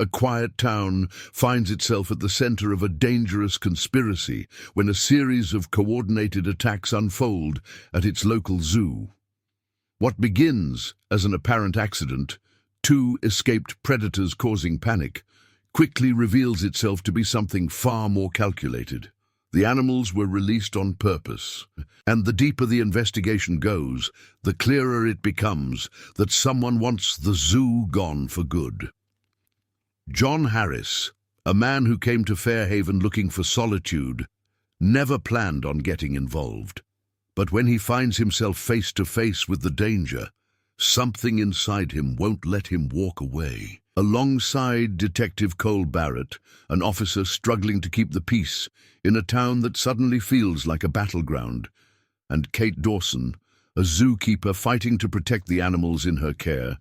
A quiet town finds itself at the center of a dangerous conspiracy when a series of coordinated attacks unfold at its local zoo. What begins as an apparent accident, two escaped predators causing panic, quickly reveals itself to be something far more calculated. The animals were released on purpose, and the deeper the investigation goes, the clearer it becomes that someone wants the zoo gone for good. John Harris, a man who came to Fairhaven looking for solitude, never planned on getting involved. But when he finds himself face to face with the danger, something inside him won't let him walk away. Alongside Detective Cole Barrett, an officer struggling to keep the peace in a town that suddenly feels like a battleground, and Kate Dawson, a zookeeper fighting to protect the animals in her care,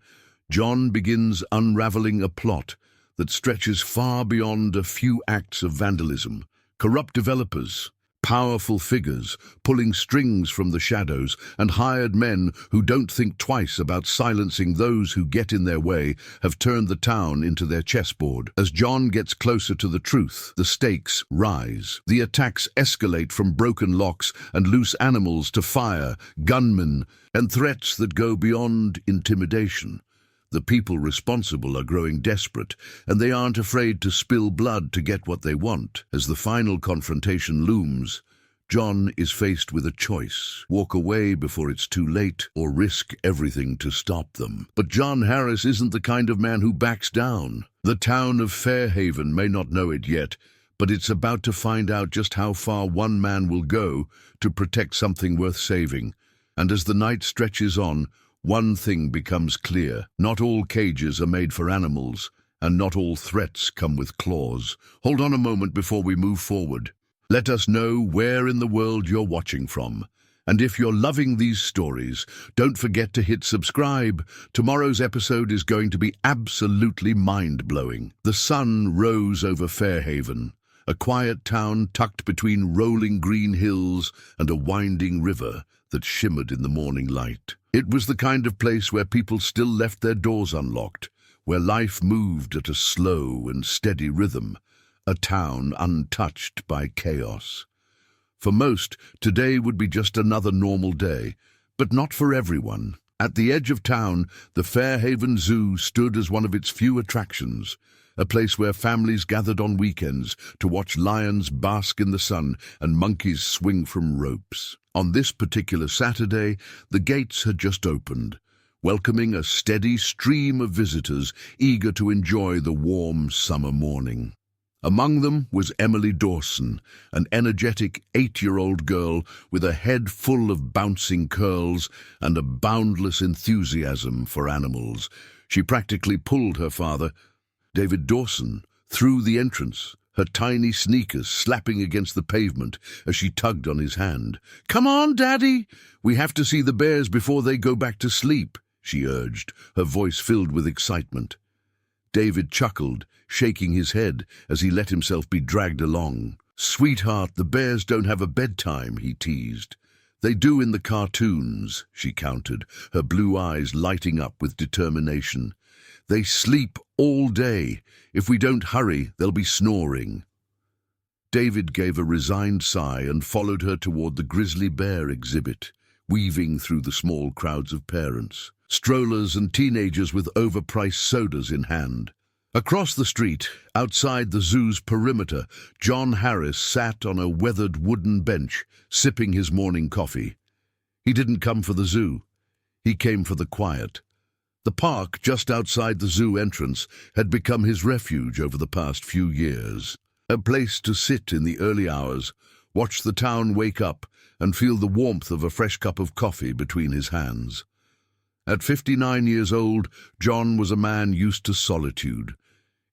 John begins unraveling a plot that stretches far beyond a few acts of vandalism. Corrupt developers, powerful figures pulling strings from the shadows, and hired men who don't think twice about silencing those who get in their way have turned the town into their chessboard. As John gets closer to the truth, the stakes rise. The attacks escalate from broken locks and loose animals to fire, gunmen, and threats that go beyond intimidation. The people responsible are growing desperate, and they aren't afraid to spill blood to get what they want. As the final confrontation looms, John is faced with a choice: walk away before it's too late, or risk everything to stop them. But John Harris isn't the kind of man who backs down. The town of Fairhaven may not know it yet, but it's about to find out just how far one man will go to protect something worth saving. And as the night stretches on, one thing becomes clear: not all cages are made for animals, and not all threats come with claws. Hold on a moment before we move forward. Let us know where in the world you're watching from. And if you're loving these stories, don't forget to hit subscribe. Tomorrow's episode is going to be absolutely mind-blowing. The sun rose over Fairhaven, a quiet town tucked between rolling green hills and a winding river that shimmered in the morning light. It was the kind of place where people still left their doors unlocked, where life moved at a slow and steady rhythm, a town untouched by chaos. For most, today would be just another normal day, but not for everyone. At the edge of town, the Fairhaven Zoo stood as one of its few attractions, a place where families gathered on weekends to watch lions bask in the sun and monkeys swing from ropes. On this particular Saturday, the gates had just opened, welcoming a steady stream of visitors eager to enjoy the warm summer morning. Among them was Emily Dawson, an energetic 8-year-old girl with a head full of bouncing curls and a boundless enthusiasm for animals. She practically pulled her father, David Dawson, through the entrance, her tiny sneakers slapping against the pavement as she tugged on his hand. "Come on, Daddy! We have to see the bears before they go back to sleep," she urged, her voice filled with excitement. David chuckled, shaking his head as he let himself be dragged along. "Sweetheart, the bears don't have a bedtime," he teased. "They do in the cartoons," she countered, her blue eyes lighting up with determination. "They sleep all day. If we don't hurry, they'll be snoring." David gave a resigned sigh and followed her toward the grizzly bear exhibit, weaving through the small crowds of parents, strollers and teenagers with overpriced sodas in hand. Across the street, outside the zoo's perimeter, John Harris sat on a weathered wooden bench, sipping his morning coffee. He didn't come for the zoo. He came for the quiet. The park just outside the zoo entrance had become his refuge over the past few years. A place to sit in the early hours, watch the town wake up, and feel the warmth of a fresh cup of coffee between his hands. At 59 years old, John was a man used to solitude.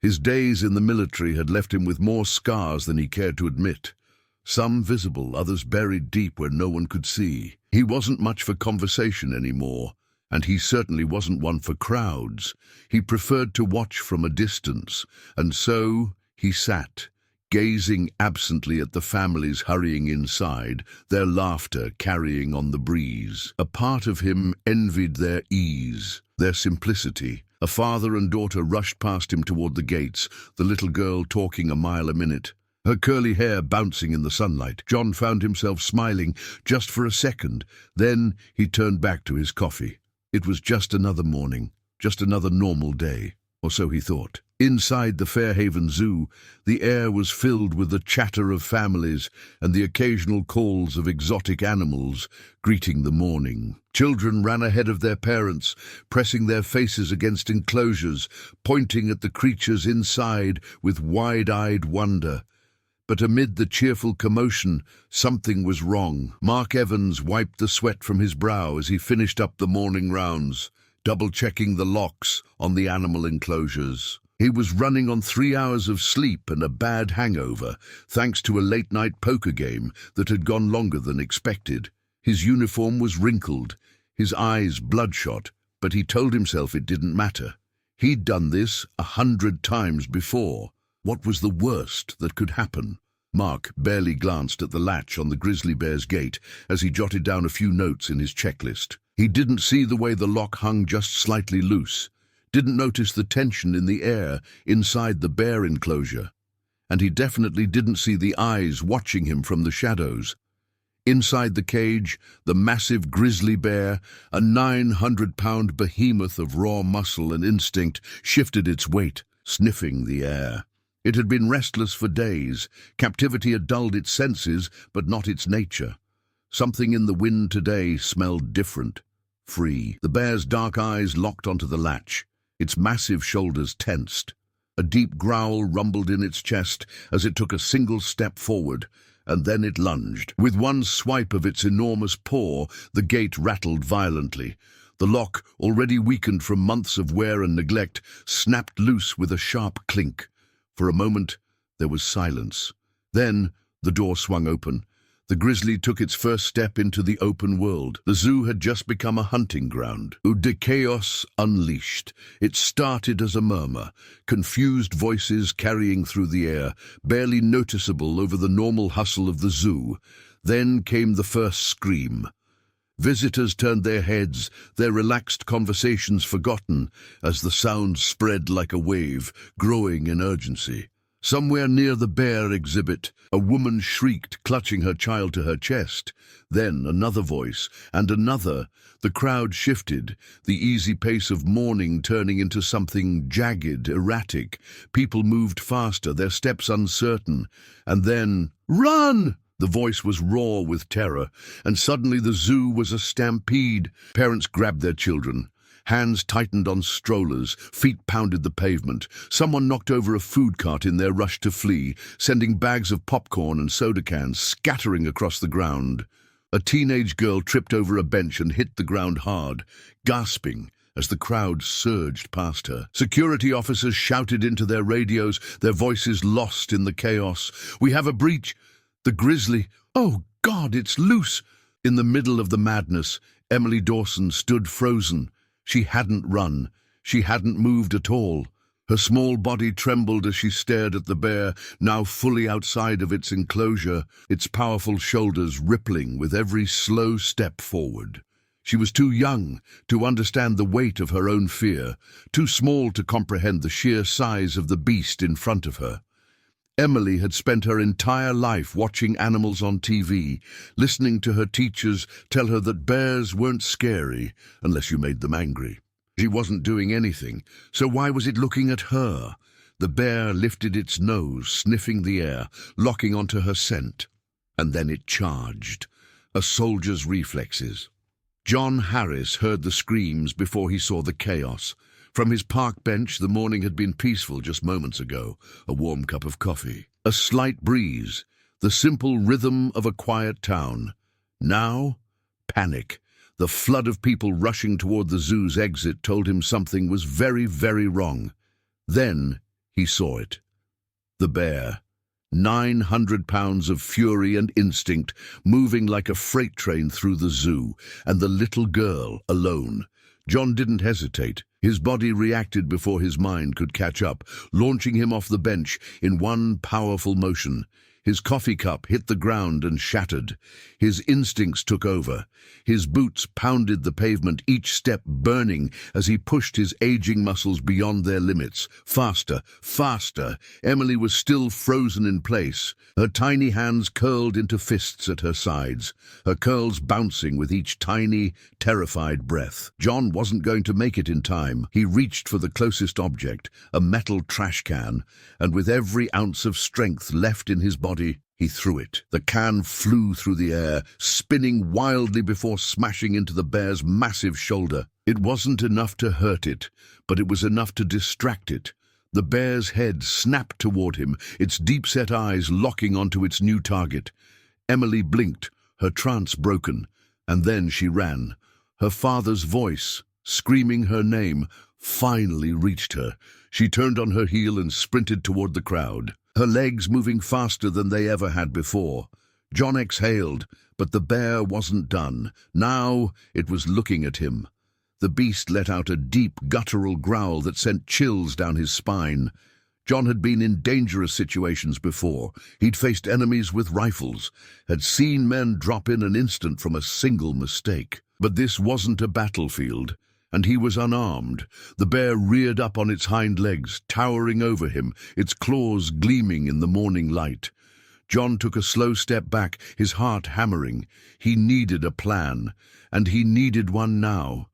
His days in the military had left him with more scars than he cared to admit. Some visible, others buried deep where no one could see. He wasn't much for conversation anymore, and he certainly wasn't one for crowds. He preferred to watch from a distance, and so he sat, gazing absently at the families hurrying inside, their laughter carrying on the breeze. A part of him envied their ease, their simplicity, A father and daughter rushed past him toward the gates, the little girl talking a mile a minute, her curly hair bouncing in the sunlight. John found himself smiling just for a second. Then he turned back to his coffee. It was just another morning, just another normal day, or so he thought. Inside the Fairhaven Zoo, the air was filled with the chatter of families and the occasional calls of exotic animals greeting the morning. Children ran ahead of their parents, pressing their faces against enclosures, pointing at the creatures inside with wide-eyed wonder. But amid the cheerful commotion, something was wrong. Mark Evans wiped the sweat from his brow as he finished up the morning rounds, double-checking the locks on the animal enclosures. He was running on 3 hours of sleep and a bad hangover, thanks to a late-night poker game that had gone longer than expected. His uniform was wrinkled, his eyes bloodshot, but he told himself it didn't matter. He'd done this 100 times before. What was the worst that could happen? Mark barely glanced at the latch on the grizzly bear's gate as he jotted down a few notes in his checklist. He didn't see the way the lock hung just slightly loose, didn't notice the tension in the air inside the bear enclosure, and he definitely didn't see the eyes watching him from the shadows. Inside the cage, the massive grizzly bear, a 900-pound behemoth of raw muscle and instinct, shifted its weight, sniffing the air. It had been restless for days. Captivity had dulled its senses, but not its nature. Something in the wind today smelled different, free. The bear's dark eyes locked onto the latch, its massive shoulders tensed. A deep growl rumbled in its chest as it took a single step forward, and then it lunged. With one swipe of its enormous paw, the gate rattled violently. The lock, already weakened from months of wear and neglect, snapped loose with a sharp clink. For a moment, there was silence. Then, the door swung open. The grizzly took its first step into the open world. The zoo had just become a hunting ground. The chaos unleashed. It started as a murmur, confused voices carrying through the air, barely noticeable over the normal hustle of the zoo. Then came the first scream. Visitors turned their heads, their relaxed conversations forgotten, as the sound spread like a wave, growing in urgency. Somewhere near the bear exhibit, a woman shrieked, clutching her child to her chest. Then another voice, and another. The crowd shifted, the easy pace of mourning turning into something jagged, erratic. People moved faster, their steps uncertain. And then, "Run!" The voice was raw with terror, and suddenly the zoo was a stampede. Parents grabbed their children. Hands tightened on strollers, feet pounded the pavement. Someone knocked over a food cart in their rush to flee, sending bags of popcorn and soda cans scattering across the ground. A teenage girl tripped over a bench and hit the ground hard, gasping as the crowd surged past her. Security officers shouted into their radios, their voices lost in the chaos. "We have a breach! The grizzly! Oh, God, it's loose!" In the middle of the madness, Emily Dawson stood frozen. She hadn't run. She hadn't moved at all. Her small body trembled as she stared at the bear, now fully outside of its enclosure, its powerful shoulders rippling with every slow step forward. She was too young to understand the weight of her own fear, too small to comprehend the sheer size of the beast in front of her. Emily had spent her entire life watching animals on TV, listening to her teachers tell her that bears weren't scary unless you made them angry. She wasn't doing anything, so why was it looking at her? The bear lifted its nose, sniffing the air, locking onto her scent. And then it charged. A soldier's reflexes. John Harris heard the screams before he saw the chaos. From his park bench, the morning had been peaceful just moments ago, a warm cup of coffee, a slight breeze, the simple rhythm of a quiet town. Now, panic. The flood of people rushing toward the zoo's exit told him something was very, very wrong. Then he saw it. The bear. 900 pounds of fury and instinct, moving like a freight train through the zoo, and the little girl alone. John didn't hesitate. His body reacted before his mind could catch up, launching him off the bench in one powerful motion. His coffee cup hit the ground and shattered. His instincts took over. His boots pounded the pavement, each step burning as he pushed his aging muscles beyond their limits. Faster, faster. Emily was still frozen in place. Her tiny hands curled into fists at her sides, her curls bouncing with each tiny, terrified breath. John wasn't going to make it in time. He reached for the closest object, a metal trash can, and with every ounce of strength left in his body, he threw it. The can flew through the air, spinning wildly before smashing into the bear's massive shoulder. It wasn't enough to hurt it, but it was enough to distract it. The bear's head snapped toward him, its deep-set eyes locking onto its new target. Emily blinked, her trance broken, and then she ran. Her father's voice, screaming her name, finally reached her. She turned on her heel and sprinted toward the crowd, her legs moving faster than they ever had before. John exhaled, but the bear wasn't done. Now it was looking at him. The beast let out a deep, guttural growl that sent chills down his spine. John had been in dangerous situations before. He'd faced enemies with rifles, had seen men drop in an instant from a single mistake. But this wasn't a battlefield, and he was unarmed. The bear reared up on its hind legs, towering over him, its claws gleaming in the morning light. John took a slow step back, his heart hammering. He needed a plan, and he needed one now.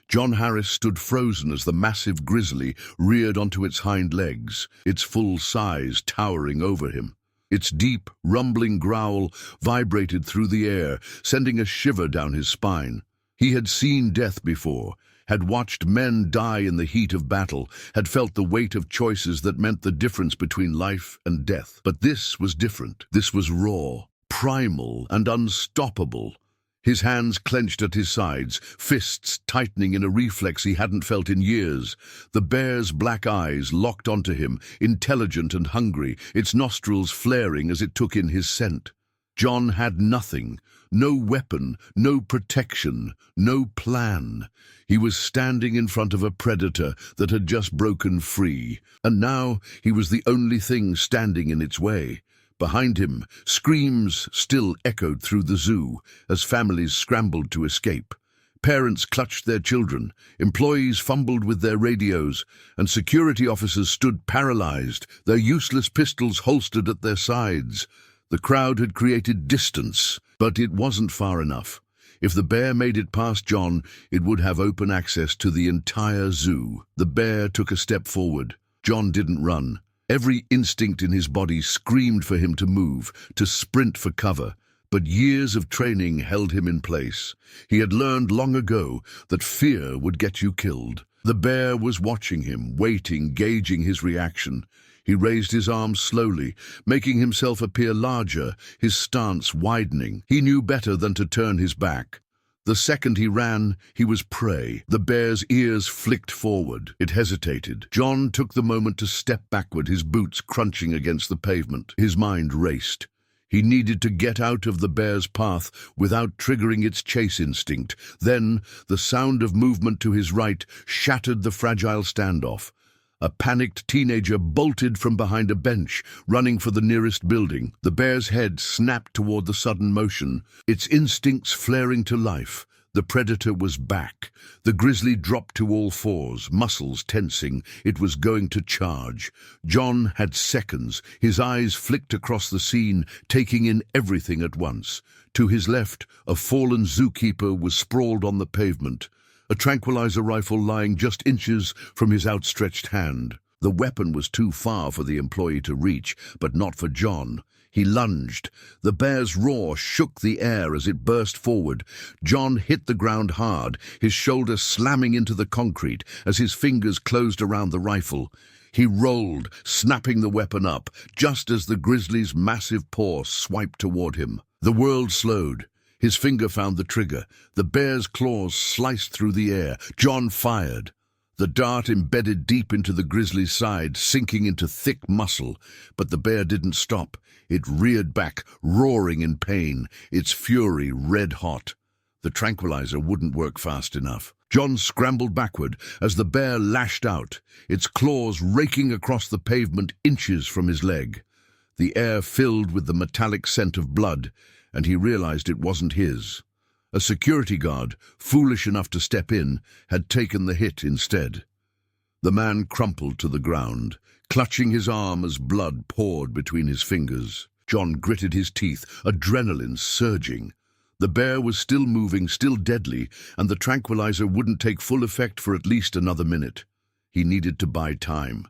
John Harris stood frozen as the massive Grizzly reared onto its hind legs, its full size towering over him. Its deep, rumbling growl vibrated through the air, sending a shiver down his spine. He had seen death before, had watched men die in the heat of battle, had felt the weight of choices that meant the difference between life and death. But this was different. This was raw, primal, and unstoppable. His hands clenched at his sides, fists tightening in a reflex he hadn't felt in years. The bear's black eyes locked onto him, intelligent and hungry, its nostrils flaring as it took in his scent. John had nothing, no weapon, no protection, no plan. He was standing in front of a predator that had just broken free, and now he was the only thing standing in its way. Behind him, screams still echoed through the zoo as families scrambled to escape. Parents clutched their children, employees fumbled with their radios, and security officers stood paralyzed, their useless pistols holstered at their sides. The crowd had created distance, but it wasn't far enough. If the bear made it past John, it would have open access to the entire zoo. The bear took a step forward. John didn't run. Every instinct in his body screamed for him to move, to sprint for cover, but years of training held him in place. He had learned long ago that fear would get you killed. The bear was watching him, waiting, gauging his reaction. He raised his arms slowly, making himself appear larger, his stance widening. He knew better than to turn his back. The second he ran, he was prey. The bear's ears flicked forward. It hesitated. John took the moment to step backward, his boots crunching against the pavement. His mind raced. He needed to get out of the bear's path without triggering its chase instinct. Then, the sound of movement to his right shattered the fragile standoff. A panicked teenager bolted from behind a bench, running for the nearest building. The bear's head snapped toward the sudden motion, its instincts flaring to life. The predator was back. The grizzly dropped to all fours, muscles tensing. It was going to charge. John had seconds. His eyes flicked across the scene, taking in everything at once. To his left, a fallen zookeeper was sprawled on the pavement, a tranquilizer rifle lying just inches from his outstretched hand. The weapon was too far for the employee to reach, but not for John. He lunged. The bear's roar shook the air as it burst forward. John hit the ground hard, his shoulder slamming into the concrete as his fingers closed around the rifle. He rolled, snapping the weapon up, just as the grizzly's massive paw swiped toward him. The world slowed. His finger found the trigger. The bear's claws sliced through the air. John fired. The dart embedded deep into the grizzly's side, sinking into thick muscle. But the bear didn't stop. It reared back, roaring in pain, its fury red-hot. The tranquilizer wouldn't work fast enough. John scrambled backward as the bear lashed out, its claws raking across the pavement inches from his leg. The air filled with the metallic scent of blood, and he realized it wasn't his. A security guard, foolish enough to step in, had taken the hit instead. The man crumpled to the ground, clutching his arm as blood poured between his fingers. John gritted his teeth, adrenaline surging. The bear was still moving, still deadly, and the tranquilizer wouldn't take full effect for at least another minute. He needed to buy time.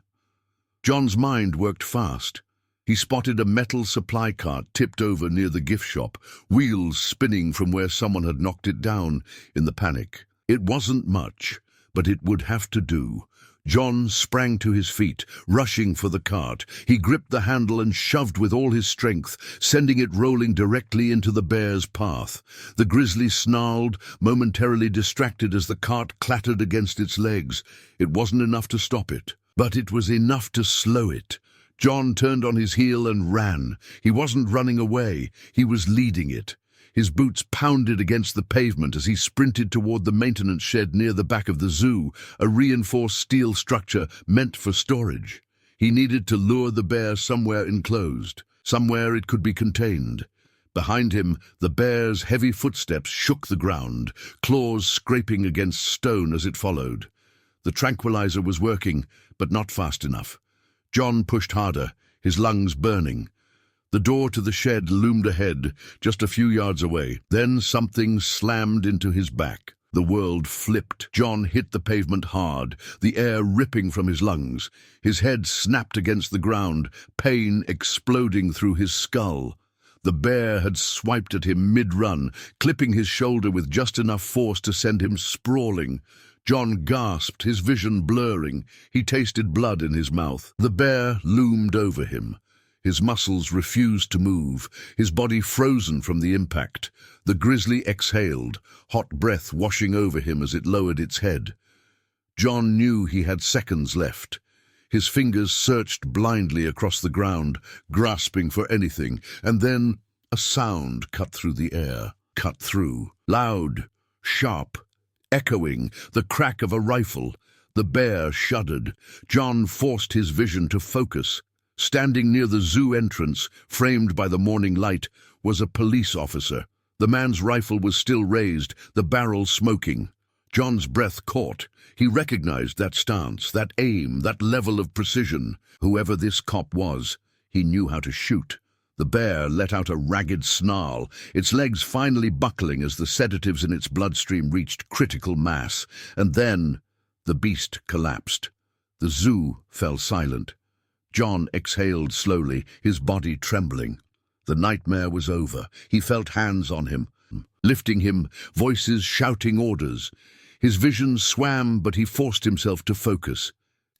John's mind worked fast. He spotted a metal supply cart tipped over near the gift shop, wheels spinning from where someone had knocked it down in the panic. It wasn't much, but it would have to do. John sprang to his feet, rushing for the cart. He gripped the handle and shoved with all his strength, sending it rolling directly into the bear's path. The grizzly snarled, momentarily distracted as the cart clattered against its legs. It wasn't enough to stop it, but it was enough to slow it. John turned on his heel and ran. He wasn't running away, he was leading it. His boots pounded against the pavement as he sprinted toward the maintenance shed near the back of the zoo, a reinforced steel structure meant for storage. He needed to lure the bear somewhere enclosed, somewhere it could be contained. Behind him, the bear's heavy footsteps shook the ground, claws scraping against stone as it followed. The tranquilizer was working, but not fast enough. John pushed harder, his lungs burning. The door to the shed loomed ahead, just a few yards away. Then something slammed into his back. The world flipped. John hit the pavement hard, the air ripping from his lungs. His head snapped against the ground, pain exploding through his skull. The bear had swiped at him mid-run, clipping his shoulder with just enough force to send him sprawling. John gasped, his vision blurring. He tasted blood in his mouth. The bear loomed over him. His muscles refused to move, his body frozen from the impact. The grizzly exhaled, hot breath washing over him as it lowered its head. John knew he had seconds left. His fingers searched blindly across the ground, grasping for anything, and then a sound cut through the air. Cut through. Loud, sharp, echoing, the crack of a rifle. The bear shuddered. John forced his vision to focus. Standing near the zoo entrance, framed by the morning light, was a police officer. The man's rifle was still raised, the barrel smoking. John's breath caught. He recognized that stance, that aim, that level of precision. Whoever this cop was, he knew how to shoot. The bear let out a ragged snarl, its legs finally buckling as the sedatives in its bloodstream reached critical mass. And then the beast collapsed. The zoo fell silent. John exhaled slowly, his body trembling. The nightmare was over. He felt hands on him, lifting him, voices shouting orders. His vision swam, but he forced himself to focus.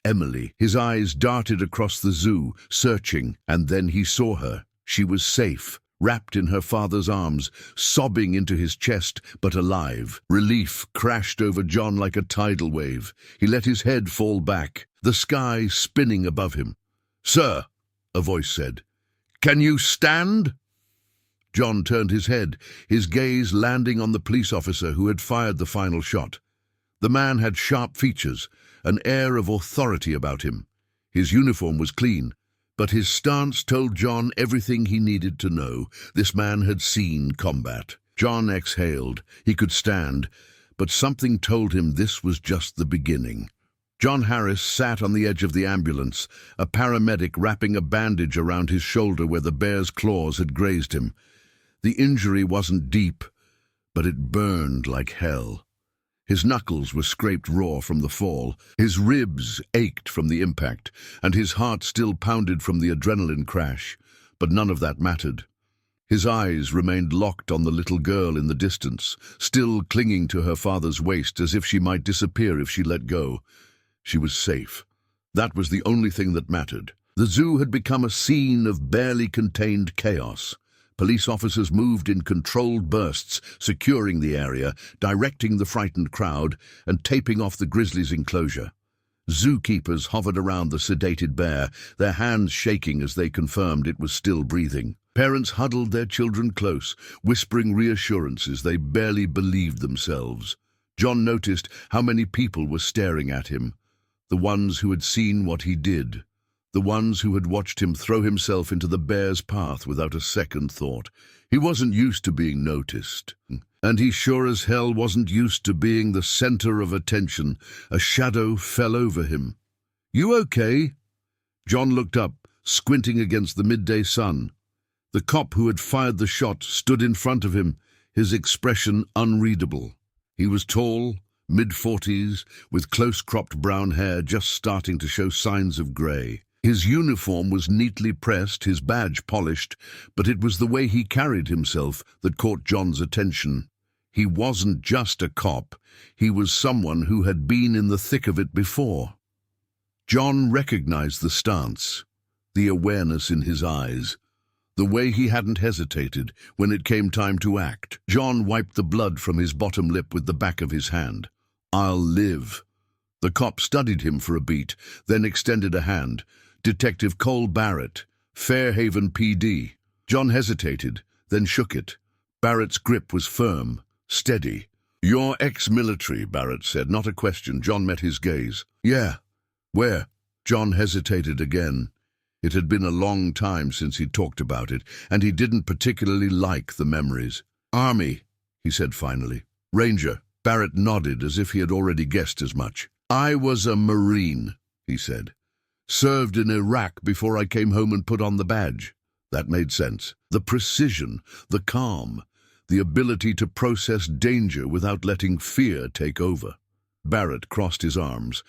Emily. His eyes darted across the zoo, searching, and then he saw her. She was safe, wrapped in her father's arms, sobbing into his chest, but alive. Relief crashed over John like a tidal wave. He let his head fall back, the sky spinning above him. "Sir," a voice said, "can you stand?" John turned his head, his gaze landing on the police officer who had fired the final shot. The man had sharp features, an air of authority about him. His uniform was clean, but his stance told John everything he needed to know. This man had seen combat. John exhaled. He could stand, but something told him this was just the beginning. John Harris sat on the edge of the ambulance, a paramedic wrapping a bandage around his shoulder where the bear's claws had grazed him. The injury wasn't deep, but it burned like hell. His knuckles were scraped raw from the fall, his ribs ached from the impact, and his heart still pounded from the adrenaline crash, but none of that mattered. His eyes remained locked on the little girl in the distance, still clinging to her father's waist as if she might disappear if she let go. She was safe. That was the only thing that mattered. The zoo had become a scene of barely contained chaos. Police officers moved in controlled bursts, securing the area, directing the frightened crowd, and taping off the grizzly's enclosure. Zookeepers hovered around the sedated bear, their hands shaking as they confirmed it was still breathing. Parents huddled their children close, whispering reassurances they barely believed themselves. John noticed how many people were staring at him. The ones who had seen what he did. the ones who had watched him throw himself into the bear's path without a second thought. He wasn't used to being noticed, and he sure as hell wasn't used to being the center of attention. A shadow fell over him. "You okay?" John looked up, squinting against the midday sun. The cop who had fired the shot stood in front of him, his expression unreadable. He was tall, mid-40s, with close-cropped brown hair just starting to show signs of grey. His uniform was neatly pressed, his badge polished, but it was the way he carried himself that caught John's attention. He wasn't just a cop, he was someone who had been in the thick of it before. John recognized the stance, the awareness in his eyes, the way he hadn't hesitated when it came time to act. John wiped the blood from his bottom lip with the back of his hand. "I'll live." The cop studied him for a beat, then extended a hand. "Detective Cole Barrett, Fairhaven PD." John hesitated, then shook it. Barrett's grip was firm, steady. "You're ex-military," Barrett said, not a question. John met his gaze. "Yeah. Where?" John hesitated again. It had been a long time since he'd talked about it, and he didn't particularly like the memories. "Army," he said finally. "Ranger." Barrett nodded as if he had already guessed as much. "I was a Marine," he said. "Served in Iraq before I came home and put on the badge." That made sense. The precision, the calm, the ability to process danger without letting fear take over. Barrett crossed his arms.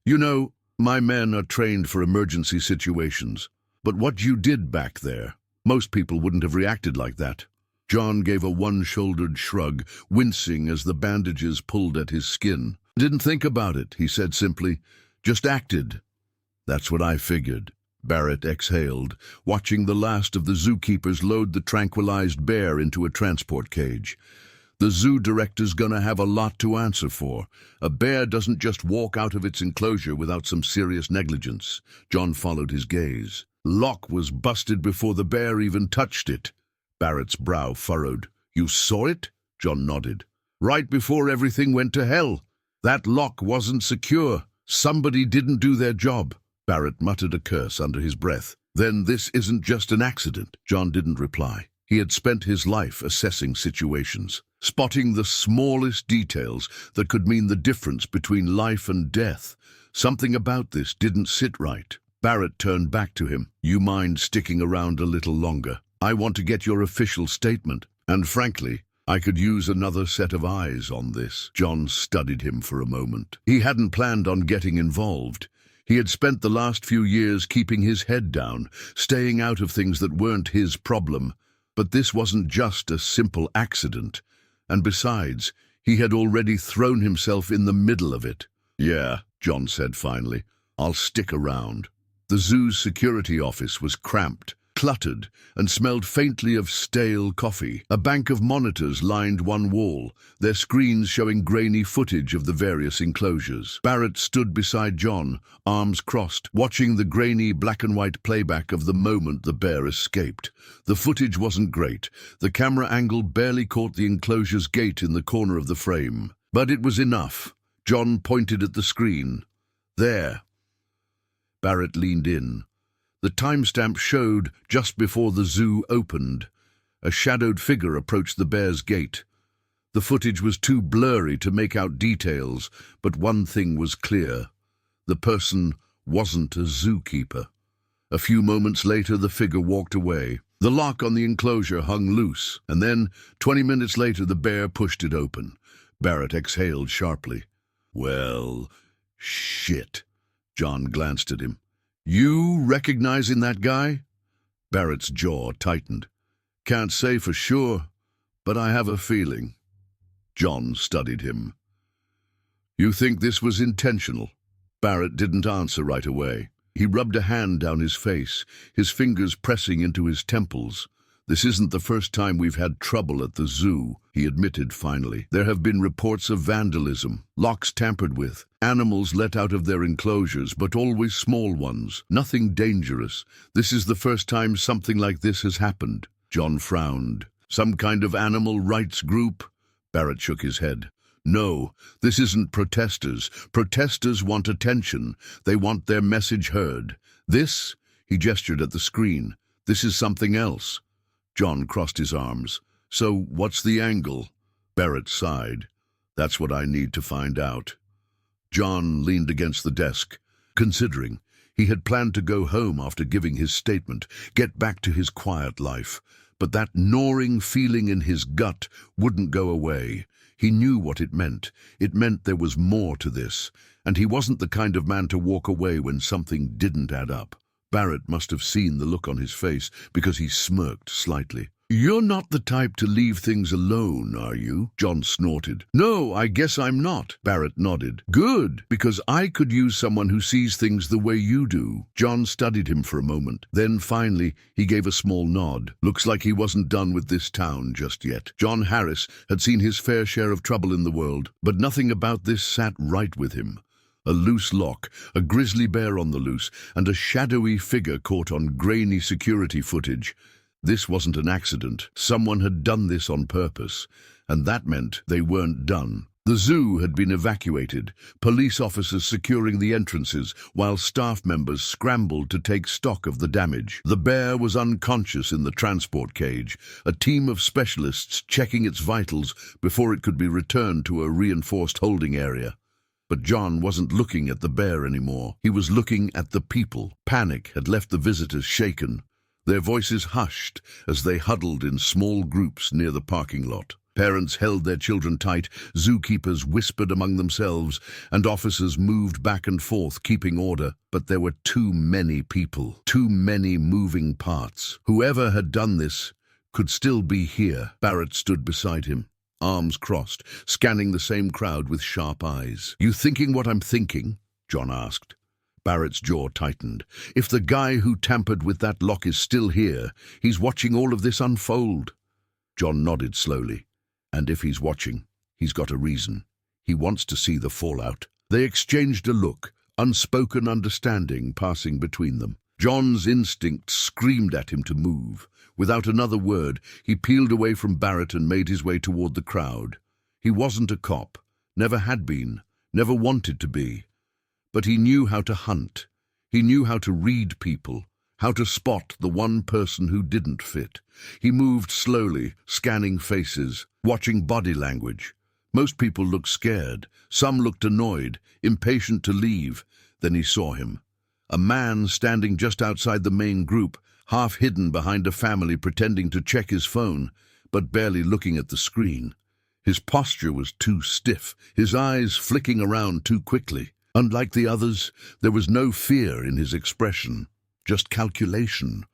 "You know, my men are trained for emergency situations, but what you did back there, most people wouldn't have reacted like that." John gave a one-shouldered shrug, wincing as the bandages pulled at his skin. "Didn't think about it," he said simply. "Just acted." "That's what I figured." Barrett exhaled, watching the last of the zookeepers load the tranquilized bear into a transport cage. The zoo director's gonna have a lot to answer for. A bear doesn't just walk out of its enclosure without some serious negligence. John followed his gaze. Lock was busted before the bear even touched it. Barrett's brow furrowed. "You saw it?" John nodded. "Right before everything went to hell. That lock wasn't secure. Somebody didn't do their job." Barrett muttered a curse under his breath. "Then this isn't just an accident." John didn't reply. He had spent his life assessing situations, spotting the smallest details that could mean the difference between life and death. Something about this didn't sit right. Barrett turned back to him. "You mind sticking around a little longer? I want to get your official statement. And frankly, I could use another set of eyes on this." John studied him for a moment. He hadn't planned on getting involved. He had spent the last few years keeping his head down, staying out of things that weren't his problem. But this wasn't just a simple accident. And besides, he had already thrown himself in the middle of it. "Yeah," John said finally, "I'll stick around." The zoo's security office was cramped, cluttered, and smelled faintly of stale coffee. A bank of monitors lined one wall, their screens showing grainy footage of the various enclosures. Barrett stood beside John, arms crossed, watching the grainy black-and-white playback of the moment the bear escaped. The footage wasn't great. The camera angle barely caught the enclosure's gate in the corner of the frame. But it was enough. John pointed at the screen. "There." Barrett leaned in. The timestamp showed just before the zoo opened. A shadowed figure approached the bear's gate. The footage was too blurry to make out details, but one thing was clear. The person wasn't a zookeeper. A few moments later, the figure walked away. The lock on the enclosure hung loose, and then, 20 minutes later, the bear pushed it open. Barrett exhaled sharply. "Well, shit." John glanced at him. "You recognizing that guy?" Barrett's jaw tightened. "Can't say for sure, but I have a feeling." John studied him. "You think this was intentional?" Barrett didn't answer right away. He rubbed a hand down his face, his fingers pressing into his temples. "This isn't the first time we've had trouble at the zoo," he admitted finally. "There have been reports of vandalism, locks tampered with, animals let out of their enclosures, but always small ones, nothing dangerous. This is the first time something like this has happened." John frowned. "Some kind of animal rights group?" Barrett shook his head. "No, this isn't protesters. Protesters want attention. They want their message heard. This, he gestured at the screen, this is something else. John crossed his arms. So what's the angle? Barrett sighed. That's what I need to find out. John leaned against the desk, considering. He had planned to go home after giving his statement, get back to his quiet life. But that gnawing feeling in his gut wouldn't go away. He knew what it meant. It meant there was more to this, and he wasn't the kind of man to walk away when something didn't add up. Barrett must have seen the look on his face, because he smirked slightly. You're not the type to leave things alone, are you? John snorted. No, I guess I'm not. Barrett nodded. Good, because I could use someone who sees things the way you do. John studied him for a moment. Then finally, he gave a small nod. Looks like he wasn't done with this town just yet. John Harris had seen his fair share of trouble in the world, but nothing about this sat right with him. A loose lock, a grizzly bear on the loose, and a shadowy figure caught on grainy security footage. This wasn't an accident. Someone had done this on purpose, and that meant they weren't done. The zoo had been evacuated, police officers securing the entrances, while staff members scrambled to take stock of the damage. The bear was unconscious in the transport cage, a team of specialists checking its vitals before it could be returned to a reinforced holding area. But John wasn't looking at the bear anymore. He was looking at the people. Panic had left the visitors shaken. Their voices hushed as they huddled in small groups near the parking lot. Parents held their children tight, zookeepers whispered among themselves, and officers moved back and forth, keeping order. But there were too many people, too many moving parts. Whoever had done this could still be here. Barrett stood beside him, arms crossed, scanning the same crowd with sharp eyes. You thinking what I'm thinking? John asked. Barrett's jaw tightened. If the guy who tampered with that lock is still here, he's watching all of this unfold. John nodded slowly. And if he's watching, he's got a reason. He wants to see the fallout. They exchanged a look, unspoken understanding passing between them. John's instinct screamed at him to move. Without another word, he peeled away from Barrett and made his way toward the crowd. He wasn't a cop, never had been, never wanted to be. But he knew how to hunt. He knew how to read people, how to spot the one person who didn't fit. He moved slowly, scanning faces, watching body language. Most people looked scared. Some looked annoyed, impatient to leave. Then he saw him. A man standing just outside the main group, half hidden behind a family pretending to check his phone, but barely looking at the screen. His posture was too stiff, his eyes flicking around too quickly. Unlike the others, there was no fear in his expression, just calculation.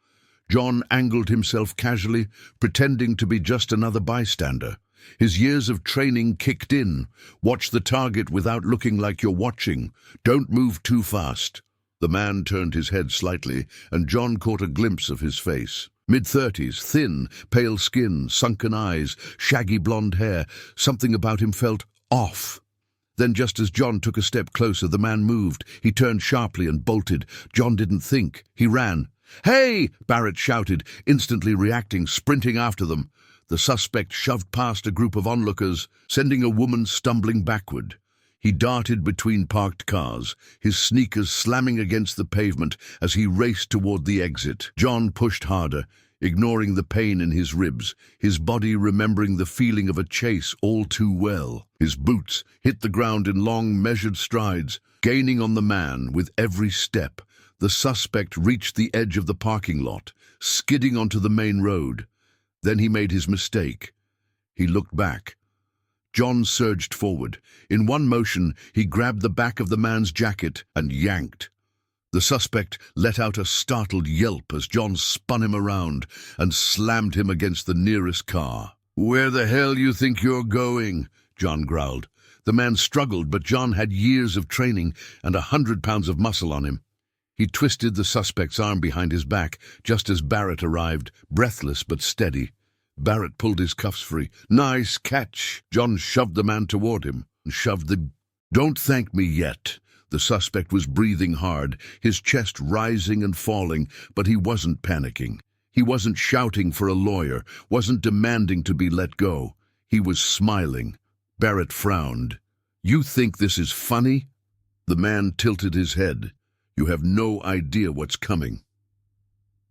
John angled himself casually, pretending to be just another bystander. His years of training kicked in. Watch the target without looking like you're watching. Don't move too fast. The man turned his head slightly, and John caught a glimpse of his face. Mid-30s, thin, pale skin, sunken eyes, shaggy blonde hair. Something about him felt off. Then just as John took a step closer, the man moved. He turned sharply and bolted. John didn't think. He ran. "Hey!" Barrett shouted, instantly reacting, sprinting after them. The suspect shoved past a group of onlookers, sending a woman stumbling backward. He darted between parked cars, his sneakers slamming against the pavement as he raced toward the exit. John pushed harder, ignoring the pain in his ribs, his body remembering the feeling of a chase all too well. His boots hit the ground in long, measured strides, gaining on the man with every step. The suspect reached the edge of the parking lot, skidding onto the main road. Then he made his mistake. He looked back. John surged forward. In one motion, he grabbed the back of the man's jacket and yanked. The suspect let out a startled yelp as John spun him around and slammed him against the nearest car. "Where the hell you think you're going?" John growled. The man struggled, but John had years of training and 100 pounds of muscle on him. He twisted the suspect's arm behind his back just as Barrett arrived, breathless but steady. Barrett pulled his cuffs free. "Nice catch!" John shoved the man toward him and shoved the... "Don't thank me yet." The suspect was breathing hard, his chest rising and falling, but he wasn't panicking. He wasn't shouting for a lawyer, wasn't demanding to be let go. He was smiling. Barrett frowned. "You think this is funny?" The man tilted his head. You have no idea what's coming."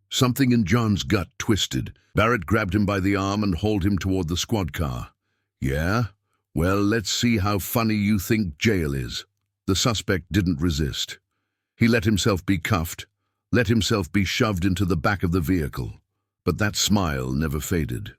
Something in John's gut twisted. Barrett grabbed him by the arm and hauled him toward the squad car. "Yeah? Well, let's see how funny you think jail is." The suspect didn't resist. He let himself be cuffed, let himself be shoved into the back of the vehicle. But that smile never faded.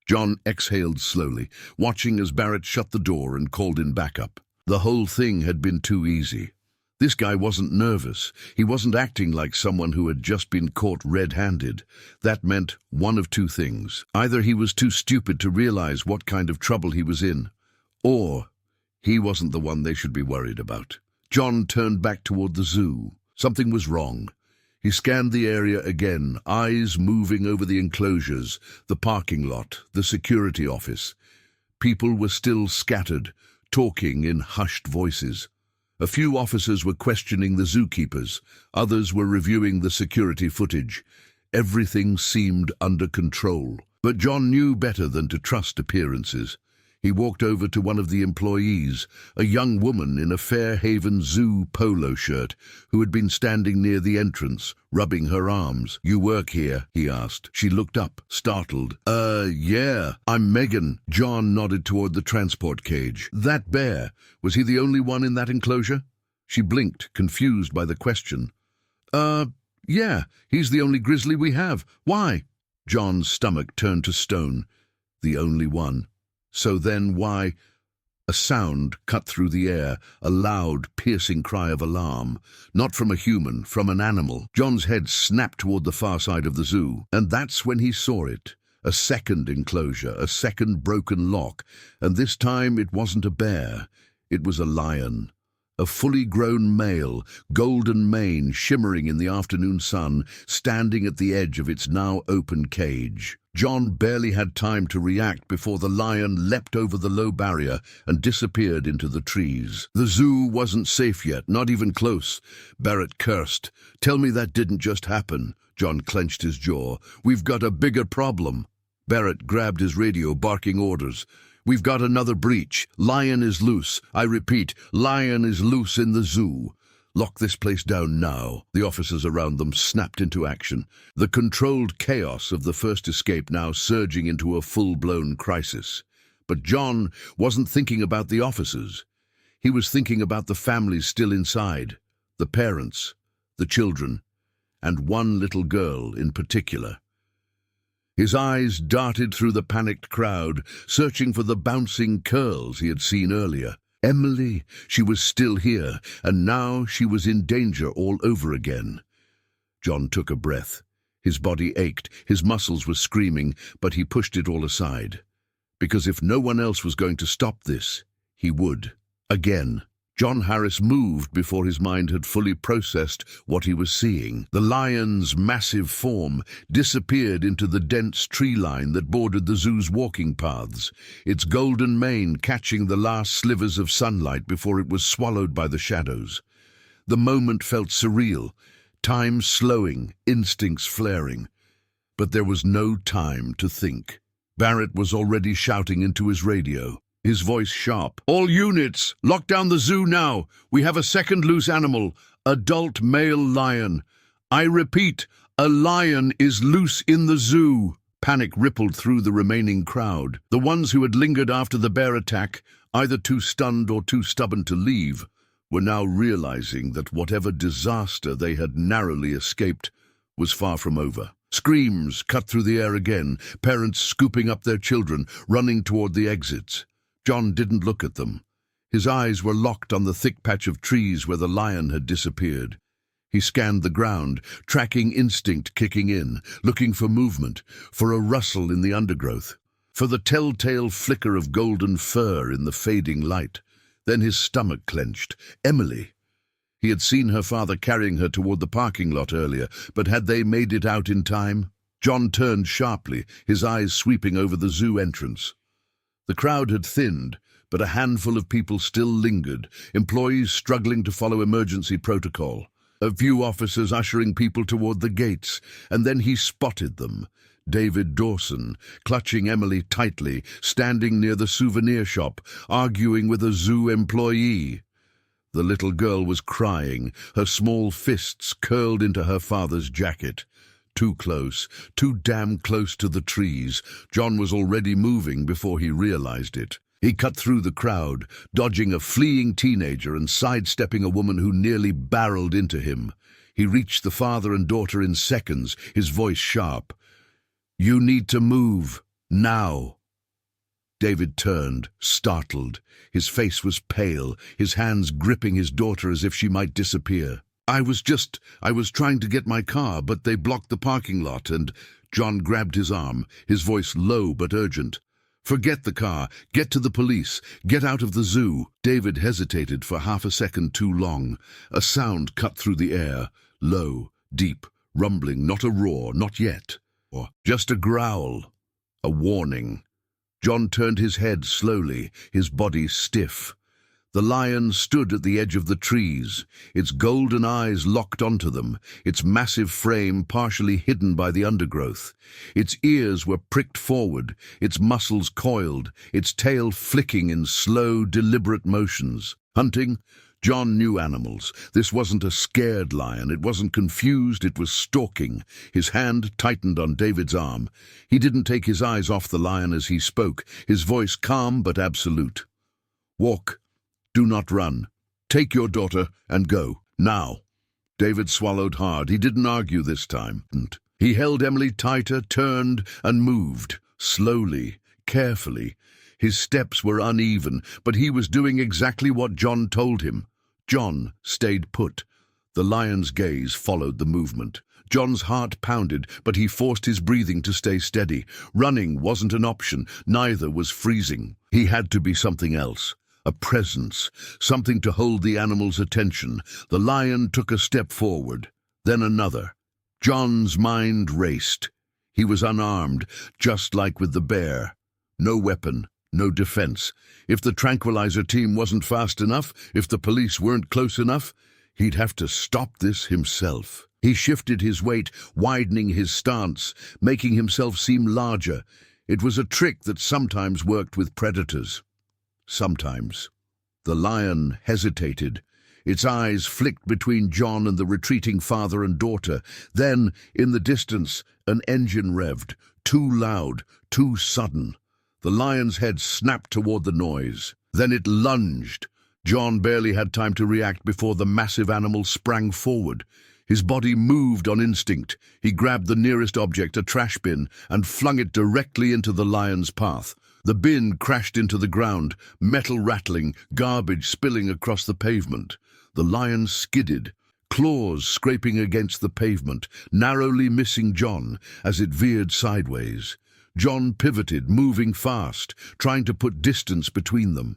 John exhaled slowly, watching as Barrett shut the door and called in backup. The whole thing had been too easy. This guy wasn't nervous. He wasn't acting like someone who had just been caught red-handed. That meant one of two things. Either he was too stupid to realize what kind of trouble he was in, or he wasn't the one they should be worried about. John turned back toward the zoo. Something was wrong. He scanned the area again, eyes moving over the enclosures, the parking lot, the security office. People were still scattered, talking in hushed voices. A few officers were questioning the zookeepers. Others were reviewing the security footage. Everything seemed under control. But John knew better than to trust appearances. He walked over to one of the employees, a young woman in a Fairhaven zoo polo shirt, who had been standing near the entrance, rubbing her arms. "You work here?" he asked. She looked up, startled. Yeah, I'm Megan." John nodded toward the transport cage. "That bear, was he the only one in that enclosure?" She blinked, confused by the question. Yeah, he's the only grizzly we have. Why?" John's stomach turned to stone. The only one. So then why? A sound cut through the air, a loud, piercing cry of alarm. Not from a human, from an animal. John's head snapped toward the far side of the zoo, and that's when he saw it. A second enclosure, a second broken lock, and this time it wasn't a bear. It was a lion. A fully grown male, golden mane shimmering in the afternoon sun, standing at the edge of its now open cage. John barely had time to react before the lion leapt over the low barrier and disappeared into the trees. The zoo wasn't safe yet, not even close. Barrett cursed. "Tell me that didn't just happen." John clenched his jaw. "We've got a bigger problem." Barrett grabbed his radio, barking orders. "We've got another breach. Lion is loose. I repeat, lion is loose in the zoo. Lock this place down now." The officers around them snapped into action, the controlled chaos of the first escape now surging into a full-blown crisis. But John wasn't thinking about the officers. He was thinking about the families still inside, the parents, the children, and one little girl in particular. His eyes darted through the panicked crowd, searching for the bouncing curls he had seen earlier. Emily, she was still here, and now she was in danger all over again. John took a breath. His body ached, his muscles were screaming, but he pushed it all aside. Because if no one else was going to stop this, he would. Again. John Harris moved before his mind had fully processed what he was seeing. The lion's massive form disappeared into the dense tree line that bordered the zoo's walking paths, its golden mane catching the last slivers of sunlight before it was swallowed by the shadows. The moment felt surreal, time slowing, instincts flaring. But there was no time to think. Barrett was already shouting into his radio. His voice sharp. "All units, lock down the zoo now. We have a second loose animal, adult male lion. I repeat, a lion is loose in the zoo." Panic rippled through the remaining crowd. The ones who had lingered after the bear attack, either too stunned or too stubborn to leave, were now realizing that whatever disaster they had narrowly escaped was far from over. Screams cut through the air again, parents scooping up their children, running toward the exits. John didn't look at them. His eyes were locked on the thick patch of trees where the lion had disappeared. He scanned the ground, tracking instinct kicking in, looking for movement, for a rustle in the undergrowth, for the telltale flicker of golden fur in the fading light. Then his stomach clenched. Emily. He had seen her father carrying her toward the parking lot earlier, but had they made it out in time? John turned sharply, his eyes sweeping over the zoo entrance. The crowd had thinned, but a handful of people still lingered, employees struggling to follow emergency protocol. A few officers ushering people toward the gates, and then he spotted them. David Dawson, clutching Emily tightly, standing near the souvenir shop, arguing with a zoo employee. The little girl was crying, her small fists curled into her father's jacket. Too close, too damn close to the trees. John was already moving before he realized it. He cut through the crowd, dodging a fleeing teenager and sidestepping a woman who nearly barreled into him. He reached the father and daughter in seconds, his voice sharp. "You need to move, now." David turned, startled. His face was pale, his hands gripping his daughter as if she might disappear. I was trying to get my car, but they blocked the parking lot," and John grabbed his arm, his voice low but urgent. "Forget the car. Get to the police. Get out of the zoo." David hesitated for half a second too long. A sound cut through the air, low, deep, rumbling, not a roar, not yet. Or just a growl, a warning. John turned his head slowly, his body stiff. The lion stood at the edge of the trees, its golden eyes locked onto them, its massive frame partially hidden by the undergrowth. Its ears were pricked forward, its muscles coiled, its tail flicking in slow, deliberate motions. Hunting? John knew animals. This wasn't a scared lion. It wasn't confused. It was stalking. His hand tightened on David's arm. He didn't take his eyes off the lion as he spoke, his voice calm but absolute. "Walk. Do not run. Take your daughter and go. Now." David swallowed hard. He didn't argue this time. He held Emily tighter, turned, and moved, slowly, carefully. His steps were uneven, but he was doing exactly what John told him. John stayed put. The lion's gaze followed the movement. John's heart pounded, but he forced his breathing to stay steady. Running wasn't an option, neither was freezing. He had to be something else. A presence, something to hold the animal's attention. The lion took a step forward, then another. John's mind raced. He was unarmed, just like with the bear. No weapon, no defense. If the tranquilizer team wasn't fast enough, if the police weren't close enough, he'd have to stop this himself. He shifted his weight, widening his stance, making himself seem larger. It was a trick that sometimes worked with predators. Sometimes. The lion hesitated. Its eyes flicked between John and the retreating father and daughter. Then, in the distance, an engine revved. Too loud, too sudden. The lion's head snapped toward the noise. Then it lunged. John barely had time to react before the massive animal sprang forward. His body moved on instinct. He grabbed the nearest object, a trash bin, and flung it directly into the lion's path. The bin crashed into the ground, metal rattling, garbage spilling across the pavement. The lion skidded, claws scraping against the pavement, narrowly missing John as it veered sideways. John pivoted, moving fast, trying to put distance between them.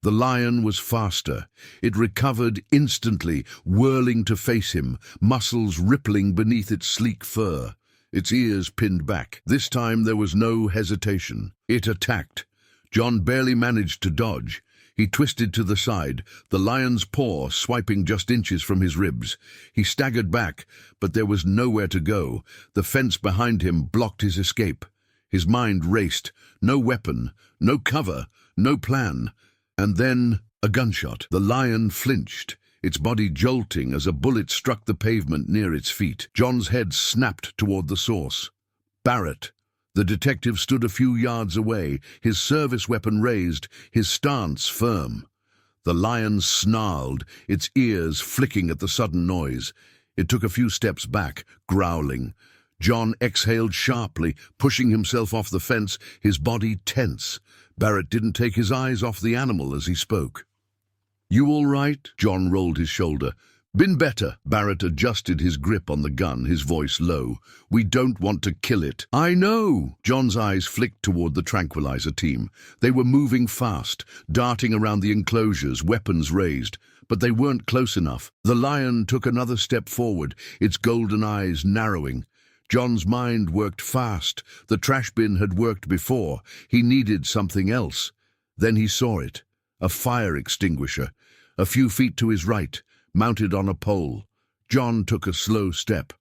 The lion was faster. It recovered instantly, whirling to face him, muscles rippling beneath its sleek fur. Its ears pinned back. This time there was no hesitation. It attacked. John barely managed to dodge. He twisted to the side, the lion's paw swiping just inches from his ribs. He staggered back, but there was nowhere to go. The fence behind him blocked his escape. His mind raced. No weapon, no cover, no plan. And then a gunshot. The lion flinched, its body jolting as a bullet struck the pavement near its feet. John's head snapped toward the source. Barrett. The detective stood a few yards away, his service weapon raised, his stance firm. The lion snarled, its ears flicking at the sudden noise. It took a few steps back, growling. John exhaled sharply, pushing himself off the fence, his body tense. Barrett didn't take his eyes off the animal as he spoke. "You all right?" John rolled his shoulder. "Been better." Barrett adjusted his grip on the gun, his voice low. "We don't want to kill it." "I know." John's eyes flicked toward the tranquilizer team. They were moving fast, darting around the enclosures, weapons raised. But they weren't close enough. The lion took another step forward, its golden eyes narrowing. John's mind worked fast. The trash bin had worked before. He needed something else. Then he saw it. A fire extinguisher. A few feet to his right, mounted on a pole. John took a slow step.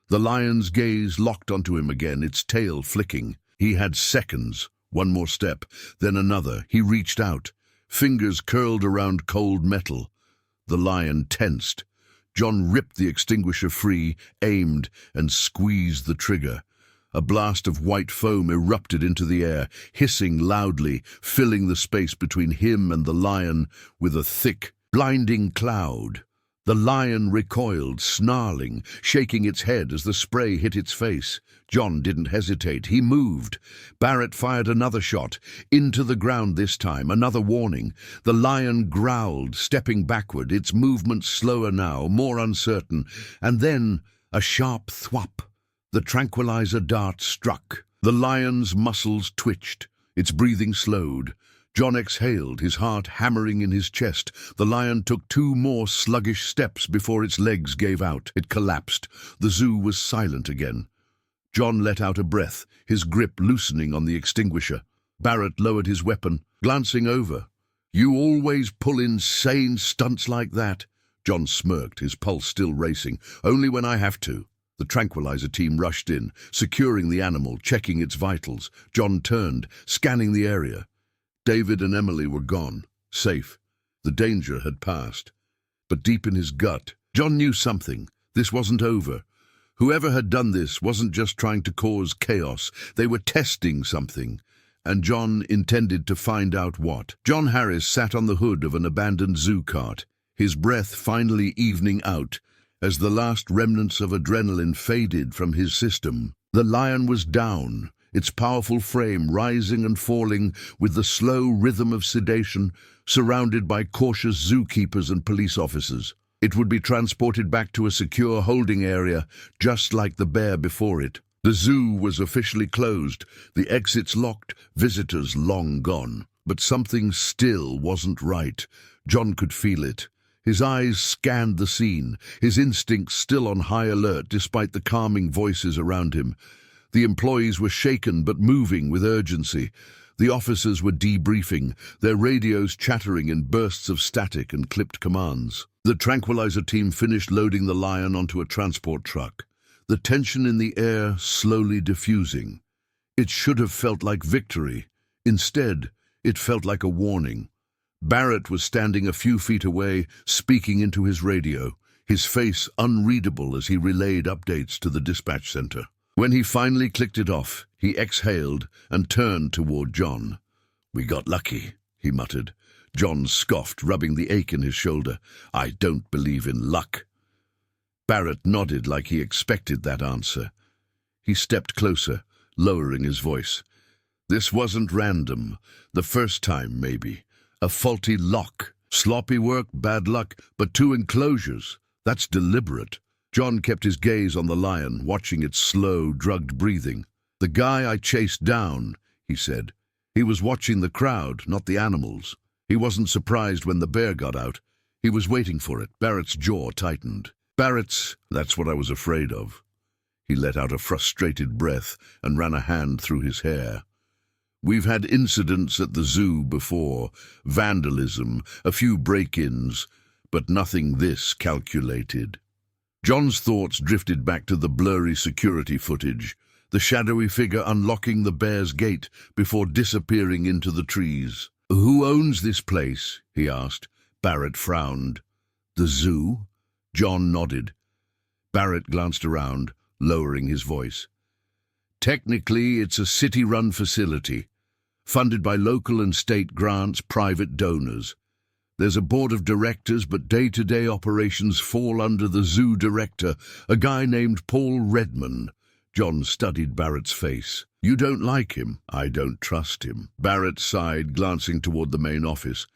The lion's gaze locked onto him again, its tail flicking. He had seconds. One more step, then another. He reached out. Fingers curled around cold metal. The lion tensed. John ripped the extinguisher free, aimed, and squeezed the trigger. A blast of white foam erupted into the air, hissing loudly, filling the space between him and the lion with a thick, blinding cloud. The lion recoiled, snarling, shaking its head as the spray hit its face. John didn't hesitate. He moved. Barrett fired another shot, into the ground this time, another warning. The lion growled, stepping backward, its movement slower now, more uncertain, and then a sharp thwop. The tranquilizer dart struck. The lion's muscles twitched. Its breathing slowed. John exhaled, his heart hammering in his chest. The lion took 2 more sluggish steps before its legs gave out. It collapsed. The zoo was silent again. John let out a breath, his grip loosening on the extinguisher. Barrett lowered his weapon, glancing over. "You always pull insane stunts like that?" John smirked, his pulse still racing. "Only when I have to." The tranquilizer team rushed in, securing the animal, checking its vitals. John turned, scanning the area. David and Emily were gone, safe. The danger had passed. But deep in his gut, John knew something. This wasn't over. Whoever had done this wasn't just trying to cause chaos. They were testing something. And John intended to find out what. John Harris sat on the hood of an abandoned zoo cart, his breath finally evening out as the last remnants of adrenaline faded from his system. The lion was down, its powerful frame rising and falling with the slow rhythm of sedation, surrounded by cautious zookeepers and police officers. It would be transported back to a secure holding area, just like the bear before it. The zoo was officially closed, the exits locked, visitors long gone. But something still wasn't right. John could feel it. His eyes scanned the scene, his instincts still on high alert despite the calming voices around him. The employees were shaken but moving with urgency. The officers were debriefing, their radios chattering in bursts of static and clipped commands. The tranquilizer team finished loading the lion onto a transport truck, the tension in the air slowly diffusing. It should have felt like victory. Instead, it felt like a warning. Barrett was standing a few feet away, speaking into his radio, his face unreadable as he relayed updates to the dispatch center. When he finally clicked it off, he exhaled and turned toward John. "We got lucky," he muttered. John scoffed, rubbing the ache in his shoulder. "I don't believe in luck." Barrett nodded like he expected that answer. He stepped closer, lowering his voice. "This wasn't random. The first time, maybe. A faulty lock. Sloppy work, bad luck, but 2 enclosures. That's deliberate." John kept his gaze on the lion, watching its slow, drugged breathing. "The guy I chased down," he said. He was watching the crowd, not the animals. He wasn't surprised when the bear got out. He was waiting for it. Barrett's jaw tightened. That's what I was afraid of." He let out a frustrated breath and ran a hand through his hair. "We've had incidents at the zoo before. Vandalism, a few break-ins, but nothing this calculated." John's thoughts drifted back to the blurry security footage, the shadowy figure unlocking the bear's gate before disappearing into the trees. "Who owns this place?" he asked. Barrett frowned. "The zoo?" John nodded. Barrett glanced around, lowering his voice. "Technically, it's a city-run facility, funded by local and state grants, private donors. There's a board of directors, but day-to-day operations fall under the zoo director, a guy named Paul Redman." John studied Barrett's face. "You don't like him?" "I don't trust him." Barrett sighed, glancing toward the main office.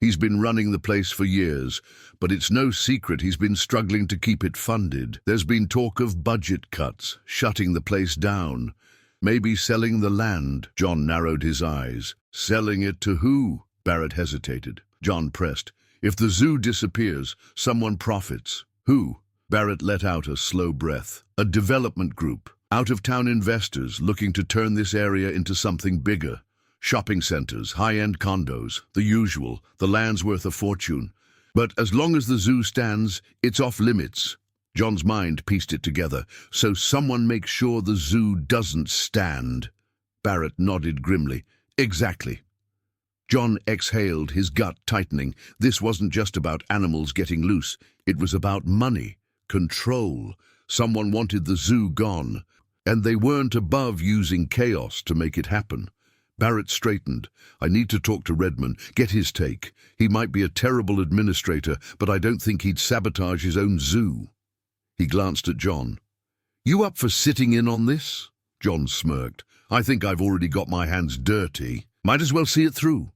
"He's been running the place for years, but it's no secret he's been struggling to keep it funded. There's been talk of budget cuts, shutting the place down, maybe selling the land." John narrowed his eyes. "Selling it to who?" Barrett hesitated. John pressed. "If the zoo disappears, someone profits. Who?" Barrett let out a slow breath. "A development group. Out-of-town investors looking to turn this area into something bigger. Shopping centers, high-end condos, the usual. The land's worth a fortune. But as long as the zoo stands, it's off limits." John's mind pieced it together. "So someone makes sure the zoo doesn't stand." Barrett nodded grimly. "Exactly." John exhaled, his gut tightening. This wasn't just about animals getting loose. It was about money, control. Someone wanted the zoo gone, and they weren't above using chaos to make it happen. Barrett straightened. I need to talk to Redman, get his take. He might be a terrible administrator, but I don't think he'd sabotage his own zoo. He glanced at John. You up for sitting in on this? John smirked. I think I've already got my hands dirty. Might as well see it through.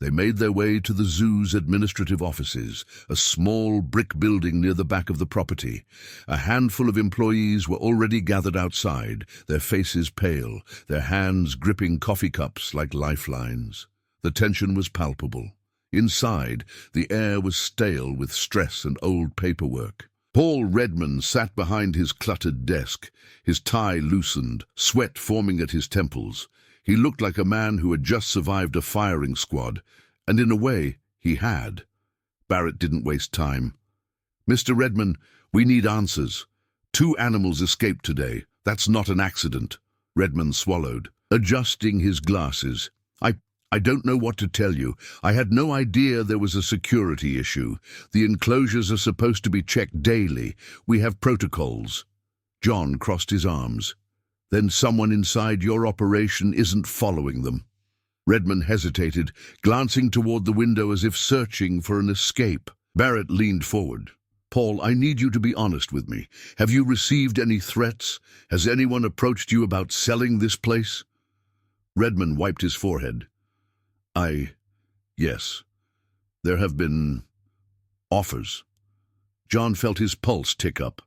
They made their way to the zoo's administrative offices, a small brick building near the back of the property. A handful of employees were already gathered outside, their faces pale, their hands gripping coffee cups like lifelines. The tension was palpable. Inside, the air was stale with stress and old paperwork. Paul Redman sat behind his cluttered desk, his tie loosened, sweat forming at his temples. He looked like a man who had just survived a firing squad, and in a way, he had. Barrett didn't waste time. Mr. Redman, we need answers. 2 animals escaped today. That's not an accident. Redman swallowed, adjusting his glasses. I don't know what to tell you. I had no idea there was a security issue. The enclosures are supposed to be checked daily. We have protocols. John crossed his arms. Then someone inside your operation isn't following them. Redman hesitated, glancing toward the window as if searching for an escape. Barrett leaned forward. Paul, I need you to be honest with me. Have you received any threats? Has anyone approached you about selling this place? Redman wiped his forehead. Yes. There have been offers. John felt his pulse tick up.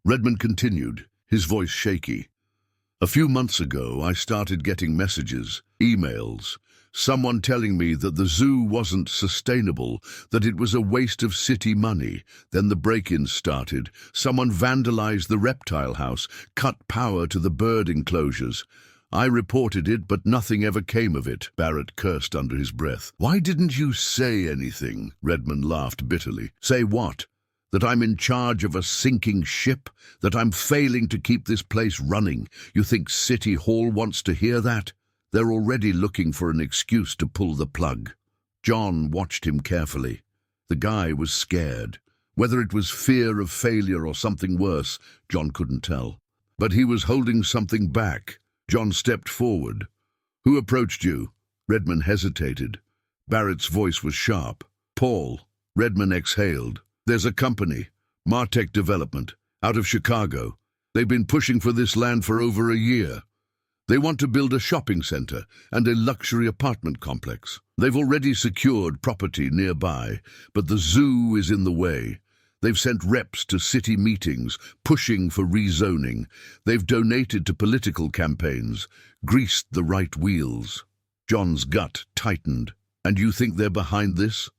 Redman continued, his voice shaky. A few months ago, I started getting messages, emails, someone telling me that the zoo wasn't sustainable, that it was a waste of city money. Then the break-ins started. Someone vandalized the reptile house, cut power to the bird enclosures. I reported it, but nothing ever came of it. Barrett cursed under his breath. Why didn't you say anything? Redman laughed bitterly. Say what? That I'm in charge of a sinking ship? That I'm failing to keep this place running? You think City Hall wants to hear that? They're already looking for an excuse to pull the plug. John watched him carefully. The guy was scared. Whether it was fear of failure or something worse, John couldn't tell. But he was holding something back. John stepped forward. Who approached you? Redman hesitated. Barrett's voice was sharp. Paul. Redman exhaled. There's a company, Martech Development, out of Chicago. They've been pushing for this land for over a year. They want to build a shopping center and a luxury apartment complex. They've already secured property nearby, but the zoo is in the way. They've sent reps to city meetings, pushing for rezoning. They've donated to political campaigns, greased the right wheels. John's gut tightened. And you think they're behind this?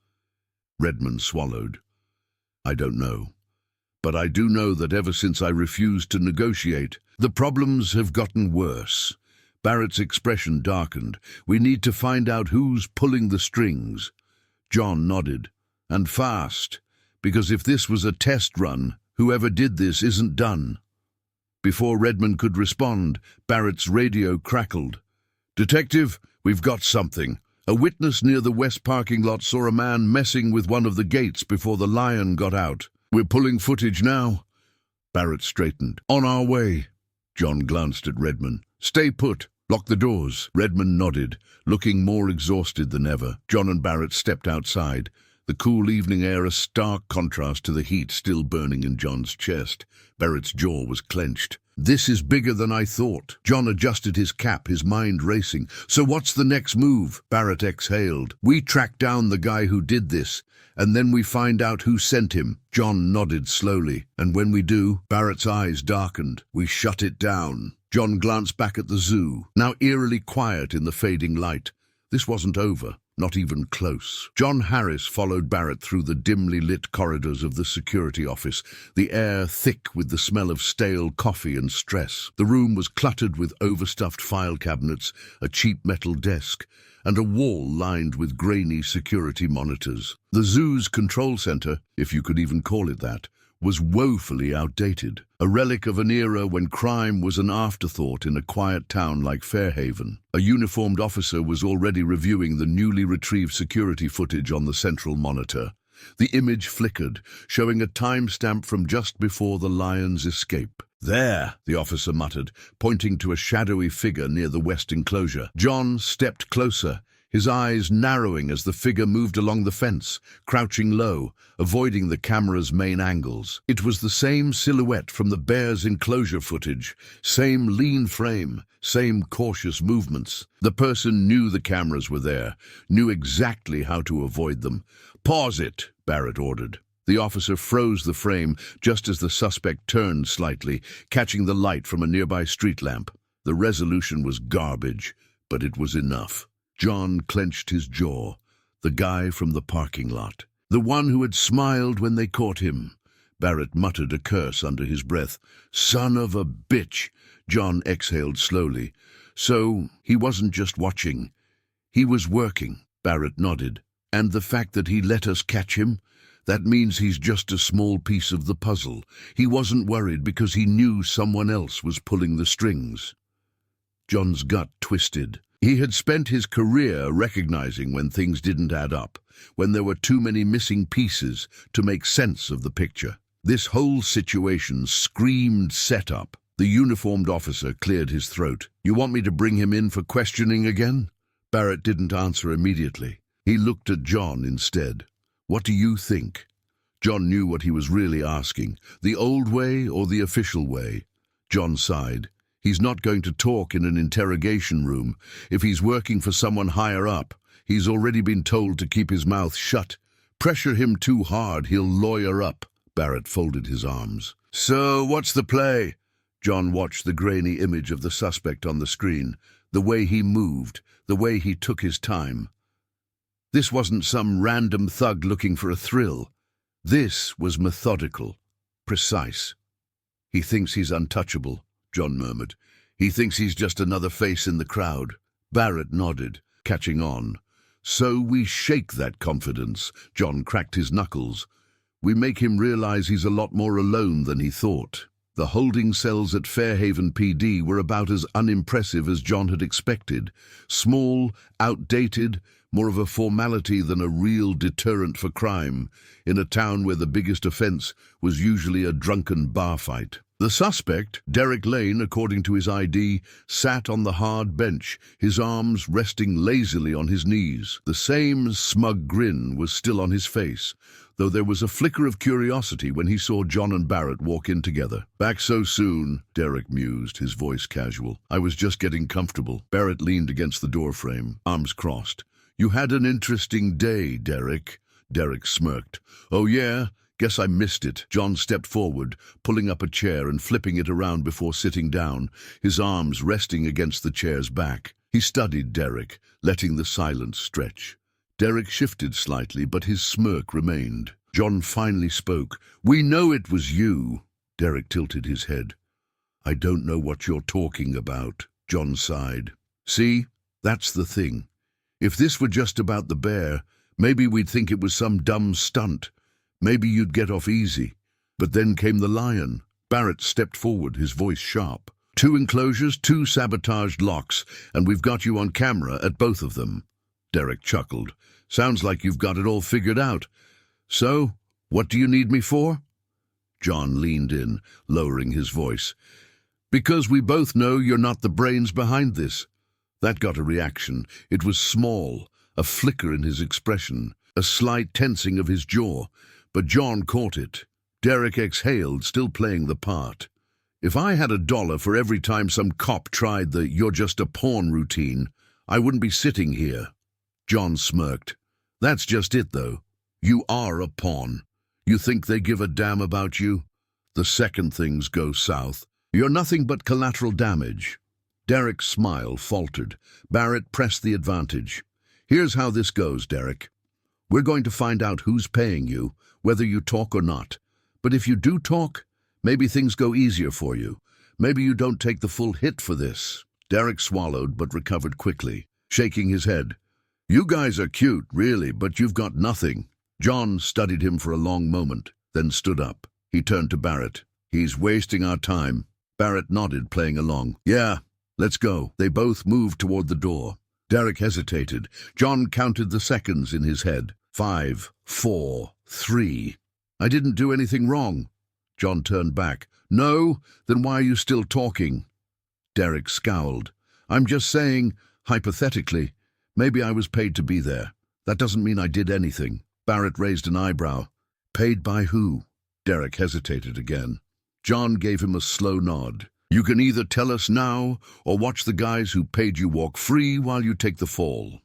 Redman swallowed. I don't know. But I do know that ever since I refused to negotiate, the problems have gotten worse. Barrett's expression darkened. We need to find out who's pulling the strings. John nodded. And fast. Because if this was a test run, whoever did this isn't done. Before Redman could respond, Barrett's radio crackled. Detective, we've got something. A witness near the west parking lot saw a man messing with one of the gates before the lion got out. We're pulling footage now. Barrett straightened. On our way. John glanced at Redman. Stay put. Lock the doors. Redman nodded, looking more exhausted than ever. John and Barrett stepped outside. The cool evening air a stark contrast to the heat still burning in John's chest. Barrett's jaw was clenched. This is bigger than I thought. John adjusted his cap, his mind racing. So what's the next move? Barrett exhaled. We track down the guy who did this, and then we find out who sent him. John nodded slowly. And when we do, Barrett's eyes darkened. We shut it down. John glanced back at the zoo, now eerily quiet in the fading light. This wasn't over. Not even close. John Harris followed Barrett through the dimly lit corridors of the security office, the air thick with the smell of stale coffee and stress. The room was cluttered with overstuffed file cabinets, a cheap metal desk, and a wall lined with grainy security monitors. The zoo's control center, if you could even call it that, was woefully outdated, a relic of an era when crime was an afterthought in a quiet town like Fairhaven. A uniformed officer was already reviewing the newly retrieved security footage on the central monitor. The image flickered, showing a timestamp from just before the lion's escape. "There," the officer muttered, pointing to a shadowy figure near the west enclosure. John stepped closer, his eyes narrowing as the figure moved along the fence, crouching low, avoiding the camera's main angles. It was the same silhouette from the bear's enclosure footage, same lean frame, same cautious movements. The person knew the cameras were there, knew exactly how to avoid them. "Pause it," Barrett ordered. The officer froze the frame just as the suspect turned slightly, catching the light from a nearby street lamp. The resolution was garbage, but it was enough. John clenched his jaw. The guy from the parking lot. The one who had smiled when they caught him. Barrett muttered a curse under his breath. "Son of a bitch!" John exhaled slowly. "So he wasn't just watching. He was working." Barrett nodded. "And the fact that he let us catch him? That means he's just a small piece of the puzzle. He wasn't worried because he knew someone else was pulling the strings." John's gut twisted. He had spent his career recognizing when things didn't add up, when there were too many missing pieces to make sense of the picture. This whole situation screamed setup. The uniformed officer cleared his throat. "You want me to bring him in for questioning again?" Barrett didn't answer immediately. He looked at John instead. "What do you think?" John knew what he was really asking, the old way or the official way. John sighed. He's not going to talk in an interrogation room. If he's working for someone higher up, he's already been told to keep his mouth shut. Pressure him too hard, he'll lawyer up. Barrett folded his arms. "So, what's the play?" John watched the grainy image of the suspect on the screen, the way he moved, the way he took his time. This wasn't some random thug looking for a thrill. This was methodical, precise. "He thinks he's untouchable," John murmured. "He thinks he's just another face in the crowd." Barrett nodded, catching on. "So we shake that confidence." John cracked his knuckles. "We make him realize he's a lot more alone than he thought." The holding cells at Fairhaven PD were about as unimpressive as John had expected. Small, outdated, more of a formality than a real deterrent for crime, in a town where the biggest offense was usually a drunken bar fight. The suspect, Derek Lane, according to his ID, sat on the hard bench, his arms resting lazily on his knees. The same smug grin was still on his face, though there was a flicker of curiosity when he saw John and Barrett walk in together. "Back so soon," Derek mused, his voice casual. "I was just getting comfortable." Barrett leaned against the doorframe, arms crossed. "You had an interesting day, Derek." Derek smirked. "Oh yeah? Guess I missed it." John stepped forward, pulling up a chair and flipping it around before sitting down, his arms resting against the chair's back. He studied Derek, letting the silence stretch. Derek shifted slightly, but his smirk remained. John finally spoke. "We know it was you." Derek tilted his head. "I don't know what you're talking about," John sighed. "See, that's the thing. If this were just about the bear, maybe we'd think it was some dumb stunt. Maybe you'd get off easy. But then came the lion." Barrett stepped forward, his voice sharp. "2 enclosures, 2 sabotaged locks, and we've got you on camera at both of them." Derek chuckled. "Sounds like you've got it all figured out. So, what do you need me for?" John leaned in, lowering his voice. "Because we both know you're not the brains behind this." That got a reaction. It was small, a flicker in his expression, a slight tensing of his jaw. But John caught it. Derek exhaled, still playing the part. "If I had $1 for every time some cop tried the 'you're just a pawn' routine, I wouldn't be sitting here." John smirked. "That's just it, though. You are a pawn. You think they give a damn about you? The second things go south, you're nothing but collateral damage." Derek's smile faltered. Barrett pressed the advantage. "Here's how this goes, Derek. We're going to find out who's paying you, whether you talk or not. But if you do talk, maybe things go easier for you. Maybe you don't take the full hit for this." Derek swallowed but recovered quickly, shaking his head. "You guys are cute, really, but you've got nothing." John studied him for a long moment, then stood up. He turned to Barrett. "He's wasting our time." Barrett nodded, playing along. "Yeah, let's go." They both moved toward the door. Derek hesitated. John counted the seconds in his head. 5, 4, 3. "I didn't do anything wrong." John turned back. "No? Then why are you still talking?" Derek scowled. "I'm just saying, hypothetically, maybe I was paid to be there. That doesn't mean I did anything." Barrett raised an eyebrow. "Paid by who?" Derek hesitated again. John gave him a slow nod. "You can either tell us now, or watch the guys who paid you walk free while you take the fall."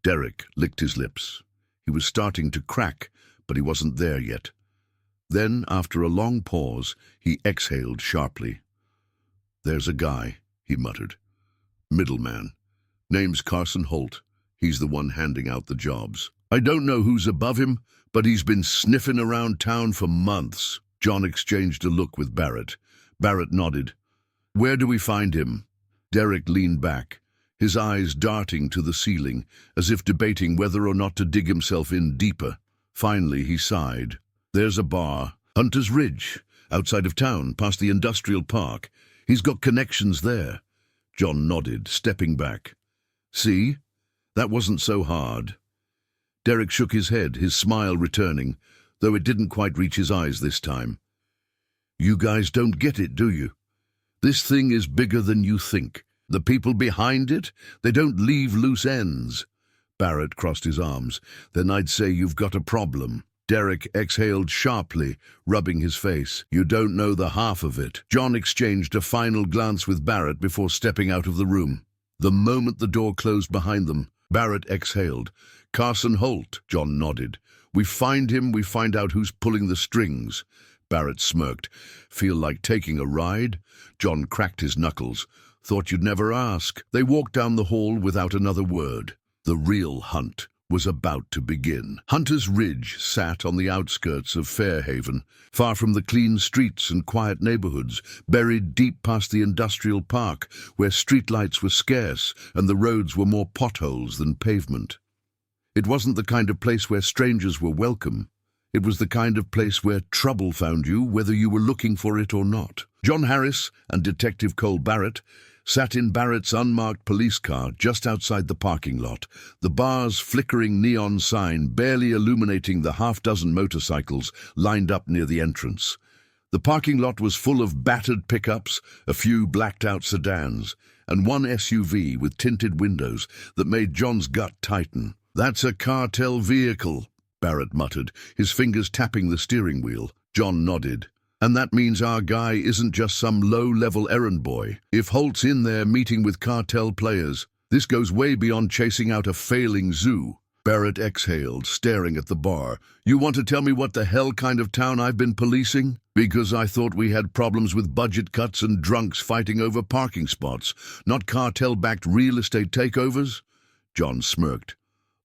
Derek licked his lips. He was starting to crack, but he wasn't there yet. Then, after a long pause, he exhaled sharply. "There's a guy," he muttered. "Middleman. Name's Carson Holt. He's the one handing out the jobs. I don't know who's above him, but he's been sniffing around town for months." John exchanged a look with Barrett. Barrett nodded. "Where do we find him?" Derek leaned back, his eyes darting to the ceiling, as if debating whether or not to dig himself in deeper. Finally, he sighed. "There's a bar. Hunter's Ridge, outside of town, past the industrial park. He's got connections there." John nodded, stepping back. "See? That wasn't so hard." Derek shook his head, his smile returning, though it didn't quite reach his eyes this time. "You guys don't get it, do you? This thing is bigger than you think. The people behind it, they don't leave loose ends." Barrett crossed his arms. "Then I'd say you've got a problem." Derek exhaled sharply, rubbing his face. "You don't know the half of it." John exchanged a final glance with Barrett before stepping out of the room. The moment the door closed behind them, Barrett exhaled. "Carson Holt," John nodded. "We find him, we find out who's pulling the strings." Barrett smirked. "Feel like taking a ride?" John cracked his knuckles. "Thought you'd never ask." They walked down the hall without another word. The real hunt was about to begin. Hunter's Ridge sat on the outskirts of Fairhaven, far from the clean streets and quiet neighborhoods, buried deep past the industrial park, where streetlights were scarce and the roads were more potholes than pavement. It wasn't the kind of place where strangers were welcome. It was the kind of place where trouble found you, whether you were looking for it or not. John Harris and Detective Cole Barrett sat in Barrett's unmarked police car just outside the parking lot, the bar's flickering neon sign barely illuminating the half-dozen motorcycles lined up near the entrance. The parking lot was full of battered pickups, a few blacked-out sedans, and one SUV with tinted windows that made John's gut tighten. "That's a cartel vehicle," Barrett muttered, his fingers tapping the steering wheel. John nodded. "And that means our guy isn't just some low-level errand boy. If Holt's in there meeting with cartel players, this goes way beyond chasing out a failing zoo." Barrett exhaled, staring at the bar. "You want to tell me what the hell kind of town I've been policing? Because I thought we had problems with budget cuts and drunks fighting over parking spots, not cartel-backed real estate takeovers?" John smirked.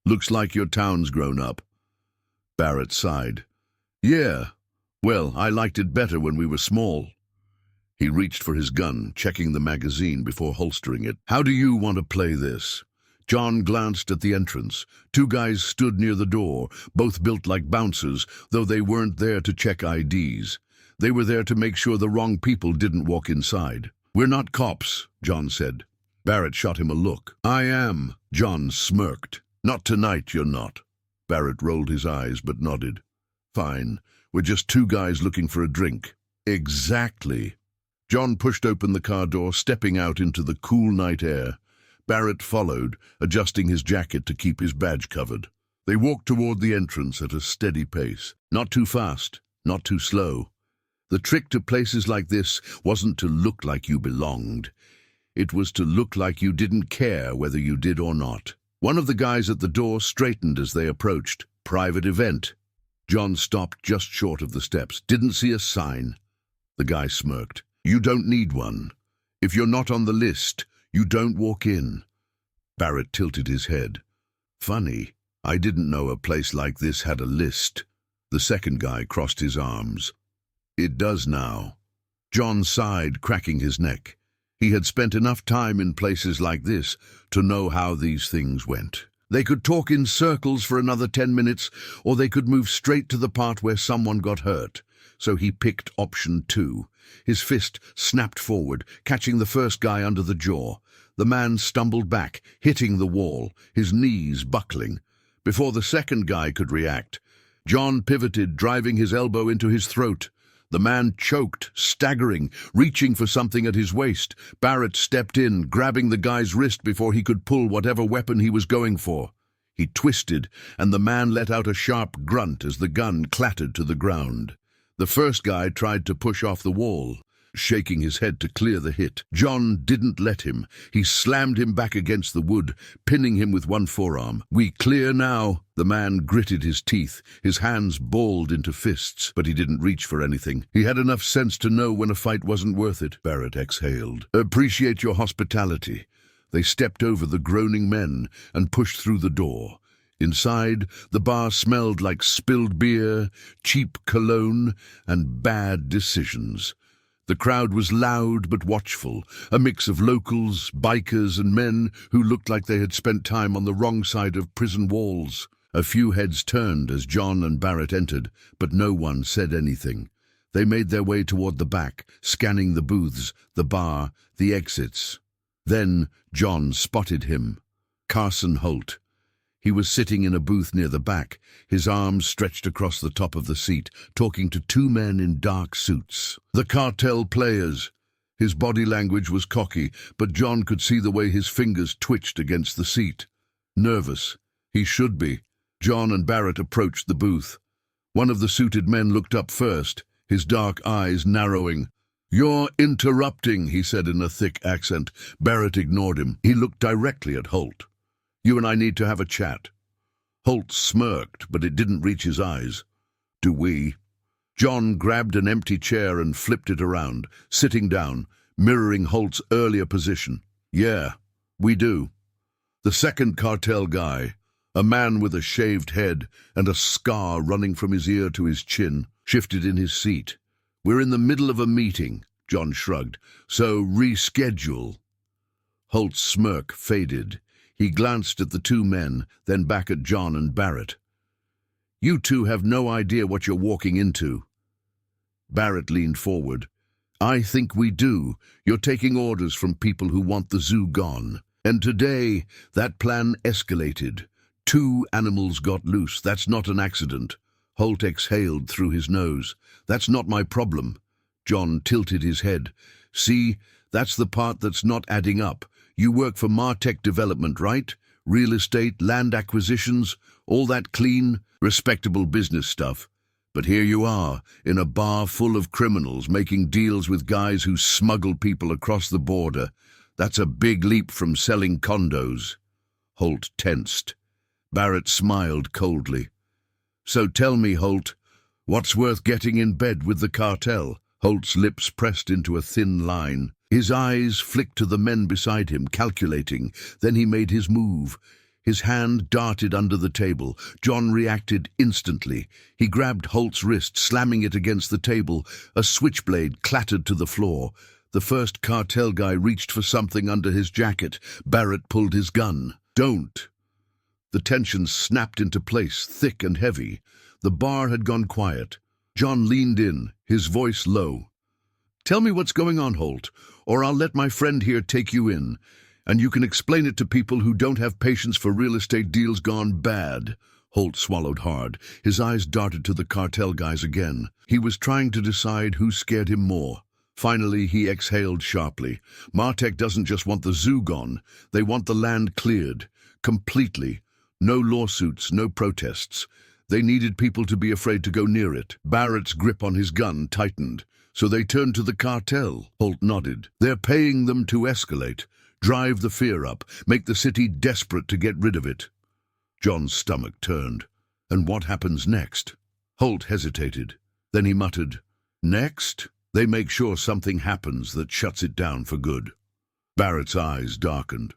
"Looks like your town's grown up." Barrett sighed. "Yeah. Well, I liked it better when we were small." He reached for his gun, checking the magazine before holstering it. "How do you want to play this?" John glanced at the entrance. Two guys stood near the door, both built like bouncers, though they weren't there to check IDs. They were there to make sure the wrong people didn't walk inside. "We're not cops," John said. Barrett shot him a look. "I am." John smirked. "Not tonight, you're not." Barrett rolled his eyes but nodded. "Fine. We're just two guys looking for a drink." "Exactly." John pushed open the car door, stepping out into the cool night air. Barrett followed, adjusting his jacket to keep his badge covered. They walked toward the entrance at a steady pace. Not too fast, not too slow. The trick to places like this wasn't to look like you belonged. It was to look like you didn't care whether you did or not. One of the guys at the door straightened as they approached. "Private event." John stopped just short of the steps. "Didn't see a sign." The guy smirked. "You don't need one. If you're not on the list, you don't walk in." Barrett tilted his head. "Funny. I didn't know a place like this had a list." The second guy crossed his arms. "It does now." John sighed, cracking his neck. He had spent enough time in places like this to know how these things went. They could talk in circles for another 10 minutes, or they could move straight to the part where someone got hurt. so he picked option 2. His fist snapped forward, catching the first guy under the jaw. The man stumbled back, hitting the wall, his knees buckling. Before the second guy could react, John pivoted, driving his elbow into his throat. The man choked, staggering, reaching for something at his waist. Barrett stepped in, grabbing the guy's wrist before he could pull whatever weapon he was going for. He twisted, and the man let out a sharp grunt as the gun clattered to the ground. The first guy tried to push off the wall, shaking his head to clear the hit. John didn't let him. He slammed him back against the wood, pinning him with one forearm. "We clear now." The man gritted his teeth, his hands balled into fists, but he didn't reach for anything. He had enough sense to know when a fight wasn't worth it. Barrett exhaled. "Appreciate your hospitality." They stepped over the groaning men and pushed through the door. Inside, the bar smelled like spilled beer, cheap cologne, and bad decisions. The crowd was loud but watchful, a mix of locals, bikers, and men who looked like they had spent time on the wrong side of prison walls. A few heads turned as John and Barrett entered, but no one said anything. They made their way toward the back, scanning the booths, the bar, the exits. Then John spotted him. Carson Holt. He was sitting in a booth near the back, his arms stretched across the top of the seat, talking to 2 men in dark suits. The cartel players. His body language was cocky, but John could see the way his fingers twitched against the seat. Nervous. He should be. John and Barrett approached the booth. One of the suited men looked up first, his dark eyes narrowing. "You're interrupting," he said in a thick accent. Barrett ignored him. He looked directly at Holt. "You and I need to have a chat." Holt smirked, but it didn't reach his eyes. "Do we?" John grabbed an empty chair and flipped it around, sitting down, mirroring Holt's earlier position. "Yeah, we do." The second cartel guy, a man with a shaved head and a scar running from his ear to his chin, shifted in his seat. "We're in the middle of a meeting," John shrugged, "so reschedule." Holt's smirk faded. He glanced at the 2 men, then back at John and Barrett. "You 2 have no idea what you're walking into." Barrett leaned forward. "I think we do. You're taking orders from people who want the zoo gone. And today, that plan escalated. 2 animals got loose. That's not an accident." Holt exhaled through his nose. "That's not my problem." John tilted his head. "See, that's the part that's not adding up. You work for Martech Development, right? Real estate, land acquisitions, all that clean, respectable business stuff. But here you are, in a bar full of criminals, making deals with guys who smuggle people across the border. That's a big leap from selling condos." Holt tensed. Barrett smiled coldly. "So tell me, Holt, what's worth getting in bed with the cartel?" Holt's lips pressed into a thin line. His eyes flicked to the men beside him, calculating. Then he made his move. His hand darted under the table. John reacted instantly. He grabbed Holt's wrist, slamming it against the table. A switchblade clattered to the floor. The first cartel guy reached for something under his jacket. Barrett pulled his gun. "Don't!" The tension snapped into place, thick and heavy. The bar had gone quiet. John leaned in, his voice low. "Tell me what's going on, Holt, or I'll let my friend here take you in, and you can explain it to people who don't have patience for real estate deals gone bad." Holt swallowed hard. His eyes darted to the cartel guys again. He was trying to decide who scared him more. Finally, he exhaled sharply. Martech doesn't just want the zoo gone. They want the land cleared. Completely. No lawsuits, no protests. They needed people to be afraid to go near it. Barrett's grip on his gun tightened. "So they turned to the cartel," Holt nodded. "They're paying them to escalate, drive the fear up, make the city desperate to get rid of it." John's stomach turned. "And what happens next?" Holt hesitated. Then he muttered, "Next, they make sure something happens that shuts it down for good." Barrett's eyes darkened.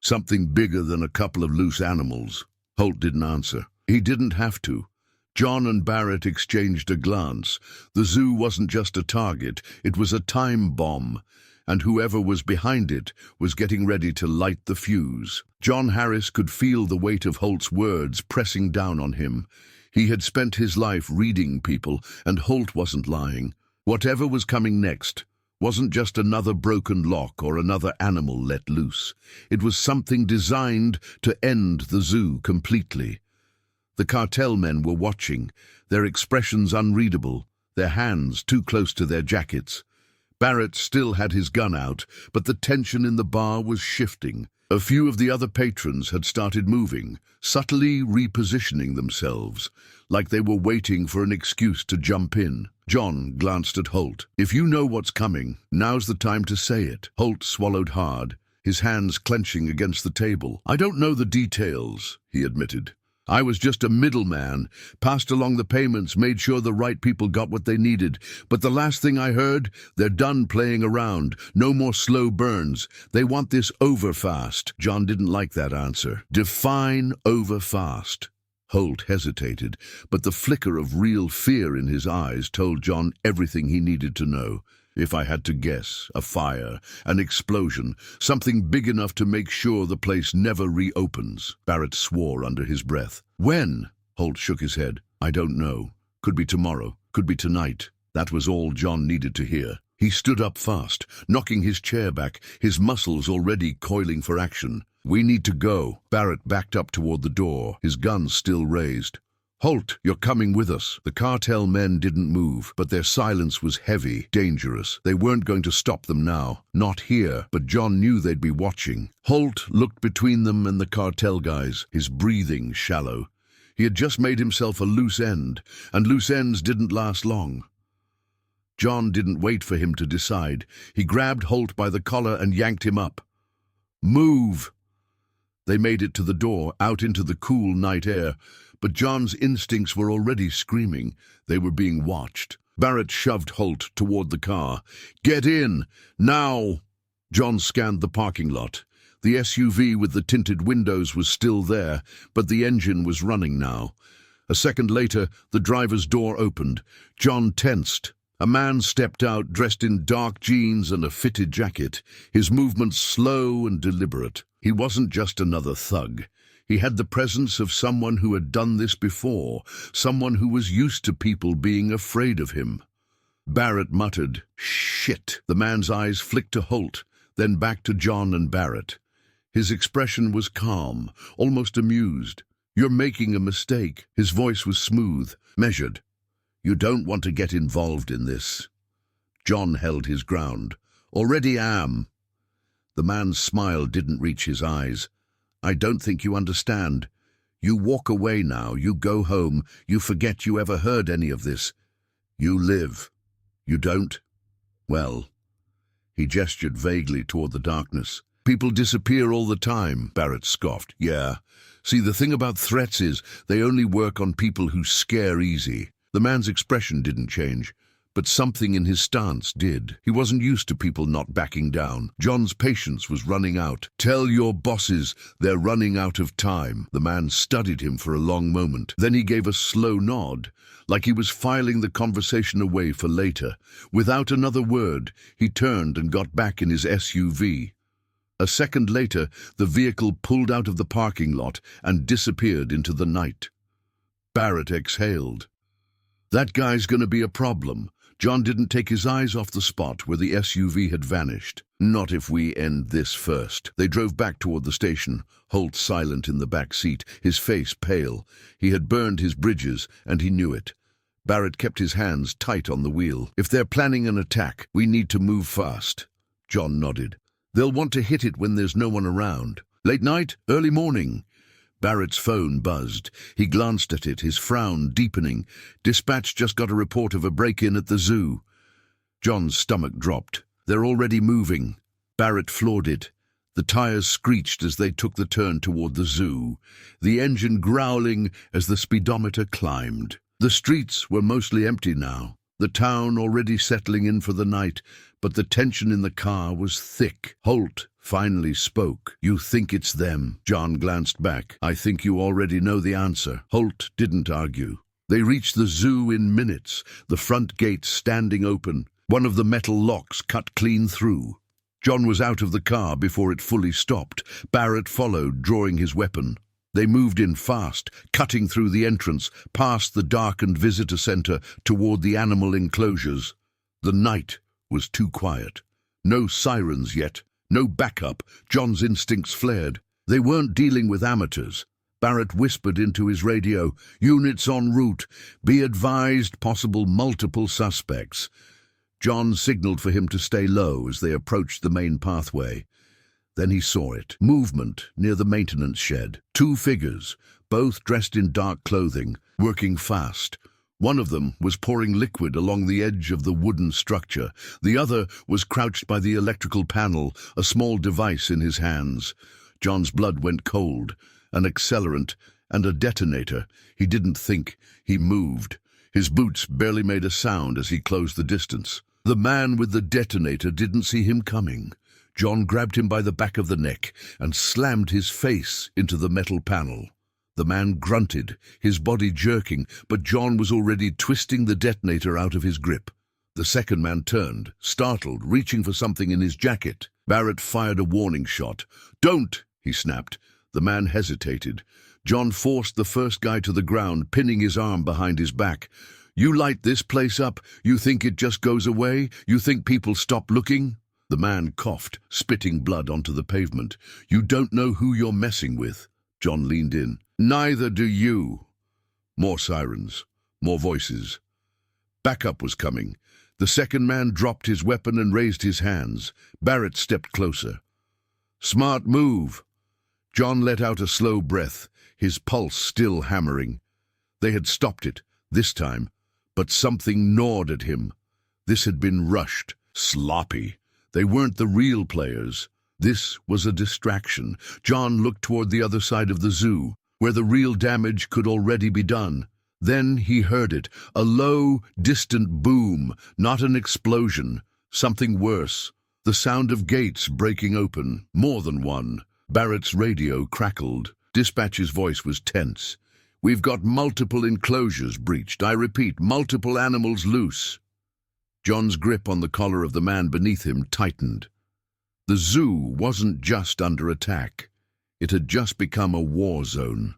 "Something bigger than a couple of loose animals." Holt didn't answer. He didn't have to. John and Barrett exchanged a glance. The zoo wasn't just a target, it was a time bomb, and whoever was behind it was getting ready to light the fuse. John Harris could feel the weight of Holt's words pressing down on him. He had spent his life reading people, and Holt wasn't lying. Whatever was coming next wasn't just another broken lock or another animal let loose. It was something designed to end the zoo completely. The cartel men were watching, their expressions unreadable, their hands too close to their jackets. Barrett still had his gun out, but the tension in the bar was shifting. A few of the other patrons had started moving, subtly repositioning themselves, like they were waiting for an excuse to jump in. John glanced at Holt. "If you know what's coming, now's the time to say it." Holt swallowed hard, his hands clenching against the table. "I don't know the details," he admitted. "I was just a middleman, passed along the payments, made sure the right people got what they needed. But the last thing I heard, they're done playing around. No more slow burns. They want this over fast." John didn't like that answer. Define over fast. Holt hesitated, but the flicker of real fear in his eyes told John everything he needed to know. "If I had to guess, a fire, an explosion, something big enough to make sure the place never reopens." Barrett swore under his breath. "When?" Holt shook his head. "I don't know. Could be tomorrow. Could be tonight." That was all John needed to hear. He stood up fast, knocking his chair back, his muscles already coiling for action. "We need to go." Barrett backed up toward the door, his gun still raised. "Holt, you're coming with us." The cartel men didn't move, but their silence was heavy, dangerous. They weren't going to stop them now. Not here, but John knew they'd be watching. Holt looked between them and the cartel guys, his breathing shallow. He had just made himself a loose end, and loose ends didn't last long. John didn't wait for him to decide. He grabbed Holt by the collar and yanked him up. "Move!" They made it to the door, out into the cool night air, but John's instincts were already screaming. They were being watched. Barrett shoved Holt toward the car. "Get in! Now!" John scanned the parking lot. The SUV with the tinted windows was still there, but the engine was running now. A second later, the driver's door opened. John tensed. A man stepped out, dressed in dark jeans and a fitted jacket, his movements slow and deliberate. He wasn't just another thug. He had the presence of someone who had done this before, someone who was used to people being afraid of him. Barrett muttered, "Shit." The man's eyes flicked to Holt, then back to John and Barrett. His expression was calm, almost amused. "You're making a mistake." His voice was smooth, measured. "You don't want to get involved in this." John held his ground. "Already am." The man's smile didn't reach his eyes. "I don't think you understand. You walk away now, you go home, you forget you ever heard any of this. You live. You don't? Well." He gestured vaguely toward the darkness. "People disappear all the time," Barrett scoffed. "Yeah. See, the thing about threats is they only work on people who scare easy." The man's expression didn't change, but something in his stance did. He wasn't used to people not backing down. John's patience was running out. "Tell your bosses they're running out of time." The man studied him for a long moment. Then he gave a slow nod, like he was filing the conversation away for later. Without another word, he turned and got back in his SUV. A second later, the vehicle pulled out of the parking lot and disappeared into the night. Barrett exhaled. That guy's going to be a problem. John didn't take his eyes off the spot where the SUV had vanished. "Not if we end this first." They drove back toward the station, Holt silent in the back seat, his face pale. He had burned his bridges, and he knew it. Barrett kept his hands tight on the wheel. "If they're planning an attack, we need to move fast." John nodded. "They'll want to hit it when there's no one around. Late night? Early morning?" Barrett's phone buzzed. He glanced at it, his frown deepening. "Dispatch just got a report of a break-in at the zoo." John's stomach dropped. "They're already moving." Barrett floored it. The tires screeched as they took the turn toward the zoo, the engine growling as the speedometer climbed. The streets were mostly empty now, the town already settling in for the night, but the tension in the car was thick. Holt finally spoke. "You think it's them?" John glanced back. "I think you already know the answer." Holt didn't argue. They reached the zoo in minutes, the front gate standing open, one of the metal locks cut clean through. John was out of the car before it fully stopped. Barrett followed, drawing his weapon. They moved in fast, cutting through the entrance, past the darkened visitor center toward the animal enclosures. The night was too quiet. No sirens yet, no backup. John's instincts flared. They weren't dealing with amateurs. Barrett whispered into his radio, "Units en route. Be advised, possible multiple suspects." John signaled for him to stay low as they approached the main pathway. Then he saw it. Movement near the maintenance shed. Two figures, both dressed in dark clothing, working fast. One of them was pouring liquid along the edge of the wooden structure. The other was crouched by the electrical panel, a small device in his hands. John's blood went cold. An accelerant and a detonator. He didn't think. He moved. His boots barely made a sound as he closed the distance. The man with the detonator didn't see him coming. John grabbed him by the back of the neck and slammed his face into the metal panel. The man grunted, his body jerking, but John was already twisting the detonator out of his grip. The second man turned, startled, reaching for something in his jacket. Barrett fired a warning shot. "Don't!" he snapped. The man hesitated. John forced the first guy to the ground, pinning his arm behind his back. "You light this place up? You think it just goes away? You think people stop looking?" The man coughed, spitting blood onto the pavement. "You don't know who you're messing with." John leaned in. "Neither do you." More sirens, more voices. Backup was coming. The second man dropped his weapon and raised his hands. Barrett stepped closer. "Smart move." John let out a slow breath, his pulse still hammering. They had stopped it, this time, but something gnawed at him. This had been rushed, sloppy. They weren't the real players. This was a distraction. John looked toward the other side of the zoo, where the real damage could already be done. Then he heard it, a low, distant boom, not an explosion. Something worse. The sound of gates breaking open, more than one. Barrett's radio crackled. Dispatch's voice was tense. "We've got multiple enclosures breached. I repeat, multiple animals loose." John's grip on the collar of the man beneath him tightened. The zoo wasn't just under attack. It had just become a war zone.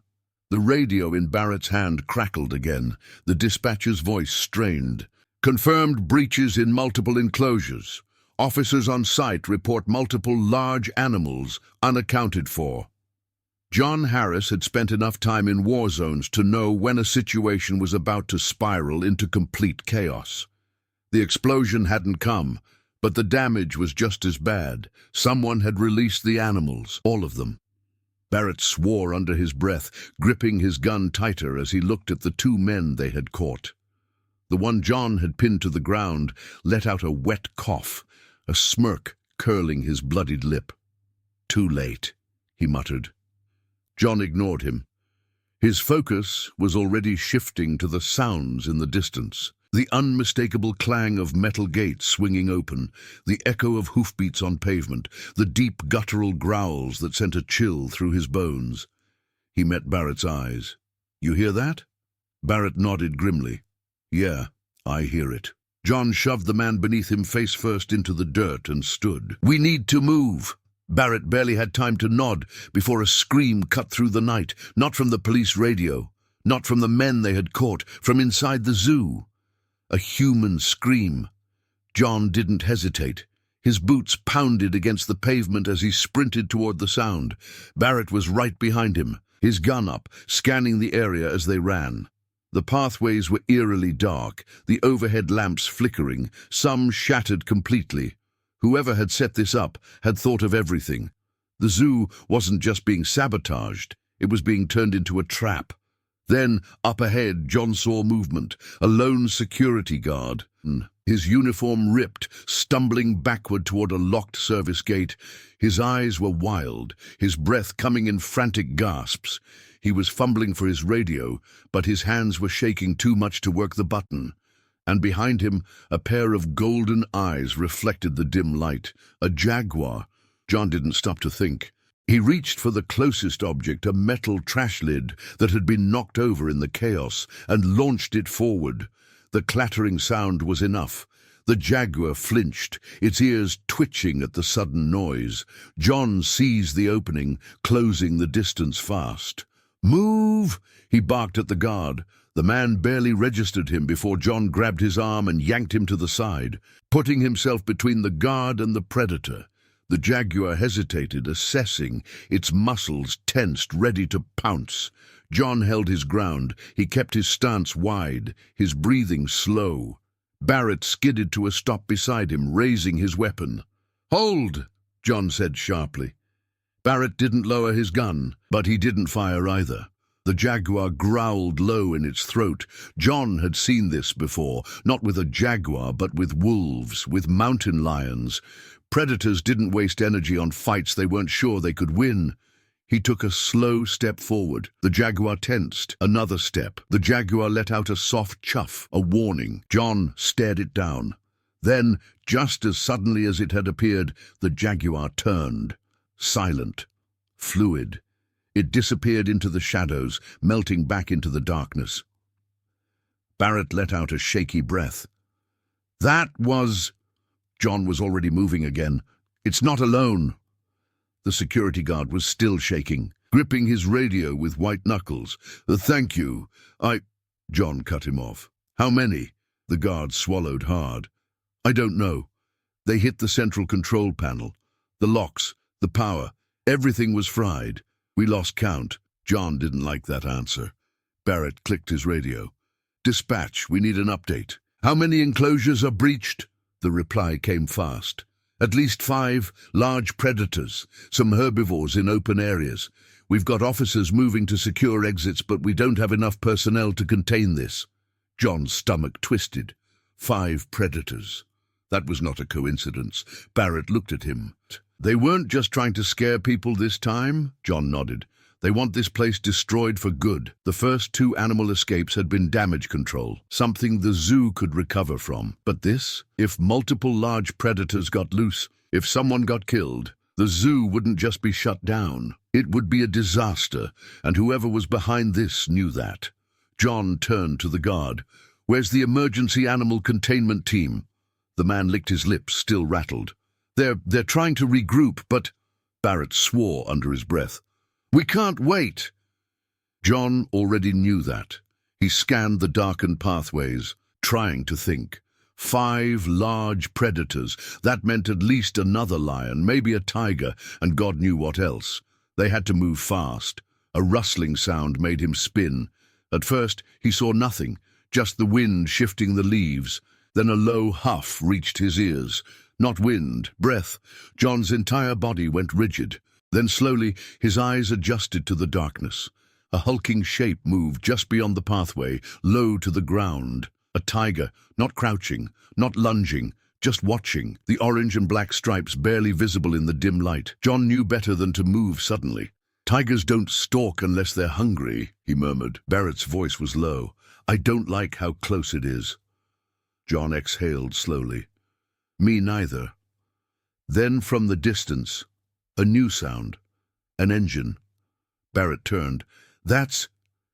The radio in Barrett's hand crackled again. The dispatcher's voice strained. "Confirmed breaches in multiple enclosures. Officers on site report multiple large animals unaccounted for." John Harris had spent enough time in war zones to know when a situation was about to spiral into complete chaos. The explosion hadn't come, but the damage was just as bad. Someone had released the animals, all of them. Barrett swore under his breath, gripping his gun tighter as he looked at the two men they had caught. The one John had pinned to the ground let out a wet cough, a smirk curling his bloodied lip. "Too late," he muttered. John ignored him. His focus was already shifting to the sounds in the distance. The unmistakable clang of metal gates swinging open, the echo of hoofbeats on pavement, the deep guttural growls that sent a chill through his bones. He met Barrett's eyes. "You hear that?" Barrett nodded grimly. "Yeah, I hear it." John shoved the man beneath him face first into the dirt and stood. "We need to move." Barrett barely had time to nod before a scream cut through the night, not from the police radio, not from the men they had caught, from inside the zoo. A human scream. John didn't hesitate. His boots pounded against the pavement as he sprinted toward the sound. Barrett was right behind him, his gun up, scanning the area as they ran. The pathways were eerily dark, the overhead lamps flickering, some shattered completely. Whoever had set this up had thought of everything. The zoo wasn't just being sabotaged, it was being turned into a trap. Then, up ahead, John saw movement, a lone security guard. His uniform ripped, stumbling backward toward a locked service gate. His eyes were wild, his breath coming in frantic gasps. He was fumbling for his radio, but his hands were shaking too much to work the button. And behind him, a pair of golden eyes reflected the dim light. A jaguar. John didn't stop to think. He reached for the closest object, a metal trash lid that had been knocked over in the chaos, and launched it forward. The clattering sound was enough. The jaguar flinched, its ears twitching at the sudden noise. John seized the opening, closing the distance fast. "Move!" he barked at the guard. The man barely registered him before John grabbed his arm and yanked him to the side, putting himself between the guard and the predator. The jaguar hesitated, assessing, its muscles tensed, ready to pounce. John held his ground. He kept his stance wide, his breathing slow. Barrett skidded to a stop beside him, raising his weapon. "Hold!" John said sharply. Barrett didn't lower his gun, but he didn't fire either. The jaguar growled low in its throat. John had seen this before, not with a jaguar, but with wolves, with mountain lions. Predators didn't waste energy on fights they weren't sure they could win. He took a slow step forward. The jaguar tensed. Another step. The jaguar let out a soft chuff, a warning. John stared it down. Then, just as suddenly as it had appeared, the jaguar turned. Silent. Fluid. It disappeared into the shadows, melting back into the darkness. Barrett let out a shaky breath. "That was—" John was already moving again. "It's not alone." The security guard was still shaking, gripping his radio with white knuckles. "Thank you. John cut him off. "How many?" The guard swallowed hard. "I don't know. They hit the central control panel. The locks, the power, everything was fried. We lost count." John didn't like that answer. Barrett clicked his radio. "Dispatch, we need an update." "How many enclosures are breached?" The reply came fast. "At least 5 large predators, some herbivores in open areas. We've got officers moving to secure exits, but we don't have enough personnel to contain this." John's stomach twisted. 5 predators. That was not a coincidence. Barrett looked at him. "They weren't just trying to scare people this time?" John nodded. "They want this place destroyed for good." The first 2 animal escapes had been damage control, something the zoo could recover from. But this? If multiple large predators got loose, if someone got killed, the zoo wouldn't just be shut down. It would be a disaster, and whoever was behind this knew that. John turned to the guard. "Where's the emergency animal containment team?" The man licked his lips, still rattled. They're trying to regroup, but—" Barrett swore under his breath. "We can't wait." John already knew that. He scanned the darkened pathways, trying to think. 5 large predators. That meant at least another lion, maybe a tiger, and God knew what else. They had to move fast. A rustling sound made him spin. At first, he saw nothing, just the wind shifting the leaves. Then a low huff reached his ears. Not wind, breath. John's entire body went rigid. Then slowly, his eyes adjusted to the darkness. A hulking shape moved just beyond the pathway, low to the ground. A tiger, not crouching, not lunging, just watching, the orange and black stripes barely visible in the dim light. John knew better than to move suddenly. "Tigers don't stalk unless they're hungry," he murmured. Barrett's voice was low. "I don't like how close it is." John exhaled slowly. "Me neither." Then from the distance, a new sound. An engine. Barrett turned. "That's—"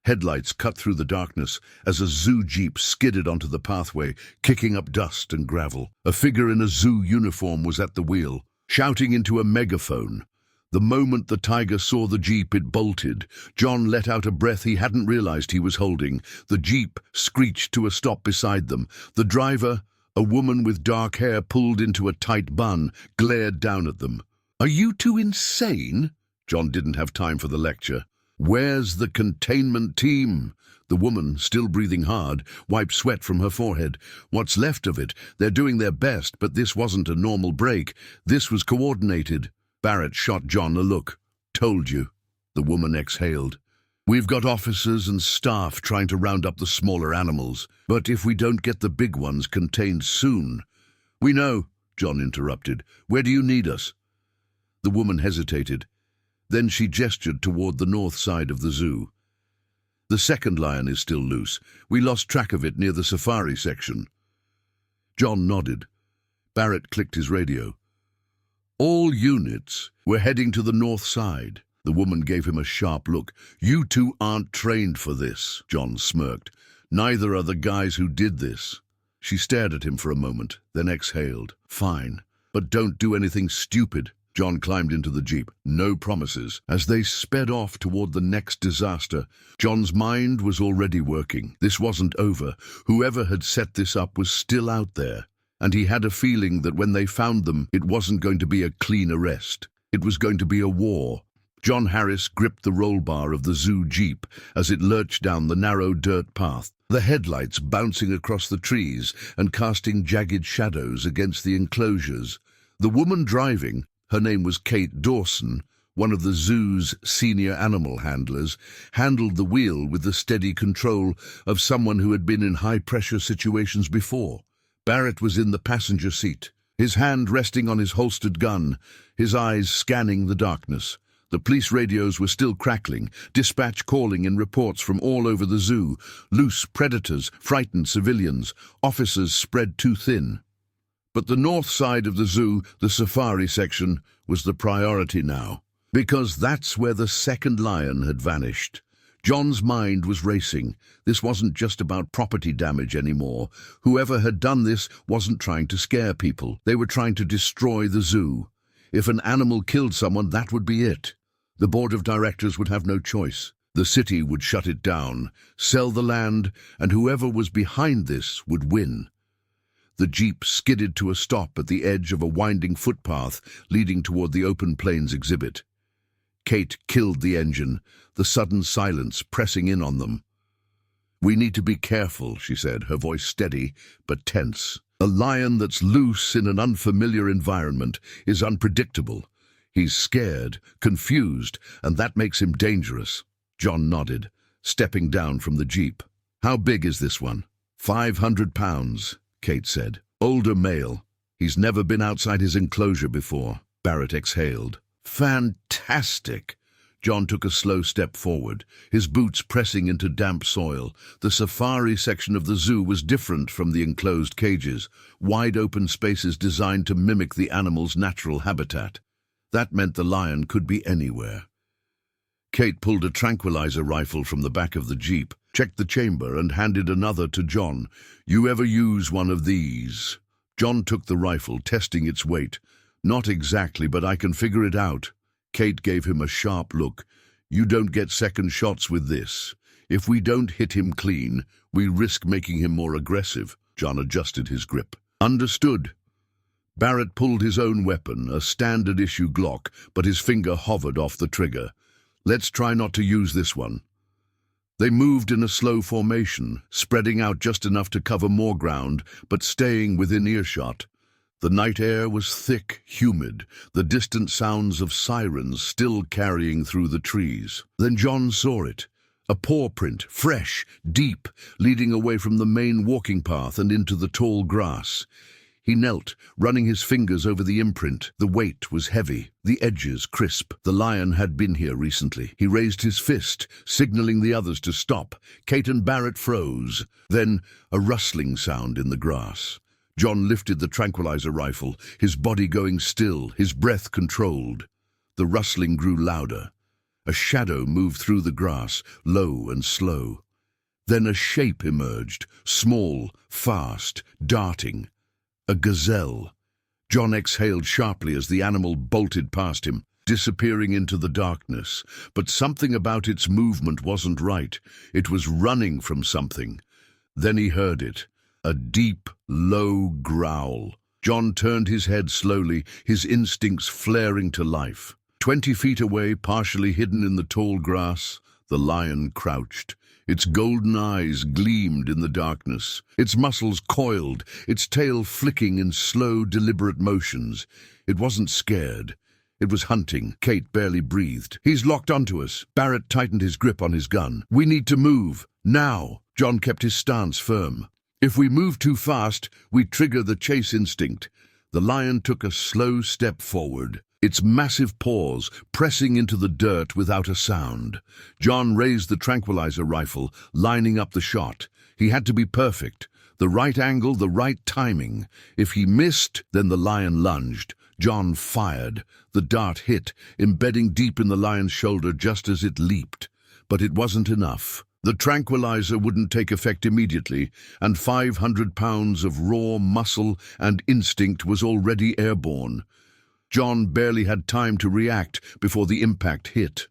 Headlights cut through the darkness as a zoo jeep skidded onto the pathway, kicking up dust and gravel. A figure in a zoo uniform was at the wheel, shouting into a megaphone. The moment the tiger saw the jeep, it bolted. John let out a breath he hadn't realized he was holding. The jeep screeched to a stop beside them. The driver, a woman with dark hair pulled into a tight bun, glared down at them. "Are you two insane?" John didn't have time for the lecture. "Where's the containment team?" The woman, still breathing hard, wiped sweat from her forehead. "What's left of it? They're doing their best, but this wasn't a normal break. This was coordinated." Barrett shot John a look. "Told you." The woman exhaled. "We've got officers and staff trying to round up the smaller animals, but if we don't get the big ones contained soon—" "We know," John interrupted. "Where do you need us?" The woman hesitated. Then she gestured toward the north side of the zoo. "The second lion is still loose. We lost track of it near the safari section." John nodded. Barrett clicked his radio. "All units, we're heading to the north side." The woman gave him a sharp look. "You two aren't trained for this," John smirked. "Neither are the guys who did this." She stared at him for a moment, then exhaled. "Fine, but don't do anything stupid." John climbed into the jeep. No promises. As they sped off toward the next disaster, John's mind was already working. This wasn't over. Whoever had set this up was still out there. And he had a feeling that when they found them, it wasn't going to be a clean arrest. It was going to be a war. John Harris gripped the roll bar of the zoo jeep as it lurched down the narrow dirt path, the headlights bouncing across the trees and casting jagged shadows against the enclosures. The woman driving, her name was Kate Dawson, one of the zoo's senior animal handlers, handled the wheel with the steady control of someone who had been in high-pressure situations before. Barrett was in the passenger seat, his hand resting on his holstered gun, his eyes scanning the darkness. The police radios were still crackling, dispatch calling in reports from all over the zoo. Loose predators, frightened civilians, officers spread too thin. But the north side of the zoo, the safari section, was the priority now, because that's where the second lion had vanished. John's mind was racing. This wasn't just about property damage anymore. Whoever had done this wasn't trying to scare people. They were trying to destroy the zoo. If an animal killed someone, that would be it. The board of directors would have no choice. The city would shut it down, sell the land, and whoever was behind this would win. The jeep skidded to a stop at the edge of a winding footpath leading toward the open plains exhibit. Kate killed the engine, the sudden silence pressing in on them. "We need to be careful," she said, her voice steady but tense. "A lion that's loose in an unfamiliar environment is unpredictable. He's scared, confused, and that makes him dangerous." John nodded, stepping down from the jeep. "How big is this one?" 500 pounds, Kate said. "Older male. He's never been outside his enclosure before." Barrett exhaled. "Fantastic!" John took a slow step forward, his boots pressing into damp soil. The safari section of the zoo was different from the enclosed cages, wide open spaces designed to mimic the animal's natural habitat. That meant the lion could be anywhere. Kate pulled a tranquilizer rifle from the back of the jeep, checked the chamber, and handed another to John. "You ever use one of these?" John took the rifle, testing its weight. "Not exactly, but I can figure it out." Kate gave him a sharp look. "You don't get second shots with this. If we don't hit him clean, we risk making him more aggressive." John adjusted his grip. "Understood." Barrett pulled his own weapon, a standard-issue Glock, but his finger hovered off the trigger. "Let's try not to use this one." They moved in a slow formation, spreading out just enough to cover more ground, but staying within earshot. The night air was thick, humid, the distant sounds of sirens still carrying through the trees. Then John saw it. A paw print, fresh, deep, leading away from the main walking path and into the tall grass. He knelt, running his fingers over the imprint. The weight was heavy, the edges crisp. The lion had been here recently. He raised his fist, signaling the others to stop. Kate and Barrett froze. Then a rustling sound in the grass. John lifted the tranquilizer rifle, his body going still, his breath controlled. The rustling grew louder. A shadow moved through the grass, low and slow. Then a shape emerged, small, fast, darting. A gazelle. John exhaled sharply as the animal bolted past him, disappearing into the darkness. But something about its movement wasn't right. It was running from something. Then he heard it. A deep, low growl. John turned his head slowly, his instincts flaring to life. 20 feet away, partially hidden in the tall grass, the lion crouched. Its golden eyes gleamed in the darkness, its muscles coiled, its tail flicking in slow, deliberate motions. It wasn't scared. It was hunting. Kate barely breathed. "He's locked onto us." Barrett tightened his grip on his gun. "We need to move. Now." John kept his stance firm. "If we move too fast, we trigger the chase instinct." The lion took a slow step forward, its massive paws pressing into the dirt without a sound. John raised the tranquilizer rifle, lining up the shot. He had to be perfect. The right angle, the right timing. If he missed, then the lion lunged. John fired. The dart hit, embedding deep in the lion's shoulder just as it leaped. But it wasn't enough. The tranquilizer wouldn't take effect immediately, and 500 pounds of raw muscle and instinct was already airborne. John barely had time to react before the impact hit.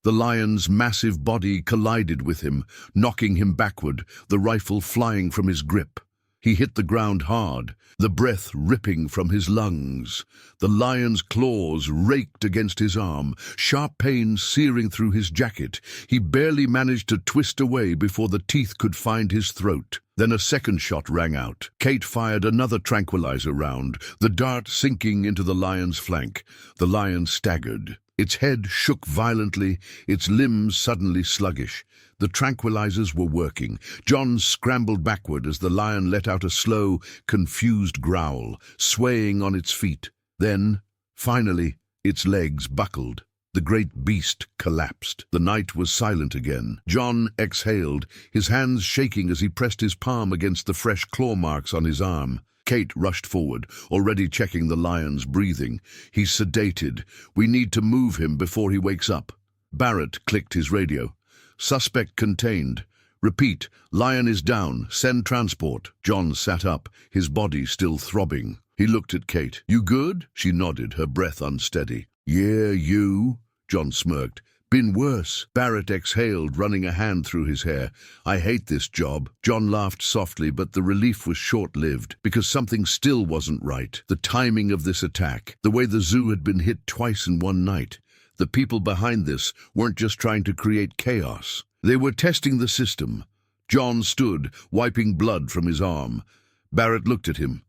The lion's massive body collided with him, knocking him backward, the rifle flying from his grip. He hit the ground hard, the breath ripping from his lungs. The lion's claws raked against his arm, sharp pain searing through his jacket. He barely managed to twist away before the teeth could find his throat. Then a second shot rang out. Kate fired another tranquilizer round, the dart sinking into the lion's flank. The lion staggered. Its head shook violently, its limbs suddenly sluggish. The tranquilizers were working. John scrambled backward as the lion let out a slow, confused growl, swaying on its feet. Then, finally, its legs buckled. The great beast collapsed. The night was silent again. John exhaled, his hands shaking as he pressed his palm against the fresh claw marks on his arm. Kate rushed forward, already checking the lion's breathing. He's sedated. We need to move him before he wakes up. Barrett clicked his radio. Suspect contained. Repeat, lion is down. Send transport. John sat up, his body still throbbing. He looked at Kate. You good? She nodded, her breath unsteady. Yeah, you? John smirked. Been worse. Barrett exhaled, running a hand through his hair. I hate this job. John laughed softly, but the relief was short-lived, because something still wasn't right. The timing of this attack, the way the zoo had been hit twice in one night. The people behind this weren't just trying to create chaos. They were testing the system. John stood, wiping blood from his arm. Barrett looked at him.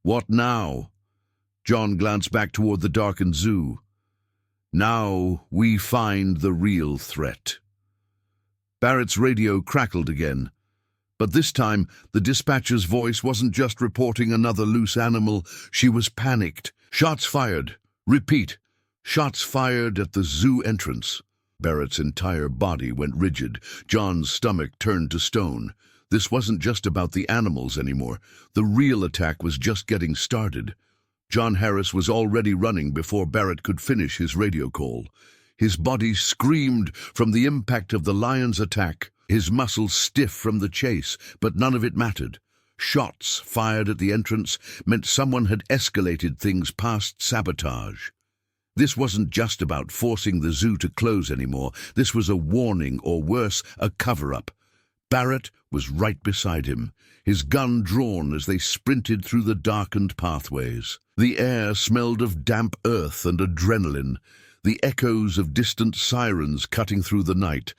What now? John glanced back toward the darkened zoo. Now we find the real threat. Barrett's radio crackled again. But this time, the dispatcher's voice wasn't just reporting another loose animal. She was panicked. Shots fired. Repeat. Shots fired at the zoo entrance. Barrett's entire body went rigid. John's stomach turned to stone. This wasn't just about the animals anymore. The real attack was just getting started. John Harris was already running before Barrett could finish his radio call. His body screamed from the impact of the lion's attack, his muscles stiff from the chase, but none of it mattered. Shots fired at the entrance meant someone had escalated things past sabotage. This wasn't just about forcing the zoo to close anymore. This was a warning, or worse, a cover-up. Barrett was right beside him, his gun drawn as they sprinted through the darkened pathways. The air smelled of damp earth and adrenaline, the echoes of distant sirens cutting through the night.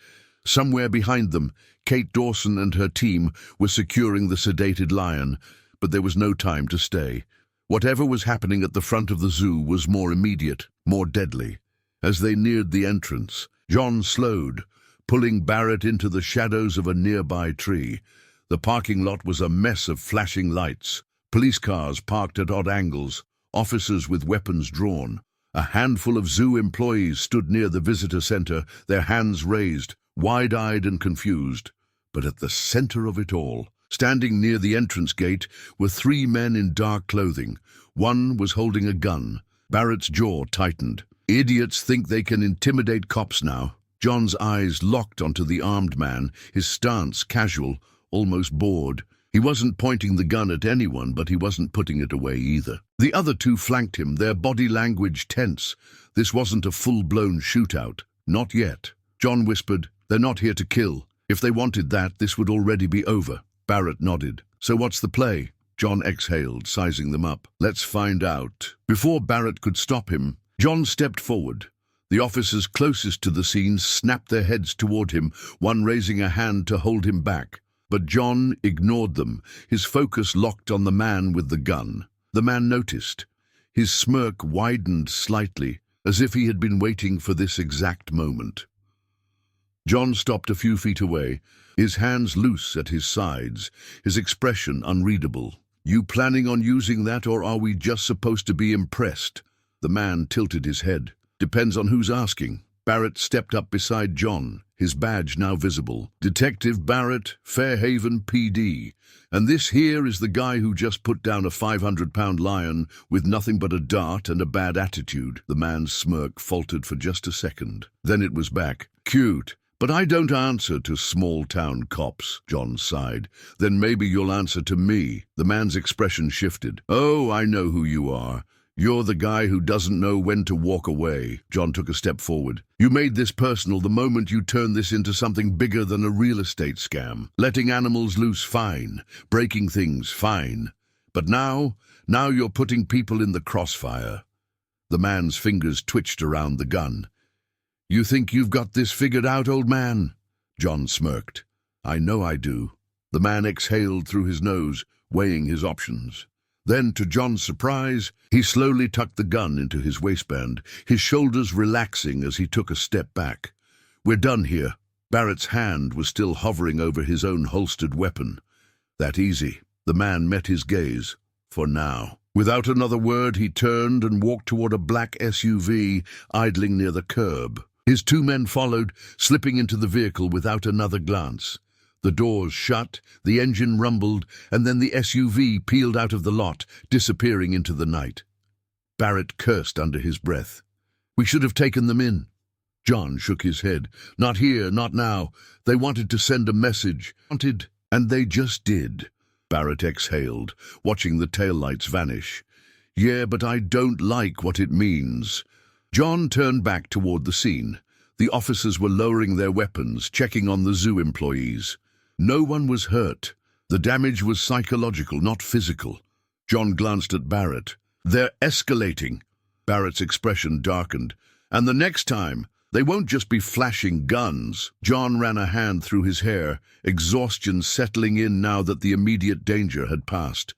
Somewhere behind them, Kate Dawson and her team were securing the sedated lion, but there was no time to stay. Whatever was happening at the front of the zoo was more immediate, more deadly. As they neared the entrance, John slowed, pulling Barrett into the shadows of a nearby tree. The parking lot was a mess of flashing lights, police cars parked at odd angles, officers with weapons drawn. A handful of zoo employees stood near the visitor center, their hands raised, wide-eyed and confused. But at the center of it all, standing near the entrance gate, were three men in dark clothing. One was holding a gun. Barrett's jaw tightened. Idiots think they can intimidate cops now. John's eyes locked onto the armed man, his stance casual, almost bored. He wasn't pointing the gun at anyone, but he wasn't putting it away either. The other two flanked him, their body language tense. This wasn't a full-blown shootout. Not yet. John whispered, "They're not here to kill. If they wanted that, this would already be over." Barrett nodded. "So what's the play?" John exhaled, sizing them up. "Let's find out." Before Barrett could stop him, John stepped forward. The officers closest to the scene snapped their heads toward him, one raising a hand to hold him back. But John ignored them, his focus locked on the man with the gun. The man noticed. His smirk widened slightly, as if he had been waiting for this exact moment. John stopped a few feet away, his hands loose at his sides, his expression unreadable. "You planning on using that, or are we just supposed to be impressed?" The man tilted his head. "Depends on who's asking." Barrett stepped up beside John, his badge now visible. "Detective Barrett, Fairhaven PD. And this here is the guy who just put down a 500-pound lion with nothing but a dart and a bad attitude." The man's smirk faltered for just a second. Then it was back. "Cute. But I don't answer to small-town cops," John sighed. "Then maybe you'll answer to me." The man's expression shifted. "Oh, I know who you are. You're the guy who doesn't know when to walk away. John took a step forward. You made this personal the moment you turned this into something bigger than a real estate scam. Letting animals loose, fine. Breaking things, fine. But now you're putting people in the crossfire. The man's fingers twitched around the gun. You think you've got this figured out, old man? John smirked. I know I do. The man exhaled through his nose, weighing his options. Then, to John's surprise, he slowly tucked the gun into his waistband, his shoulders relaxing as he took a step back. We're done here. Barrett's hand was still hovering over his own holstered weapon. That easy. The man met his gaze. For now. Without another word, he turned and walked toward a black SUV idling near the curb. His two men followed, slipping into the vehicle without another glance. The doors shut, the engine rumbled, and then the SUV peeled out of the lot, disappearing into the night. Barrett cursed under his breath. We should have taken them in. John shook his head. Not here, not now. They wanted to send a message. And they just did. Barrett exhaled, watching the taillights vanish. Yeah, but I don't like what it means. John turned back toward the scene. The officers were lowering their weapons, checking on the zoo employees. No one was hurt. The damage was psychological, not physical. John glanced at Barrett. They're escalating. Barrett's expression darkened. And the next time, they won't just be flashing guns. John ran a hand through his hair, exhaustion settling in now that the immediate danger had passed.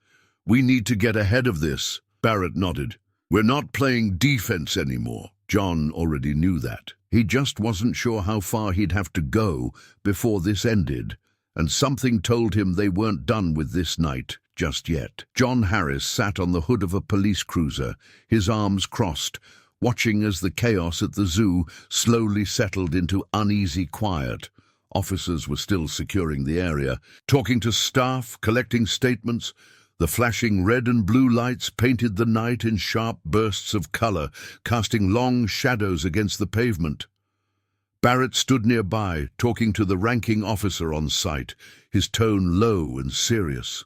We need to get ahead of this. Barrett nodded. We're not playing defense anymore. John already knew that. He just wasn't sure how far he'd have to go before this ended. And something told him they weren't done with this night just yet. John Harris sat on the hood of a police cruiser, his arms crossed, watching as the chaos at the zoo slowly settled into uneasy quiet. Officers were still securing the area, talking to staff, collecting statements. The flashing red and blue lights painted the night in sharp bursts of color, casting long shadows against the pavement. Barrett stood nearby, talking to the ranking officer on site, his tone low and serious.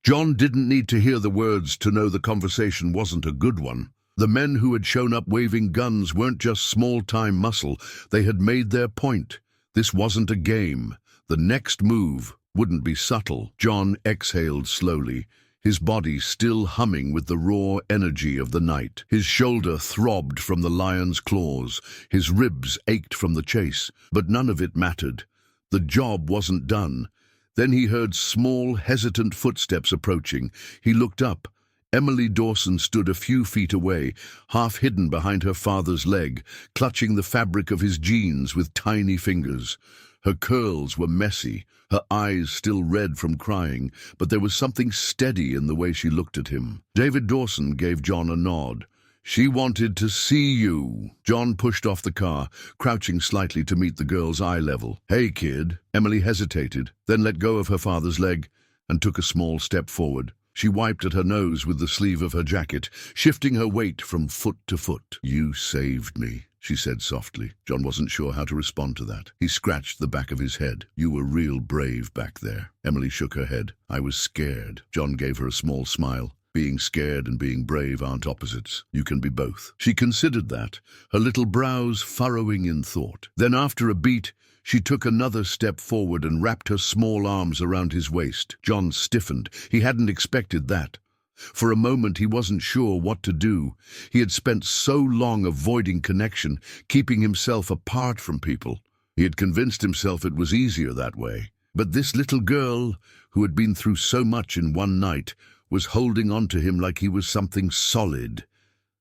John didn't need to hear the words to know the conversation wasn't a good one. The men who had shown up waving guns weren't just small-time muscle. They had made their point. This wasn't a game. The next move wouldn't be subtle. John exhaled slowly, his body still humming with the raw energy of the night. His shoulder throbbed from the lion's claws, his ribs ached from the chase, but none of it mattered. The job wasn't done. Then he heard small, hesitant footsteps approaching. He looked up. Emily Dawson stood a few feet away, half hidden behind her father's leg, clutching the fabric of his jeans with tiny fingers. Her curls were messy, her eyes still red from crying, but there was something steady in the way she looked at him. David Dawson gave John a nod. She wanted to see you. John pushed off the car, crouching slightly to meet the girl's eye level. Hey, kid. Emily hesitated, then let go of her father's leg and took a small step forward. She wiped at her nose with the sleeve of her jacket, shifting her weight from foot to foot. You saved me, she said softly. John wasn't sure how to respond to that. He scratched the back of his head. You were real brave back there. Emily shook her head. I was scared. John gave her a small smile. Being scared and being brave aren't opposites. You can be both. She considered that, her little brows furrowing in thought. Then after a beat, she took another step forward and wrapped her small arms around his waist. John stiffened. He hadn't expected that. For a moment he wasn't sure what to do. He had spent so long avoiding connection, keeping himself apart from people. He had convinced himself it was easier that way. But this little girl, who had been through so much in one night, was holding on to him like he was something solid,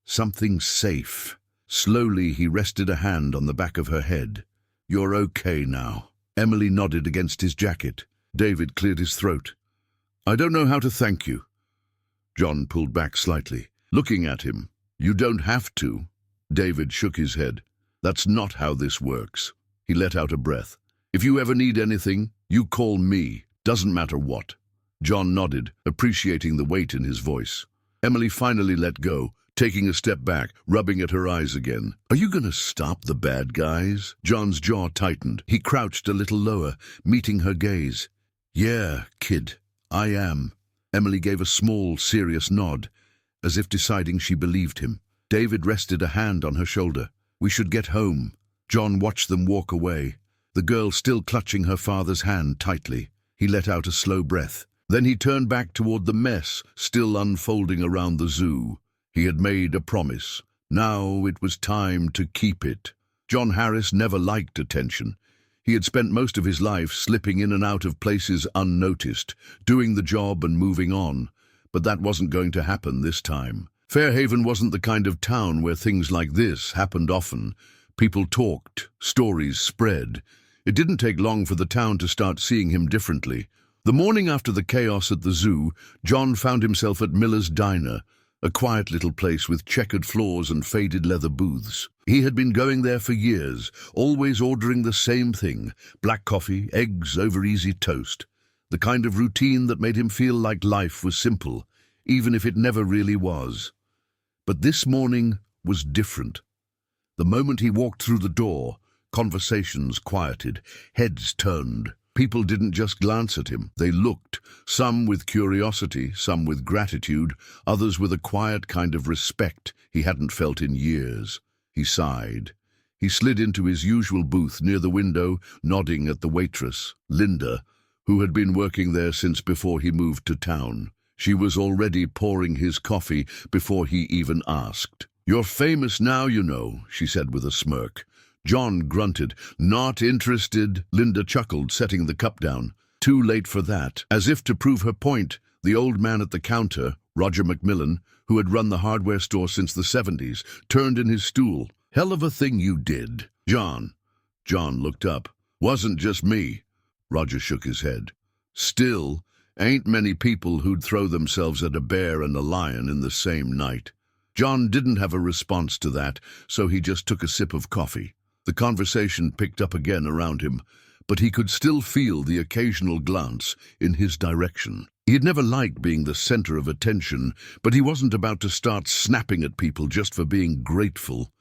something safe. Slowly he rested a hand on the back of her head. You're okay now. Emily nodded against his jacket. David cleared his throat. I don't know how to thank you. John pulled back slightly, looking at him. You don't have to. David shook his head. That's not how this works. He let out a breath. If you ever need anything, you call me. Doesn't matter what. John nodded, appreciating the weight in his voice. Emily finally let go, taking a step back, rubbing at her eyes again. Are you going to stop the bad guys? John's jaw tightened. He crouched a little lower, meeting her gaze. Yeah, kid, I am. Emily gave a small, serious nod. as if deciding she believed him. David rested a hand on her shoulder. "We should get home." John watched them walk away, the girl still clutching her father's hand tightly. He let out a slow breath. Then he turned back toward the mess still unfolding around the zoo. He had made a promise. Now it was time to keep it. John Harris never liked attention. He had spent most of his life slipping in and out of places unnoticed, doing the job and moving on. But that wasn't going to happen this time. Fairhaven wasn't the kind of town where things like this happened often. People talked, stories spread. It didn't take long for the town to start seeing him differently. The morning after the chaos at the zoo, John found himself at Miller's Diner, a quiet little place with checkered floors and faded leather booths. He had been going there for years, always ordering the same thing: black coffee, eggs over easy toast. The kind of routine that made him feel like life was simple, even if it never really was. But this morning was different. The moment he walked through the door, conversations quieted, heads turned. People didn't just glance at him, they looked, some with curiosity, some with gratitude, others with a quiet kind of respect he hadn't felt in years. He sighed. He slid into his usual booth near the window, nodding at the waitress, Linda, who had been working there since before he moved to town. She was already pouring his coffee before he even asked. "You're famous now, you know," she said with a smirk. John grunted. "Not interested," Linda chuckled, setting the cup down. Too late for that. As if to prove her point, the old man at the counter, Roger McMillan, who had run the hardware store since the 70s, turned in his stool. "Hell of a thing you did, John." John looked up. "Wasn't just me." Roger shook his head. "Still, ain't many people who'd throw themselves at a bear and a lion in the same night." John didn't have a response to that, so he just took a sip of coffee. The conversation picked up again around him, but he could still feel the occasional glance in his direction. He had never liked being the center of attention, but he wasn't about to start snapping at people just for being grateful.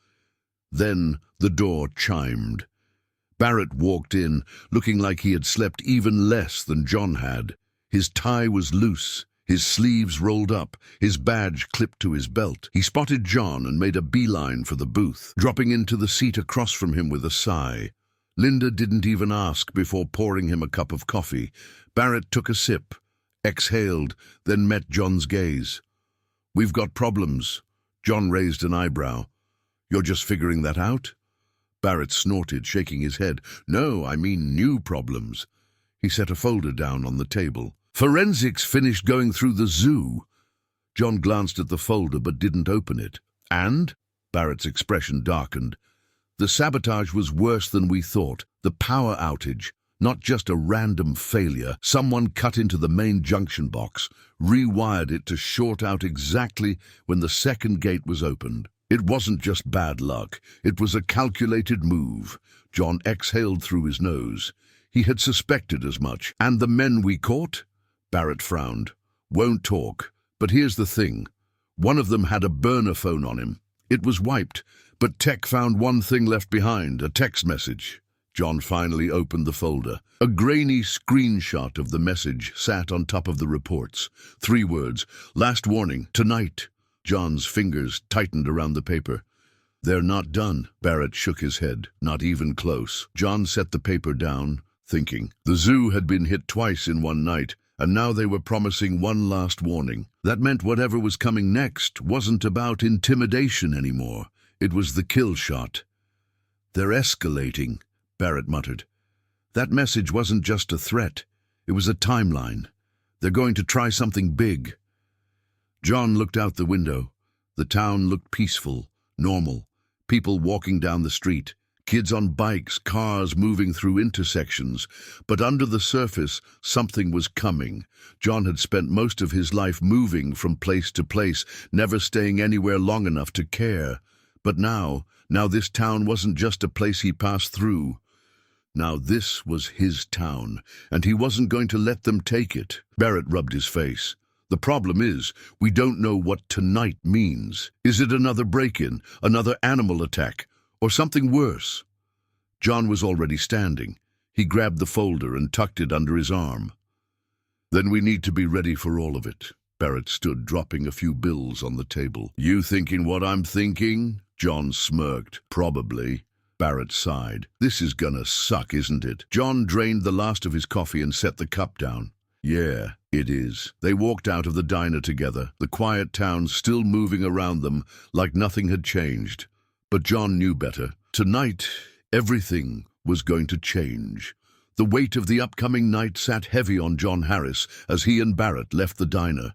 Then the door chimed. Barrett walked in, looking like he had slept even less than John had. His tie was loose, his sleeves rolled up, his badge clipped to his belt. He spotted John and made a beeline for the booth, dropping into the seat across from him with a sigh. Linda didn't even ask before pouring him a cup of coffee. Barrett took a sip, exhaled, then met John's gaze. "We've got problems." John raised an eyebrow. "You're just figuring that out?" Barrett snorted, shaking his head. "No, I mean new problems." He set a folder down on the table. "Forensics finished going through the zoo." John glanced at the folder but didn't open it. "And?" Barrett's expression darkened. "The sabotage was worse than we thought. The power outage, not just a random failure. Someone cut into the main junction box, rewired it to short out exactly when the second gate was opened. It wasn't just bad luck. It was a calculated move." John exhaled through his nose. He had suspected as much. "And the men we caught?" Barrett frowned. "Won't talk. But here's the thing. One of them had a burner phone on him. It was wiped, but tech found one thing left behind, a text message." John finally opened the folder. A grainy screenshot of the message sat on top of the reports. 3 words: "Last warning, tonight." John's fingers tightened around the paper. "They're not done." Barrett shook his head. "Not even close." John set the paper down, thinking. The zoo had been hit twice in one night, and now they were promising one last warning. That meant whatever was coming next wasn't about intimidation anymore. It was the kill shot. "They're escalating," Barrett muttered. That message wasn't just a threat. It was a timeline. They're going to try something big. John looked out the window. The town looked peaceful, normal. People walking down the street. Kids on bikes, cars moving through intersections. But under the surface, something was coming. John had spent most of his life moving from place to place, never staying anywhere long enough to care. But now this town wasn't just a place he passed through. Now this was his town, and he wasn't going to let them take it. Barrett rubbed his face. "The problem is, we don't know what tonight means. Is it another break-in, another animal attack, or something worse?" John was already standing. He grabbed the folder and tucked it under his arm. "Then we need to be ready for all of it." Barrett stood, dropping a few bills on the table. You thinking what I'm thinking? John smirked. Probably. Barrett sighed. This is gonna suck, isn't it? John drained the last of his coffee and set the cup down. Yeah, it is. They walked out of the diner together, the quiet town still moving around them like nothing had changed. But John knew better. Tonight, everything was going to change. The weight of the upcoming night sat heavy on John Harris as he and Barrett left the diner.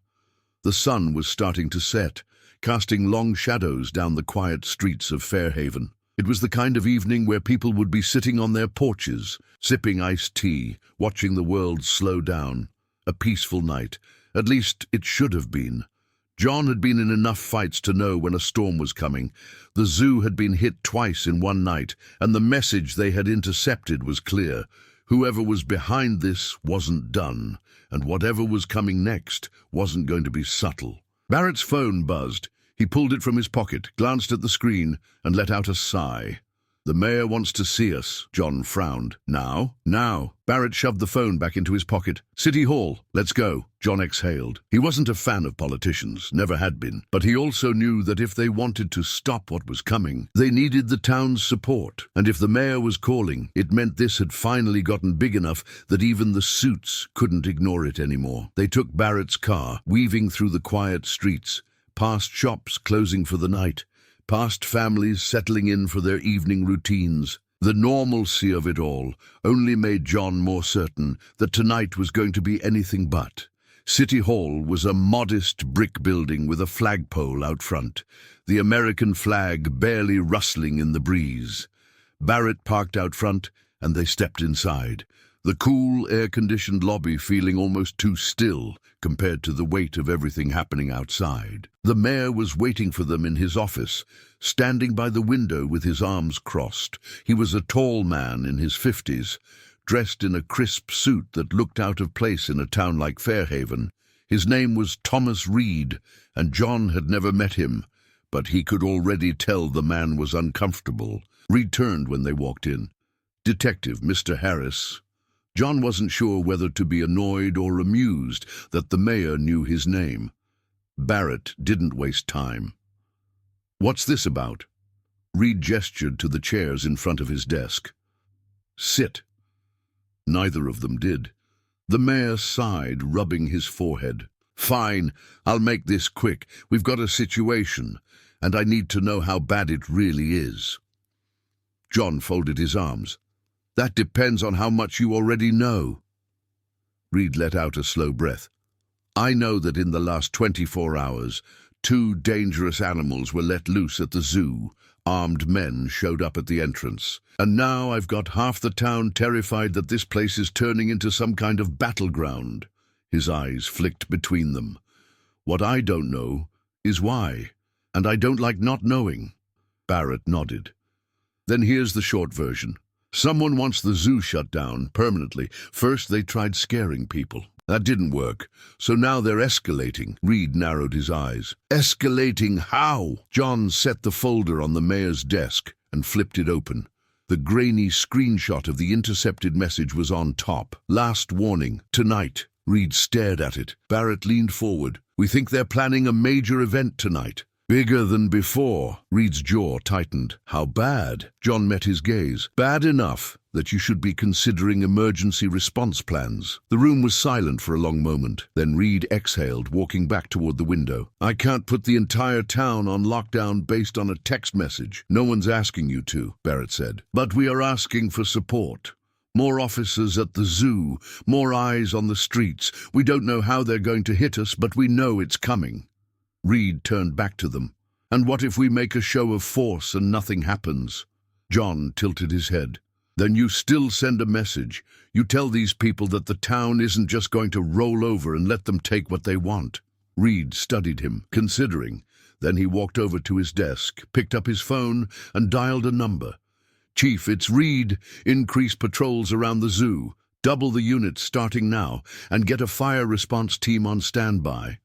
The sun was starting to set, casting long shadows down the quiet streets of Fairhaven. It was the kind of evening where people would be sitting on their porches, sipping iced tea, watching the world slow down. A peaceful night. At least it should have been. John had been in enough fights to know when a storm was coming. The zoo had been hit twice in one night, and the message they had intercepted was clear. Whoever was behind this wasn't done, and whatever was coming next wasn't going to be subtle. Barrett's phone buzzed. He pulled it from his pocket, glanced at the screen, and let out a sigh. The mayor wants to see us. John frowned. Now? Now. Barrett shoved the phone back into his pocket. City Hall. Let's go. John exhaled. He wasn't a fan of politicians, never had been, but he also knew that if they wanted to stop what was coming, they needed the town's support. And if the mayor was calling, it meant this had finally gotten big enough that even the suits couldn't ignore it anymore. They took Barrett's car, weaving through the quiet streets, past shops closing for the night, past families settling in for their evening routines. The normalcy of it all only made John more certain that tonight was going to be anything but. City Hall was a modest brick building with a flagpole out front, the American flag barely rustling in the breeze. Barrett parked out front, and they stepped inside, the cool, air-conditioned lobby feeling almost too still compared to the weight of everything happening outside. The mayor was waiting for them in his office, standing by the window with his arms crossed. He was a tall man in his 50s, dressed in a crisp suit that looked out of place in a town like Fairhaven. His name was Thomas Reed, and John had never met him, but he could already tell the man was uncomfortable. Reed turned when they walked in. Detective Mr. Harris. John wasn't sure whether to be annoyed or amused that the mayor knew his name. Barrett didn't waste time. What's this about? Reed gestured to the chairs in front of his desk. Sit. Neither of them did. The mayor sighed, rubbing his forehead. Fine, I'll make this quick. We've got a situation, and I need to know how bad it really is. John folded his arms. That depends on how much you already know. Reed let out a slow breath. I know that in the last 24 hours, 2 dangerous animals were let loose at the zoo. Armed men showed up at the entrance. And now I've got half the town terrified that this place is turning into some kind of battleground. His eyes flicked between them. What I don't know is why, and I don't like not knowing. Barrett nodded. Then here's the short version. Someone wants the zoo shut down permanently. First they tried scaring people. That didn't work. So now they're escalating. Reed narrowed his eyes. Escalating how? John set the folder on the mayor's desk and flipped it open. The grainy screenshot of the intercepted message was on top. Last warning, tonight. Reed stared at it. Barrett leaned forward. We think they're planning a major event tonight. Bigger than before. Reed's jaw tightened. How bad? John met his gaze. Bad enough that you should be considering emergency response plans. The room was silent for a long moment. Then Reed exhaled, walking back toward the window. I can't put the entire town on lockdown based on a text message. No one's asking you to, Barrett said. But we are asking for support. More officers at the zoo, more eyes on the streets. We don't know how they're going to hit us, but we know it's coming. Reed turned back to them. And what if we make a show of force and nothing happens? John tilted his head. Then you still send a message. You tell these people that the town isn't just going to roll over and let them take what they want. Reed studied him, considering. Then he walked over to his desk, picked up his phone, and dialed a number. Chief, it's Reed. Increase patrols around the zoo. Double the units starting now, and get a fire response team on standby.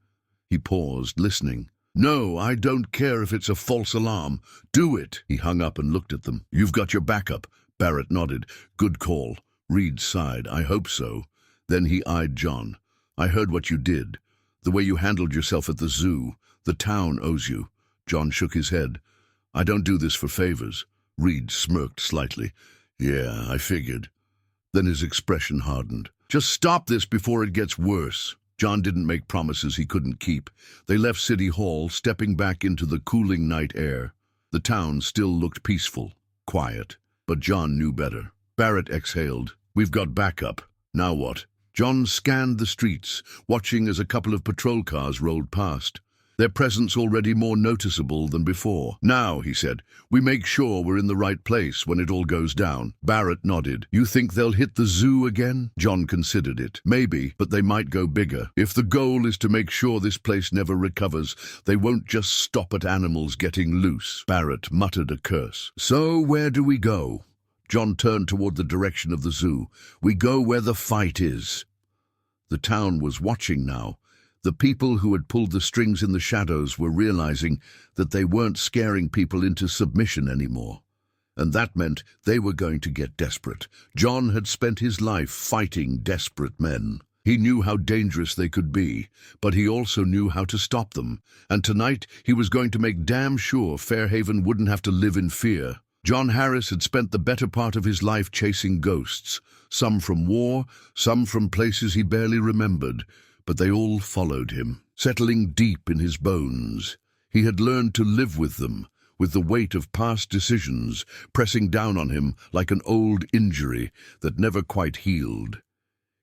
He paused, listening. No, I don't care if it's a false alarm. Do it. He hung up and looked at them. You've got your backup. Barrett nodded. Good call. Reed sighed. I hope so. Then he eyed John. I heard what you did. The way you handled yourself at the zoo. The town owes you." John shook his head. "I don't do this for favors." Reed smirked slightly. "Yeah, I figured." Then his expression hardened. "Just stop this before it gets worse." John didn't make promises he couldn't keep. They left City Hall, stepping back into the cooling night air. The town still looked peaceful, quiet, but John knew better. Barrett exhaled. "We've got backup. Now what?" John scanned the streets, watching as a couple of patrol cars rolled past, their presence already more noticeable than before. "Now," he said, "we make sure we're in the right place when it all goes down." Barrett nodded. "You think they'll hit the zoo again?" John considered it. "Maybe, but they might go bigger. If the goal is to make sure this place never recovers, they won't just stop at animals getting loose." Barrett muttered a curse. "So where do we go?" John turned toward the direction of the zoo. "We go where the fight is." The town was watching now. The people who had pulled the strings in the shadows were realizing that they weren't scaring people into submission anymore. And that meant they were going to get desperate. John had spent his life fighting desperate men. He knew how dangerous they could be, but he also knew how to stop them. And tonight he was going to make damn sure Fairhaven wouldn't have to live in fear. John Harris had spent the better part of his life chasing ghosts, some from war, some from places he barely remembered, but they all followed him, settling deep in his bones. He had learned to live with them, with the weight of past decisions pressing down on him like an old injury that never quite healed.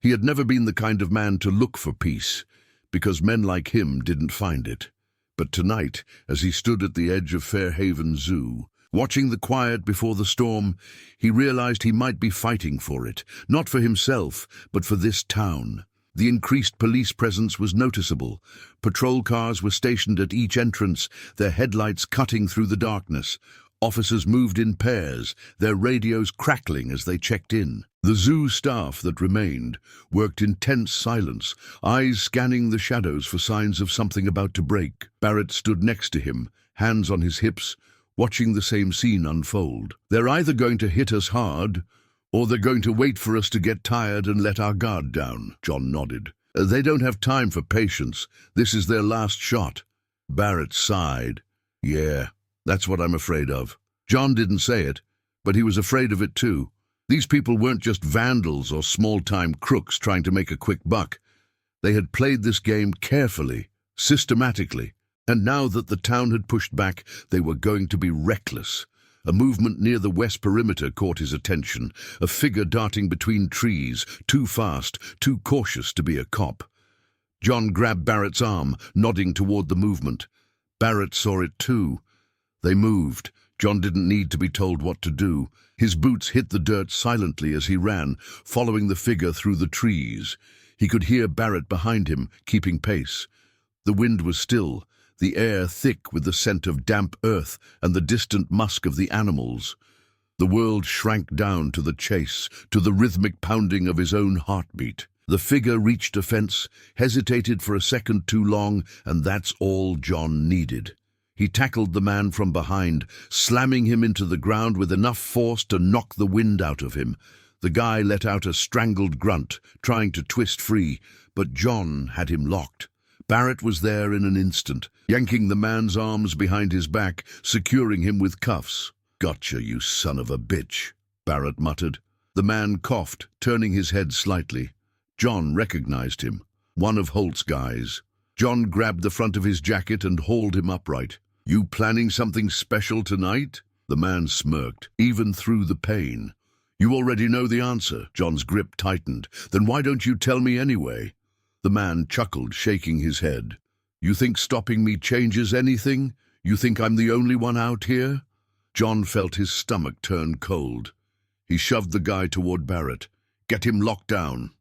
He had never been the kind of man to look for peace, because men like him didn't find it. But tonight, as he stood at the edge of Fairhaven Zoo, watching the quiet before the storm, he realized he might be fighting for it, not for himself, but for this town. The increased police presence was noticeable. Patrol cars were stationed at each entrance, their headlights cutting through the darkness. Officers moved in pairs, their radios crackling as they checked in. The zoo staff that remained worked in tense silence, eyes scanning the shadows for signs of something about to break. Barrett stood next to him, hands on his hips, watching the same scene unfold. "They're either going to hit us hard, or they're going to wait for us to get tired and let our guard down." John nodded. "They don't have time for patience. This is their last shot." Barrett sighed. "Yeah, that's what I'm afraid of." John didn't say it, but he was afraid of it too. These people weren't just vandals or small-time crooks trying to make a quick buck. They had played this game carefully, systematically. And now that the town had pushed back, they were going to be reckless. A movement near the west perimeter caught his attention, a figure darting between trees, too fast, too cautious to be a cop. John grabbed Barrett's arm, nodding toward the movement. Barrett saw it too. They moved. John didn't need to be told what to do. His boots hit the dirt silently as he ran, following the figure through the trees. He could hear Barrett behind him, keeping pace. The wind was still, the air thick with the scent of damp earth and the distant musk of the animals. The world shrank down to the chase, to the rhythmic pounding of his own heartbeat. The figure reached a fence, hesitated for a second too long, and that's all John needed. He tackled the man from behind, slamming him into the ground with enough force to knock the wind out of him. The guy let out a strangled grunt, trying to twist free, but John had him locked. Barrett was there in an instant, yanking the man's arms behind his back, securing him with cuffs. "Gotcha, you son of a bitch," Barrett muttered. The man coughed, turning his head slightly. John recognized him, one of Holt's guys. John grabbed the front of his jacket and hauled him upright. "You planning something special tonight?" The man smirked, even through the pain. "You already know the answer." John's grip tightened. "Then why don't you tell me anyway?" The man chuckled, shaking his head. "You think stopping me changes anything? You think I'm the only one out here?" John felt his stomach turn cold. He shoved the guy toward Barrett. "Get him locked down."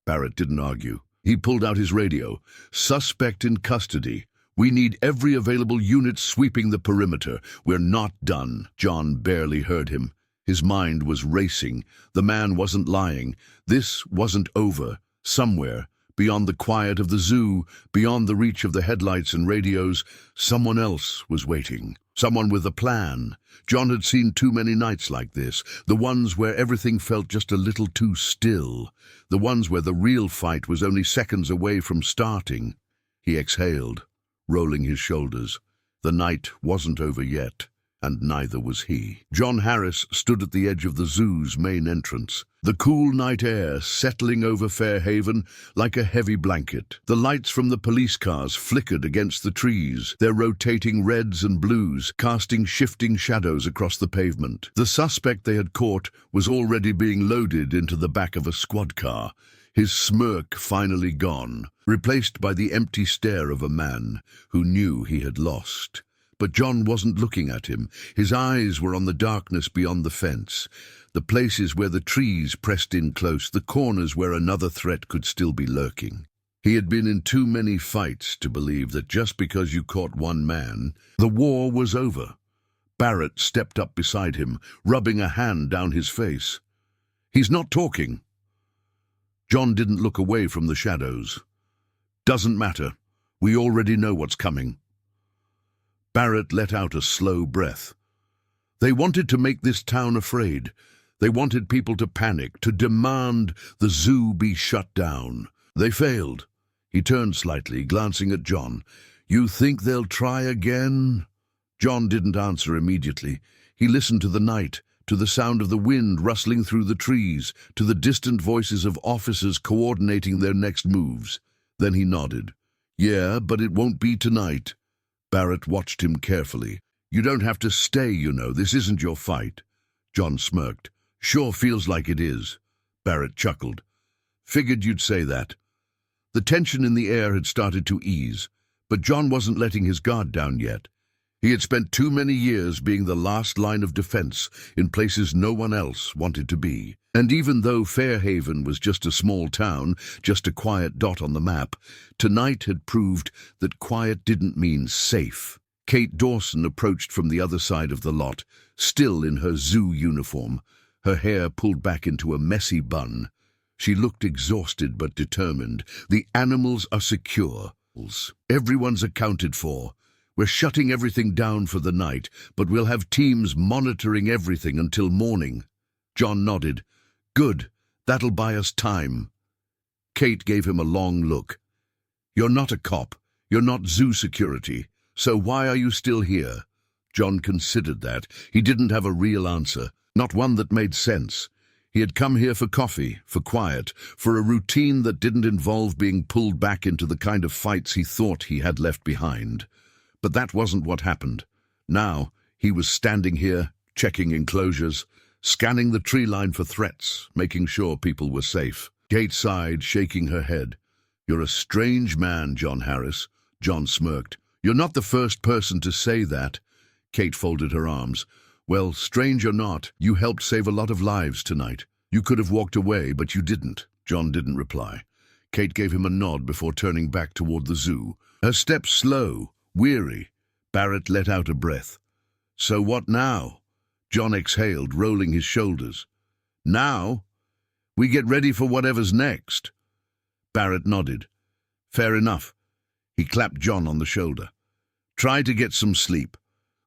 Barrett didn't argue. He pulled out his radio. "Suspect in custody. We need every available unit sweeping the perimeter. We're not done." John barely heard him. His mind was racing. The man wasn't lying. This wasn't over. Somewhere, beyond the quiet of the zoo, beyond the reach of the headlights and radios, someone else was waiting. Someone with a plan. John had seen too many nights like this, the ones where everything felt just a little too still, the ones where the real fight was only seconds away from starting. He exhaled, rolling his shoulders. The night wasn't over yet, and neither was he. John Harris stood at the edge of the zoo's main entrance, the cool night air settling over Fairhaven like a heavy blanket. The lights from the police cars flickered against the trees, their rotating reds and blues casting shifting shadows across the pavement. The suspect they had caught was already being loaded into the back of a squad car, his smirk finally gone, replaced by the empty stare of a man who knew he had lost. But John wasn't looking at him. His eyes were on the darkness beyond the fence, the places where the trees pressed in close, the corners where another threat could still be lurking. He had been in too many fights to believe that just because you caught one man, the war was over. Barrett stepped up beside him, rubbing a hand down his face. "He's not talking." John didn't look away from the shadows. "Doesn't matter. We already know what's coming." Barrett let out a slow breath. They wanted to make this town afraid. They wanted people to panic, to demand the zoo be shut down. They failed. He turned slightly, glancing at John. "You think they'll try again?" John didn't answer immediately. He listened to the night, to the sound of the wind rustling through the trees, to the distant voices of officers coordinating their next moves. Then he nodded. "Yeah, but it won't be tonight." Barrett watched him carefully. "You don't have to stay, you know. This isn't your fight." John smirked. "Sure feels like it is." Barrett chuckled. "Figured you'd say that." The tension in the air had started to ease, but John wasn't letting his guard down yet. He had spent too many years being the last line of defense in places no one else wanted to be. And even though Fairhaven was just a small town, just a quiet dot on the map, tonight had proved that quiet didn't mean safe. Kate Dawson approached from the other side of the lot, still in her zoo uniform, her hair pulled back into a messy bun. She looked exhausted but determined. "The animals are secure. Everyone's accounted for. We're shutting everything down for the night, but we'll have teams monitoring everything until morning." John nodded. "Good. That'll buy us time." Kate gave him a long look. "You're not a cop. You're not zoo security. So why are you still here?" John considered that. He didn't have a real answer, not one that made sense. He had come here for coffee, for quiet, for a routine that didn't involve being pulled back into the kind of fights he thought he had left behind. But that wasn't what happened. Now, he was standing here, checking enclosures, scanning the tree line for threats, making sure people were safe. Kate sighed, shaking her head. "You're a strange man, John Harris." John smirked. "You're not the first person to say that." Kate folded her arms. "Well, strange or not, you helped save a lot of lives tonight. You could have walked away, but you didn't." John didn't reply. Kate gave him a nod before turning back toward the zoo. Her steps slow, weary. Barrett let out a breath. "So what now?" John exhaled, rolling his shoulders. "Now? We get ready for whatever's next." Barrett nodded. "Fair enough." He clapped John on the shoulder. "Try to get some sleep.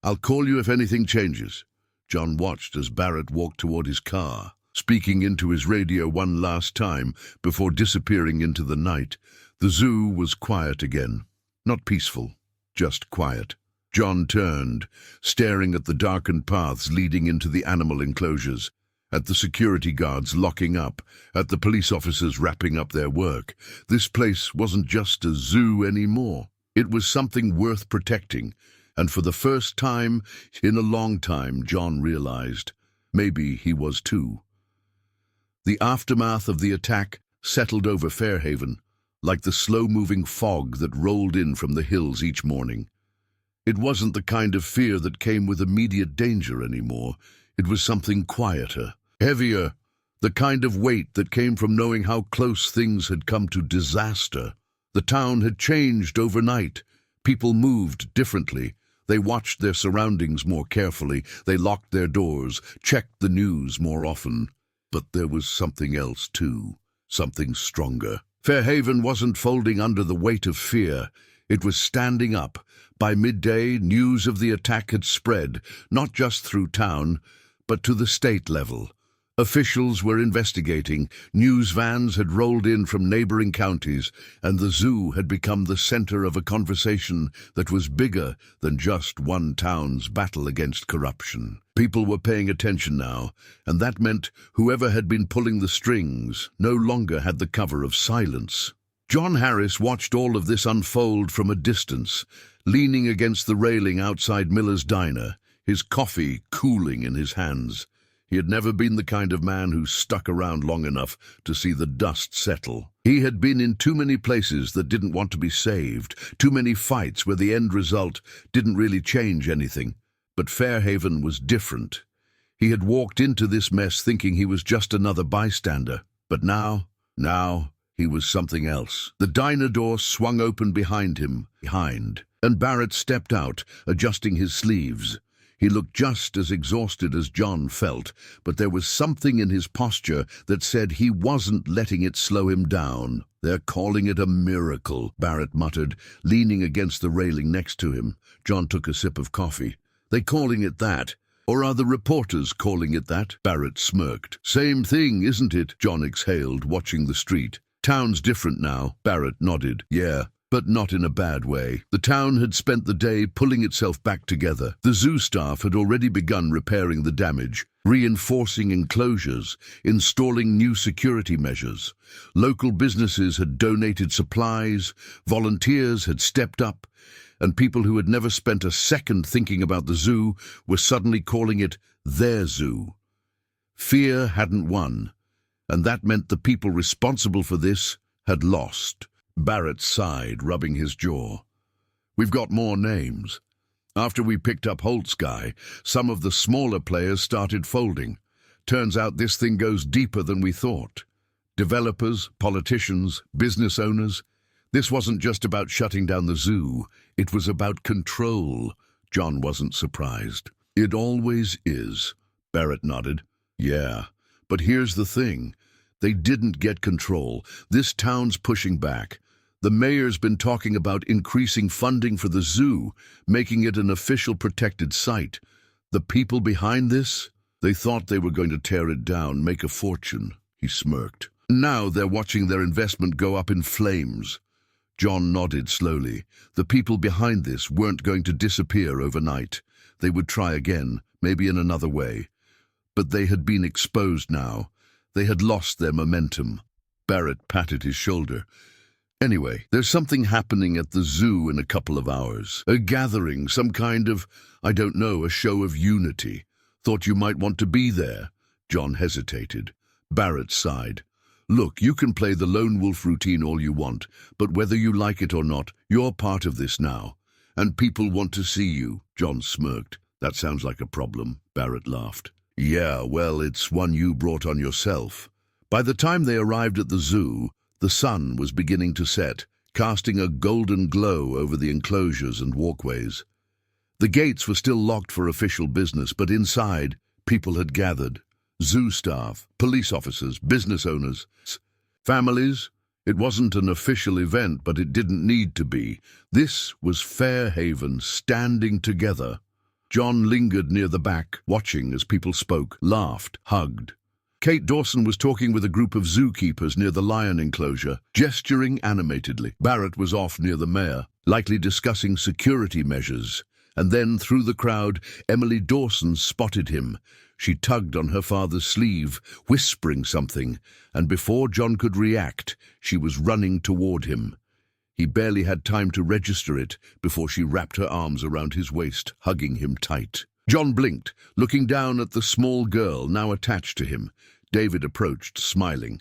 I'll call you if anything changes." John watched as Barrett walked toward his car, speaking into his radio one last time before disappearing into the night. The zoo was quiet again. Not peaceful, just quiet. John turned, staring at the darkened paths leading into the animal enclosures, at the security guards locking up, at the police officers wrapping up their work. This place wasn't just a zoo anymore. It was something worth protecting, and for the first time in a long time, John realized, maybe he was too. The aftermath of the attack settled over Fairhaven, like the slow-moving fog that rolled in from the hills each morning. It wasn't the kind of fear that came with immediate danger anymore. It was something quieter, heavier, the kind of weight that came from knowing how close things had come to disaster. The town had changed overnight. People moved differently. They watched their surroundings more carefully. They locked their doors, checked the news more often. But there was something else too, something stronger. Fairhaven wasn't folding under the weight of fear. It was standing up. By midday, news of the attack had spread, not just through town, but to the state level. Officials were investigating, news vans had rolled in from neighboring counties, and the zoo had become the center of a conversation that was bigger than just one town's battle against corruption. People were paying attention now, and that meant whoever had been pulling the strings no longer had the cover of silence. John Harris watched all of this unfold from a distance, leaning against the railing outside Miller's diner, his coffee cooling in his hands. He had never been the kind of man who stuck around long enough to see the dust settle. He had been in too many places that didn't want to be saved, too many fights where the end result didn't really change anything. But Fairhaven was different. He had walked into this mess thinking he was just another bystander. But now he was something else. The diner door swung open behind him, and Barrett stepped out, adjusting his sleeves. He looked just as exhausted as John felt, but there was something in his posture that said he wasn't letting it slow him down. "They're calling it a miracle," Barrett muttered, leaning against the railing next to him. John took a sip of coffee. "They calling it that? Or are the reporters calling it that?" Barrett smirked. "Same thing, isn't it?" John exhaled, watching the street. "Town's different now." Barrett nodded. "Yeah, but not in a bad way." The town had spent the day pulling itself back together. The zoo staff had already begun repairing the damage, reinforcing enclosures, installing new security measures. Local businesses had donated supplies, volunteers had stepped up, and people who had never spent a second thinking about the zoo were suddenly calling it their zoo. Fear hadn't won, and that meant the people responsible for this had lost. Barrett sighed, rubbing his jaw. "We've got more names. After we picked up Holt's guy, some of the smaller players started folding. Turns out this thing goes deeper than we thought. Developers, politicians, business owners. This wasn't just about shutting down the zoo. It was about control." John wasn't surprised. "It always is." Barrett nodded. "Yeah, but here's the thing. They didn't get control. This town's pushing back. The mayor's been talking about increasing funding for the zoo, making it an official protected site. The people behind this? They thought they were going to tear it down, make a fortune." He smirked. "Now they're watching their investment go up in flames." John nodded slowly. The people behind this weren't going to disappear overnight. They would try again, maybe in another way. But they had been exposed now. They had lost their momentum. Barrett patted his shoulder. "Anyway, there's something happening at the zoo in a couple of hours. A gathering, some kind of, I don't know, a show of unity. Thought you might want to be there." John hesitated. Barrett sighed. "Look, you can play the lone wolf routine all you want, but whether you like it or not, you're part of this now. And people want to see you." John smirked. "That sounds like a problem." Barrett laughed. "Yeah, well, it's one you brought on yourself." By the time they arrived at the zoo, the sun was beginning to set, casting a golden glow over the enclosures and walkways. The gates were still locked for official business, but inside, people had gathered. Zoo staff, police officers, business owners, families. It wasn't an official event, but it didn't need to be. This was Fairhaven standing together. John lingered near the back, watching as people spoke, laughed, hugged. Kate Dawson was talking with a group of zookeepers near the lion enclosure, gesturing animatedly. Barrett was off near the mayor, likely discussing security measures. And then, through the crowd, Emily Dawson spotted him. She tugged on her father's sleeve, whispering something, and before John could react, she was running toward him. He barely had time to register it before she wrapped her arms around his waist, hugging him tight. John blinked, looking down at the small girl now attached to him. David approached, smiling.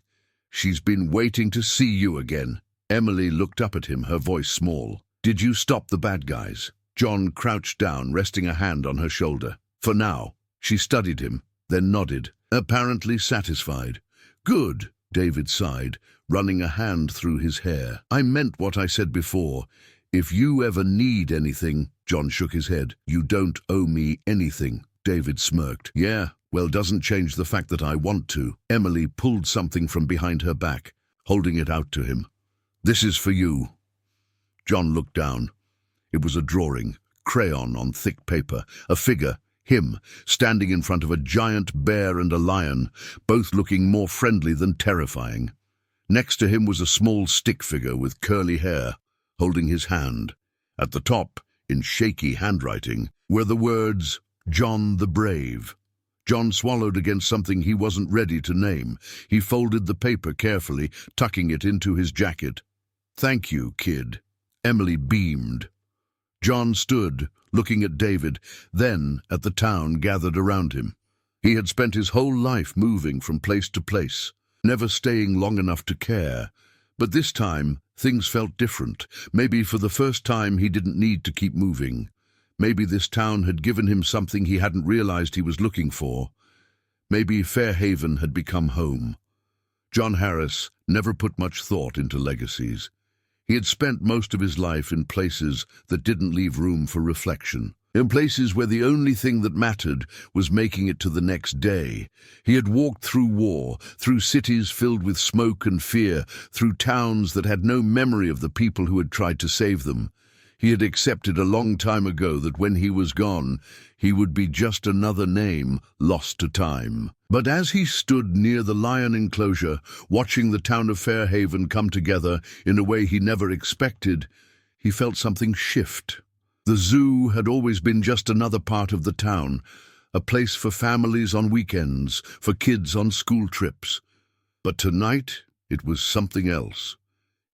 "She's been waiting to see you again." Emily looked up at him, her voice small. "Did you stop the bad guys?" John crouched down, resting a hand on her shoulder. "For now." She studied him, then nodded, apparently satisfied. "Good," David sighed, running a hand through his hair. "I meant what I said before. If you ever need anything," John shook his head. "You don't owe me anything." David smirked. "Yeah, well, doesn't change the fact that I want to." Emily pulled something from behind her back, holding it out to him. "This is for you." John looked down. It was a drawing, crayon on thick paper, a figure, him, standing in front of a giant bear and a lion, both looking more friendly than terrifying. Next to him was a small stick figure with curly hair, holding his hand. At the top, in shaky handwriting, were the words, "John the Brave." John swallowed against something he wasn't ready to name. He folded the paper carefully, tucking it into his jacket. "Thank you, kid." Emily beamed. John stood, looking at David, then at the town gathered around him. He had spent his whole life moving from place to place, never staying long enough to care. But this time, things felt different. Maybe for the first time he didn't need to keep moving. Maybe this town had given him something he hadn't realized he was looking for. Maybe Fairhaven had become home. John Harris never put much thought into legacies. He had spent most of his life in places that didn't leave room for reflection, in places where the only thing that mattered was making it to the next day. He had walked through war, through cities filled with smoke and fear, through towns that had no memory of the people who had tried to save them. He had accepted a long time ago that when he was gone, he would be just another name lost to time. But as he stood near the lion enclosure, watching the town of Fairhaven come together in a way he never expected, he felt something shift. The zoo had always been just another part of the town, a place for families on weekends, for kids on school trips. But tonight, it was something else.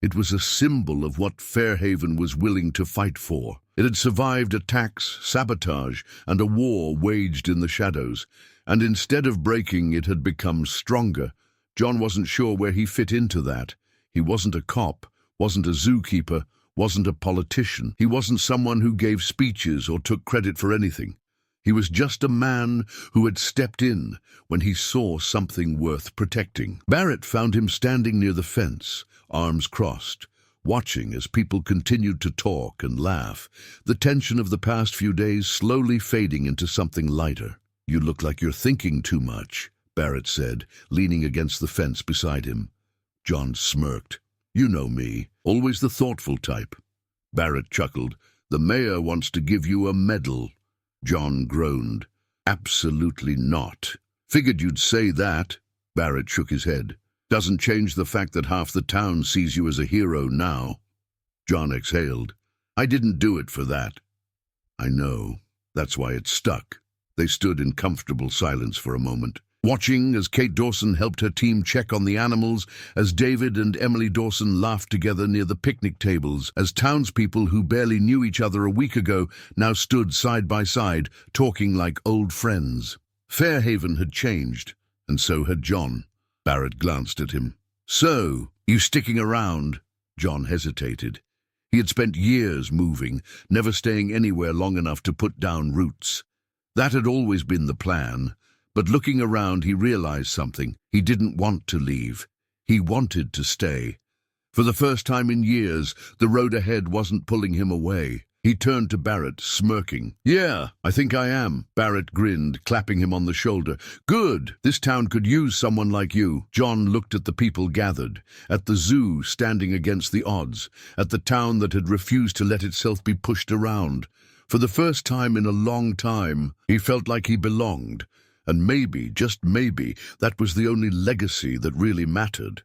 It was a symbol of what Fairhaven was willing to fight for. It had survived attacks, sabotage, and a war waged in the shadows. And instead of breaking, it had become stronger. John wasn't sure where he fit into that. He wasn't a cop, wasn't a zookeeper, wasn't a politician. He wasn't someone who gave speeches or took credit for anything. He was just a man who had stepped in when he saw something worth protecting. Barrett found him standing near the fence, arms crossed, watching as people continued to talk and laugh, the tension of the past few days slowly fading into something lighter. "You look like you're thinking too much," Barrett said, leaning against the fence beside him. John smirked. "You know me, always the thoughtful type." Barrett chuckled. "The mayor wants to give you a medal." John groaned. "Absolutely not." "Figured you'd say that." Barrett shook his head. "Doesn't change the fact that half the town sees you as a hero now." John exhaled. "I didn't do it for that." "I know. That's why it stuck." They stood in comfortable silence for a moment, watching as Kate Dawson helped her team check on the animals, as David and Emily Dawson laughed together near the picnic tables, as townspeople who barely knew each other a week ago now stood side by side, talking like old friends. Fairhaven had changed, and so had John. Barrett glanced at him. "So, you sticking around?" John hesitated. He had spent years moving, never staying anywhere long enough to put down roots. That had always been the plan, but looking around he realized something. He didn't want to leave. He wanted to stay. For the first time in years, the road ahead wasn't pulling him away. He turned to Barrett, smirking. "Yeah, I think I am." Barrett grinned, clapping him on the shoulder. "Good. This town could use someone like you." John looked at the people gathered, at the zoo standing against the odds, at the town that had refused to let itself be pushed around. For the first time in a long time, he felt like he belonged, and maybe, just maybe, that was the only legacy that really mattered.